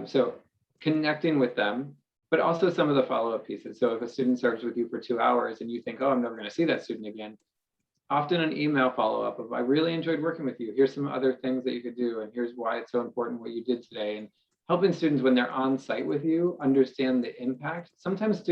So connecting with them, but also some of the follow-up pieces. So if a student serves with you for 2 hours and you think, oh, I'm never going to see that student again, often an email follow-up of, I really enjoyed working with you. Here's some other things that you could do. And here's why it's so important what you did today. And helping students when they're on site with you understand the impact. Sometimes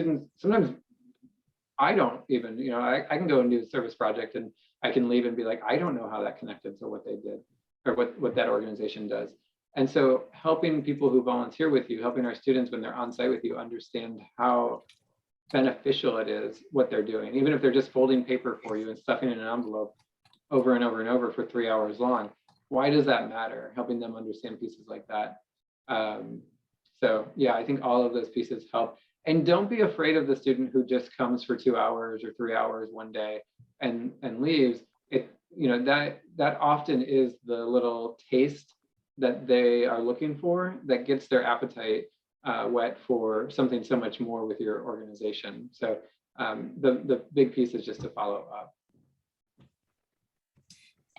I don't even, I can go and do a service project and I can leave and be like, I don't know how that connected to what they did or what that organization does. And so helping people who volunteer with you, helping our students when they're on site with you understand how beneficial it is what they're doing, even if they're just folding paper for you and stuffing in an envelope over and over and over for 3 hours long. Why does that matter? Helping them understand pieces like that. So yeah, I think all of those pieces help. And don't be afraid of the student who just comes for 2 hours or 3 hours one day and leaves. That often is the little taste that they are looking for that gets their appetite wet for something so much more with your organization. So the big piece is just to follow up.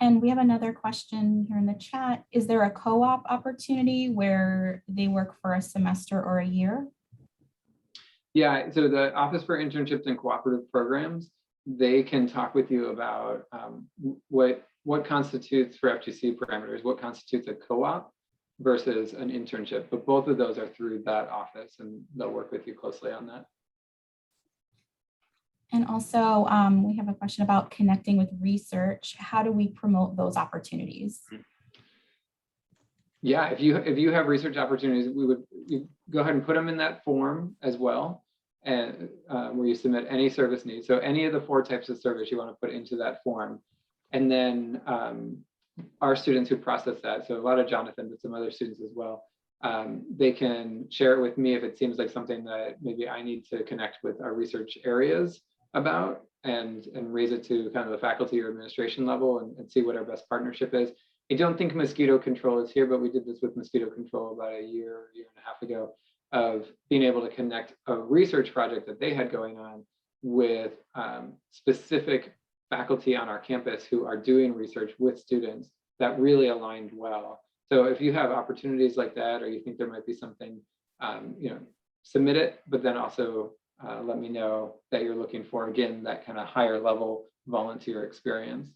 And we have another question here in the chat. Is there a co-op opportunity where they work for a semester or a year? Yeah, so the Office for Internships and Cooperative Programs, they can talk with you about what constitutes for FGC parameters, what constitutes a co-op versus an internship. But both of those are through that office and they'll work with you closely on that. And also we have a question about connecting with research. How do we promote those opportunities? Yeah, if you have research opportunities, you go ahead and put them in that form as well, and where you submit any service needs. So any of the 4 types of service you want to put into that form. And then our students who process that, so a lot of Jonathan, but some other students as well, they can share it with me if it seems like something that maybe I need to connect with our research areas about and raise it to kind of the faculty or administration level and see what our best partnership is. I don't think mosquito control is here, but we did this with mosquito control about a year and a half ago, of being able to connect a research project that they had going on with specific faculty on our campus who are doing research with students that really aligned well. So if you have opportunities like that, or you think there might be something, submit it, but then also let me know that you're looking for, again, that kind of higher level volunteer experience.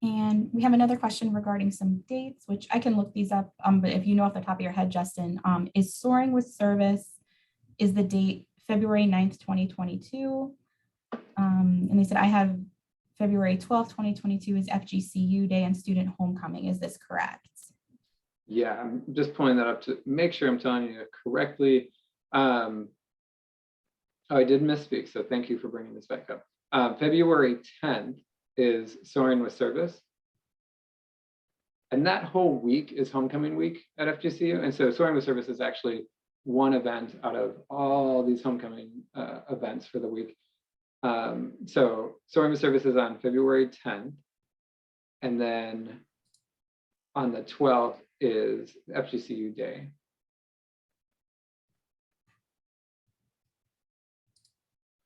And we have another question regarding some dates, which I can look these up, but if you know off the top of your head, Justin, is Soaring with Service, is the date February 9th, 2022? And they said, I have February 12th, 2022 is FGCU Day and Student Homecoming. Is this correct? Yeah, I'm just pulling that up to make sure I'm telling you correctly. Oh, I did misspeak, so thank you for bringing this back up. February 10th is Soaring with Service. And that whole week is homecoming week at FGCU. And so Soaring with Service is actually one event out of all these homecoming events for the week. So Soaring with Service is on February 10th. And then on the 12th is FGCU Day.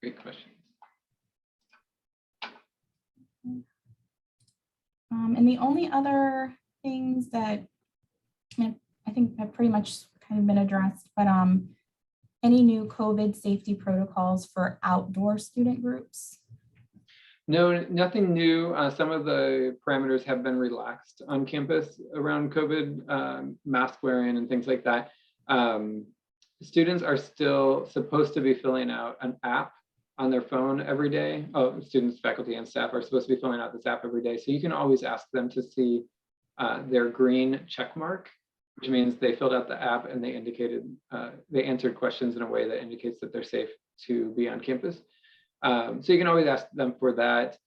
Great question. And the only other things that I think have pretty much kind of been addressed, but any new COVID safety protocols for outdoor student groups? No, nothing new. Some of the parameters have been relaxed on campus around COVID, mask wearing and things like that. Students are still supposed to be filling out an app on their phone every day. Oh, students, faculty, and staff are supposed to be filling out this app every day. So you can always ask them to see their green check mark, which means they filled out the app and they indicated, they answered questions in a way that indicates that they're safe to be on campus. So you can always ask them for that.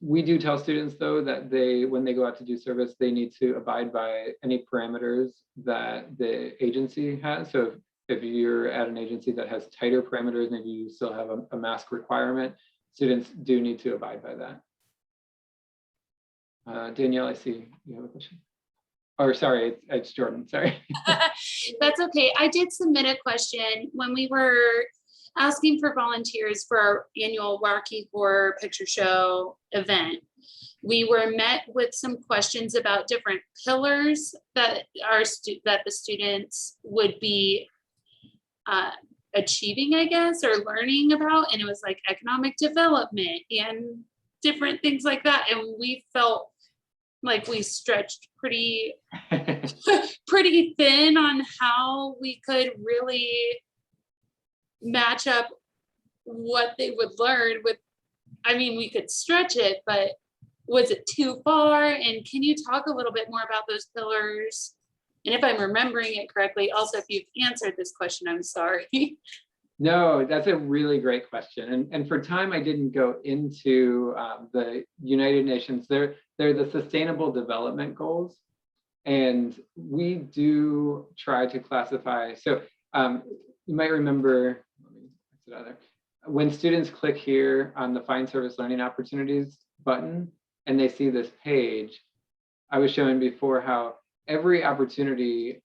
We do tell students though that when they go out to do service, they need to abide by any parameters that the agency has. So if you're at an agency that has tighter parameters, maybe you still have a mask requirement, students do need to abide by that. Danielle, I see you have a question. Or sorry, it's Jordan, sorry. That's okay. I did submit a question when we were asking for volunteers for our annual Waukee Horror Picture Show event. We were met with some questions about different pillars that the students would be achieving, I guess, or learning about. And it was like economic development and different things like that. And we felt like we stretched pretty thin on how we could really match up what they would learn with. I mean, we could stretch it, but was it too far? And can you talk a little bit more about those pillars? And if I'm remembering it correctly, also, if you've answered this question, I'm sorry. No, that's a really great question. And for time, I didn't go into the United Nations. They're the Sustainable Development Goals. And we do try to classify. So you might remember, let me exit out of there. When students click here on the Find Service Learning Opportunities button, and they see this page, I was showing before how every opportunity,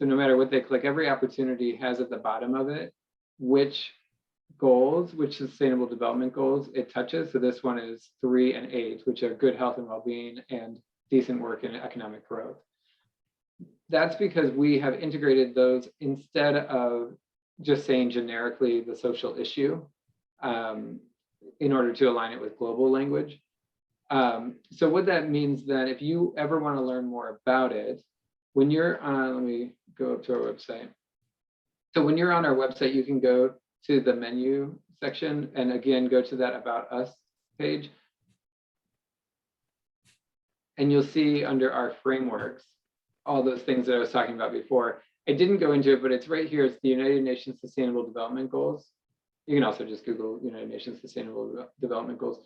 so no matter what they click, every opportunity has at the bottom of it which goals, which sustainable development goals it touches. So this one is 3 and 8, which are good health and well-being and decent work and economic growth. That's because we have integrated those instead of just saying generically the social issue in order to align it with global language. So what that means then, if you ever want to learn more about it, when you're on, let me go up to our website. So when you're on our website, you can go to the menu section and again, go to that About Us page. And you'll see under our frameworks, all those things that I was talking about before. I didn't go into it, but it's right here. It's the United Nations Sustainable Development Goals. You can also just Google United Nations Sustainable Development Goals.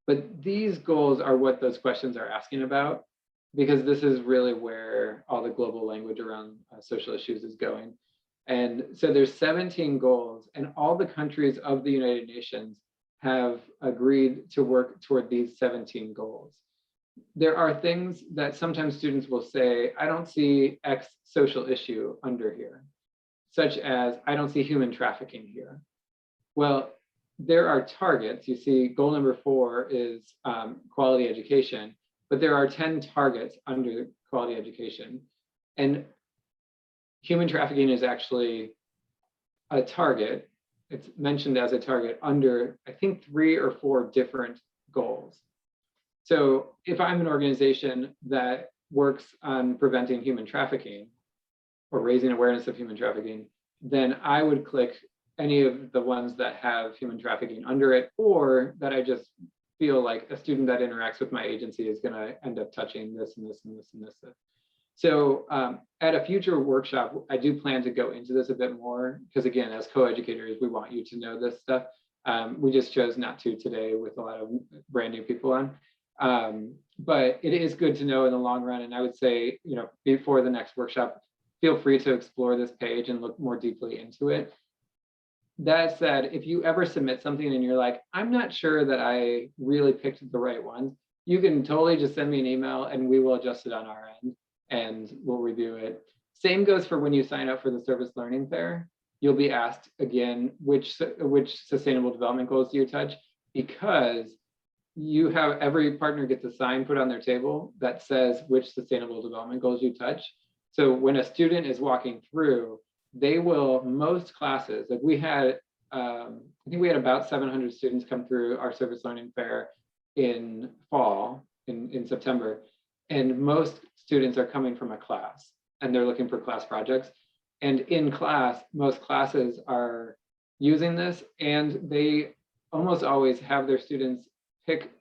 But these goals are what those questions are asking about, because this is really where all the global language around social issues is going. And so there's 17 goals, and all the countries of the United Nations have agreed to work toward these 17 goals. There are things that sometimes students will say, I don't see X social issue under here, such as I don't see human trafficking here. Well, there are targets. You see goal number 4 is quality education, but there are 10 targets under quality education. And human trafficking is actually a target. It's mentioned as a target under, I think, 3 or 4 different goals. So if I'm an organization that works on preventing human trafficking or raising awareness of human trafficking, then I would click any of the ones that have human trafficking under it, or that I just feel like a student that interacts with my agency is going to end up touching this and this and this and this. So at a future workshop, I do plan to go into this a bit more, because again, as co-educators, we want you to know this stuff. We just chose not to today with a lot of brand new people on. But it is good to know in the long run. And I would say, you know, before the next workshop, feel free to explore this page and look more deeply into it. That said, if you ever submit something and you're like, I'm not sure that I really picked the right ones, you can totally just send me an email and we will adjust it on our end and we'll review it. Same goes for when you sign up for the Service Learning Fair. You'll be asked again, which sustainable development goals do you touch? Because you have, every partner gets a sign put on their table that says which sustainable development goals you touch. So when a student is walking through, they will, most classes, like we had, I think we had about 700 students come through our Service Learning Fair in fall, in September. And most students are coming from a class and they're looking for class projects. And in class, most classes are using this, and they almost always have their students pick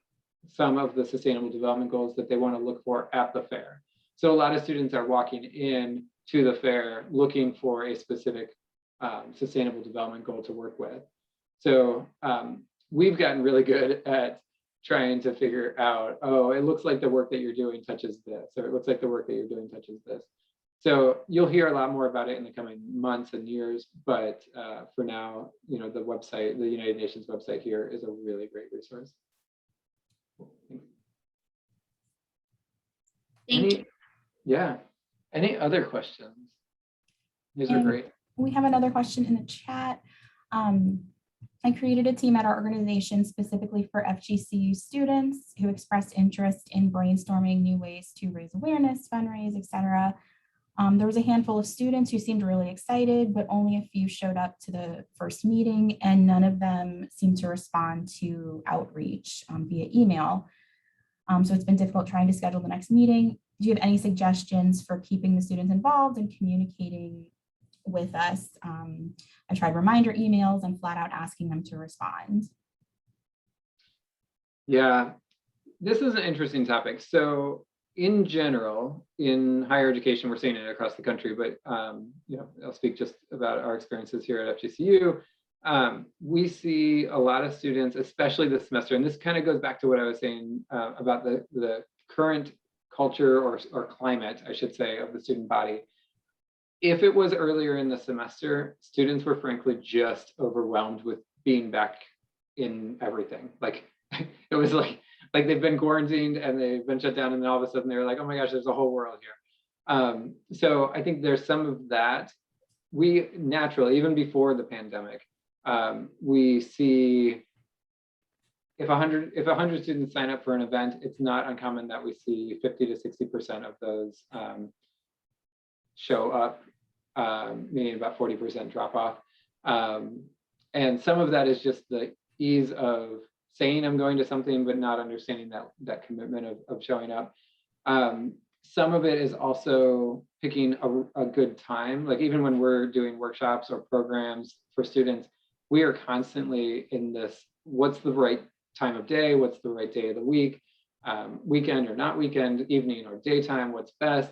some of the sustainable development goals that they want to look for at the fair. So a lot of students are walking in to the fair looking for a specific sustainable development goal to work with. So we've gotten really good at trying to figure out, oh, it looks like the work that you're doing touches this, or it looks like the work that you're doing touches this. So you'll hear a lot more about it in the coming months and years, but for now, you know, the website, the United Nations website here is a really great resource. Thank you. Yeah. Any other questions? These are And great. we have another question in the chat. I created a team at our organization specifically for FGCU students who expressed interest in brainstorming new ways to raise awareness, fundraise, etc. There was a handful of students who seemed really excited, but only a few showed up to the first meeting, and none of them seemed to respond to outreach via email. So it's been difficult trying to schedule the next meeting. Do you have any suggestions for keeping the students involved and communicating with us? I tried reminder emails and flat out asking them to respond. Yeah, this is an interesting topic. So in general, in higher education, we're seeing it across the country, but you know, I'll speak just about our experiences here at FGCU. We see a lot of students, especially this semester, and this kind of goes back to what I was saying about the current culture or climate, I should say, of the student body. If it was earlier in the semester, students were frankly just overwhelmed with being back in everything. Like it was like they've been quarantined and they've been shut down, and then all of a sudden they were like, oh my gosh, there's a whole world here. So I think there's some of that. We naturally, even before the pandemic, we see if 100 students sign up for an event, it's not uncommon that we see 50 to 60% of those show up, meaning about 40% drop off. And some of that is just the ease of saying I'm going to something, but not understanding that commitment of showing up. Some of it is also picking a good time. Like even when we're doing workshops or programs for students, we are constantly in this, what's the right time of day? What's the right day of the week? Weekend or not weekend, evening or daytime, what's best?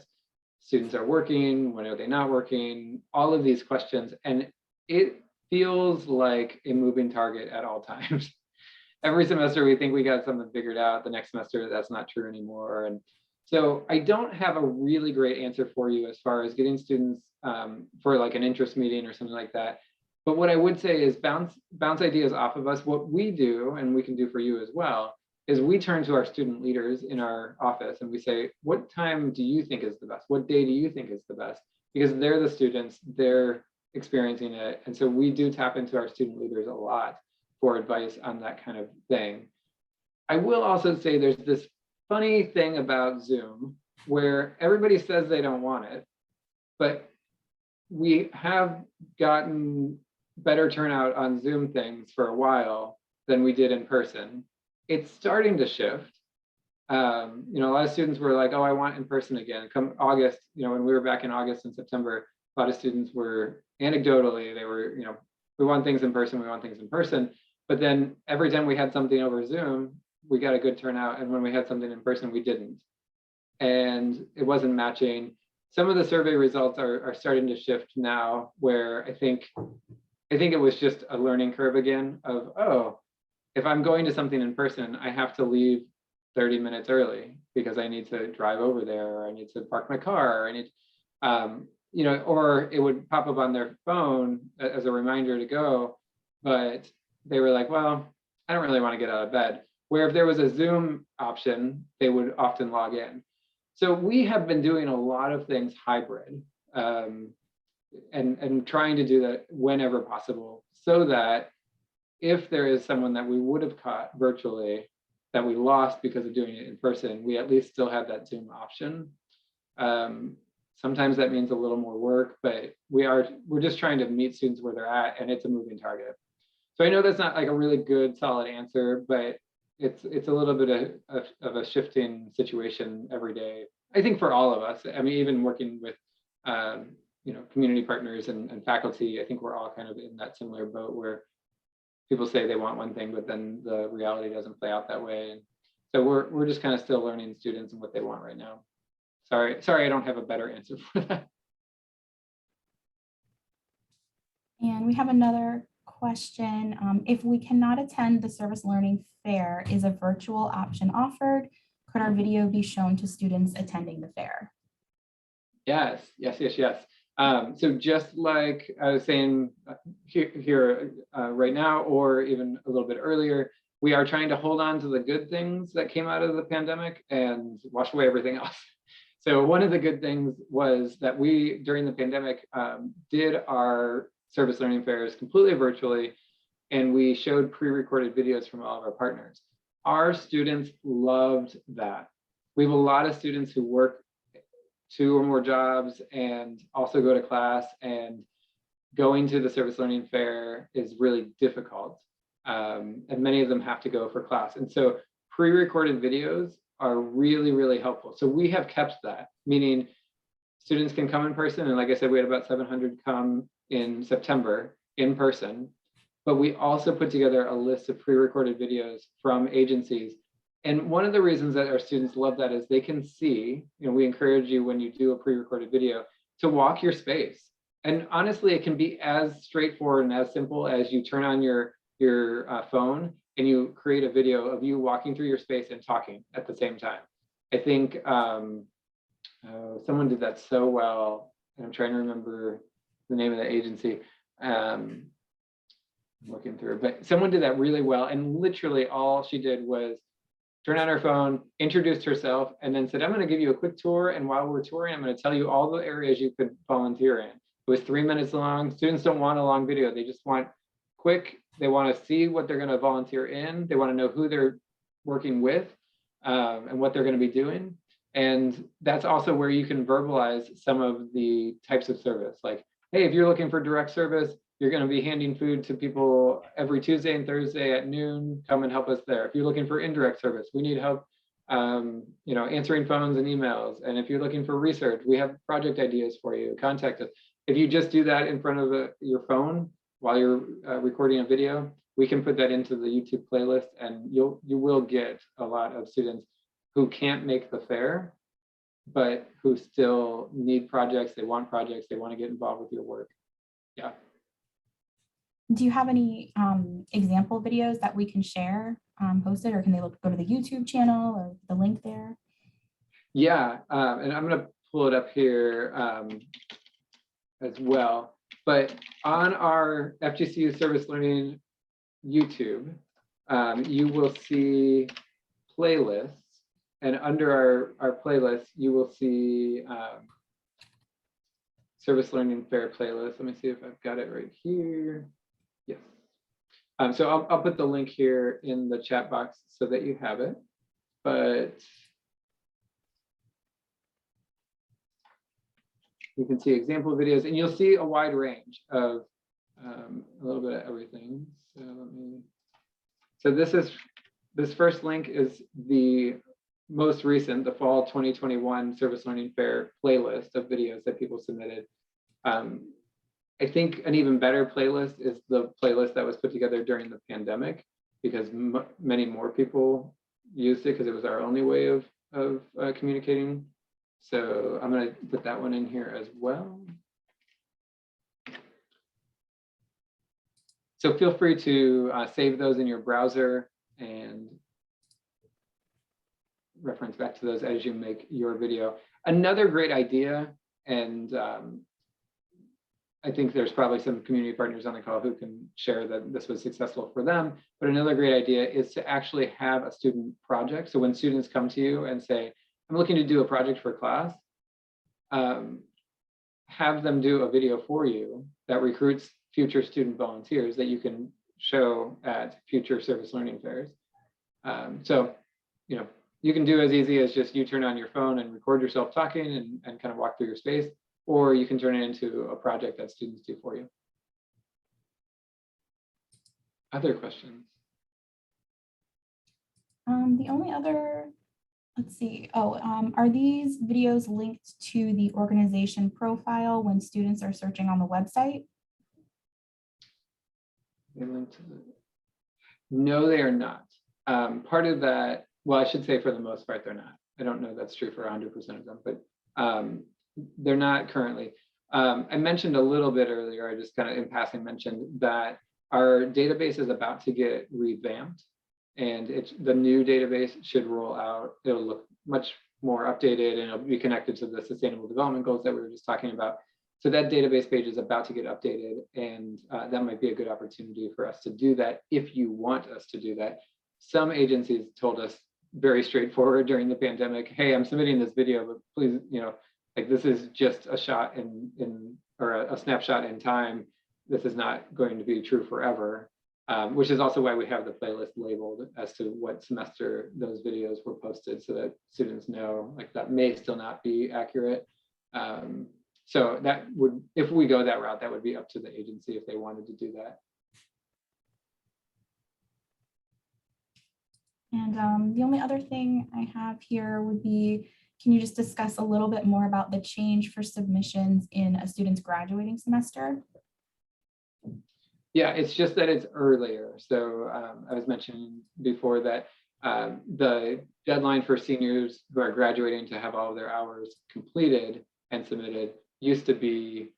Students are working, when are they not working? All of these questions. And it feels like a moving target at all times. Every semester we think we got something figured out. The next semester that's not true anymore. And so I don't have a really great answer for you as far as getting students for like an interest meeting or something like that. But what I would say is bounce ideas off of us. What we do, and we can do for you as well, is we turn to our student leaders in our office and we say, what time do you think is the best? What day do you think is the best? Because they're the students, they're experiencing it. And so we do tap into our student leaders a lot for advice on that kind of thing. I will also say there's this funny thing about Zoom where everybody says they don't want it, but we have gotten better turnout on Zoom things for a while than we did in person. It's starting to shift. You know, a lot of students were like, oh, I want in person again. Come August, you know, when we were back in August and September, a lot of students were anecdotally, they were, you know, we want things in person, we want things in person. But then every time we had something over Zoom, we got a good turnout. And when we had something in person, we didn't. And it wasn't matching. Some of the survey results are starting to shift now, where I think it was just a learning curve again of, oh, if I'm going to something in person, I have to leave 30 minutes early because I need to drive over there, or I need to park my car, or I need, you know, or it would pop up on their phone as a reminder to go, but they were like, well, I don't really want to get out of bed. Where if there was a Zoom option, they would often log in. So we have been doing a lot of things hybrid and trying to do that whenever possible, so that if there is someone that we would have caught virtually that we lost because of doing it in person, we at least still have that Zoom option. Sometimes that means a little more work, but we're just trying to meet students where they're at, and it's a moving target. So I know that's not like a really good solid answer, but it's a little bit of a shifting situation every day. I think for all of us, I mean, even working with you know, community partners and faculty, I think we're all kind of in that similar boat where people say they want one thing, but then the reality doesn't play out that way. And so we're just kind of still learning students and what they want right now. Sorry, I don't have a better answer for that. And we have another question. If we cannot attend the service learning fair, is a virtual option offered? Could our video be shown to students attending the fair? Yes. So just like I was saying here right now, or even a little bit earlier, we are trying to hold on to the good things that came out of the pandemic and wash away everything else. So one of the good things was that we, during the pandemic, did our service learning fairs completely virtually, and we showed pre-recorded videos from all of our partners. Our students loved that. We have a lot of students who work 2 or more jobs and also go to class, and going to the service learning fair is really difficult. And many of them have to go for class. And so pre-recorded videos are really, really helpful. So we have kept that, meaning students can come in person. And like I said, we had about 700 come in September in person, but we also put together a list of pre-recorded videos from agencies. And one of the reasons that our students love that is they can see, we encourage you when you do a pre-recorded video to walk your space. And honestly, it can be as straightforward and as simple as you turn on your phone and you create a video of you walking through your space and talking at the same time. I think someone did that so well, and I'm trying to remember the name of the agency. I'm looking through, but someone did that really well, and literally all she did was turn on her phone, introduced herself, and then said, I'm going to give you a quick tour, and while we're touring, I'm going to tell you all the areas you could volunteer in. It was 3 minutes long. Students don't want a long video. They just want quick. They want to see what they're going to volunteer in. They want to know who they're working with and what they're going to be doing. And that's also where you can verbalize some of the types of service. Like, hey, if you're looking for direct service, you're going to be handing food to people every Tuesday and Thursday at noon. Come and help us there. If you're looking for indirect service, we need help, answering phones and emails. And if you're looking for research, we have project ideas for you. Contact us. If you just do that in front of your phone while you're recording a video, we can put that into the YouTube playlist, and you will get a lot of students who can't make the fair, but who still need projects. They want projects. They want to get involved with your work. Yeah. Do you have any example videos that we can share posted, or can they go to the YouTube channel or the link there? Yeah, and I'm going to pull it up here as well. But on our FGCU Service Learning YouTube, you will see playlists, and under our playlist, you will see Service Learning Fair playlist. Let me see if I've got it right here. Yes. So I'll put the link here in the chat box so that you have it. But you can see example videos, and you'll see a wide range of a little bit of everything. So this first link is the most recent, the fall 2021 Service Learning Fair playlist of videos that people submitted. I think an even better playlist is the playlist that was put together during the pandemic, because many more people used it because it was our only way of communicating. So I'm going to put that one in here as well. So feel free to save those in your browser and reference back to those as you make your video. Another great idea, and I think there's probably some community partners on the call who can share that this was successful for them, but another great idea is to actually have a student project. So when students come to you and say, I'm looking to do a project for class, have them do a video for you that recruits future student volunteers that you can show at future service learning fairs. So, you can do as easy as just you turn on your phone and record yourself talking and kind of walk through your space, or you can turn it into a project that students do for you. Other questions? The only other, let's see. Are these videos linked to the organization profile when students are searching on the website? They're linked to the... No, they are not. Part of that, well, I should say for the most part, they're not. I don't know that's true for 100% of them, but they're not currently. I mentioned a little bit earlier, I just kind of in passing mentioned that our database is about to get revamped, and the new database should roll out. It'll look much more updated, and it'll be connected to the Sustainable Development Goals that we were just talking about. So that database page is about to get updated, and that might be a good opportunity for us to do that if you want us to do that. Some agencies told us very straightforward during the pandemic. Hey, I'm submitting this video, but please, like this is just a shot or a snapshot in time. This is not going to be true forever, which is also why we have the playlist labeled as to what semester those videos were posted, so that students know like that may still not be accurate. So that would, if we go that route, that would be up to the agency if they wanted to do that. And the only other thing I have here would be, can you just discuss a little bit more about the change for submissions in a student's graduating semester? Yeah, it's just that it's earlier. So I was mentioning before that the deadline for seniors who are graduating to have all of their hours completed and submitted used to be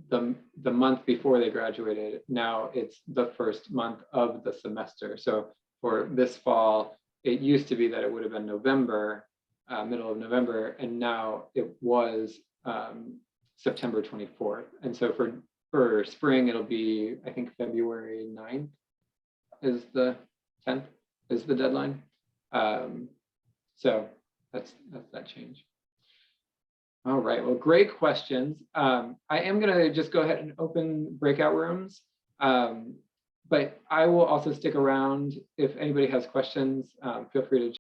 the month before they graduated. Now it's the first month of the semester. So for this fall, it used to be that it would have been November, middle of November, and now it was September 24th. And so for spring, it'll be, I think, February 9th is the 10th is the deadline. So that's that change. All right, well, great questions. I am gonna just go ahead and open breakout rooms, but I will also stick around if anybody has questions. Feel free to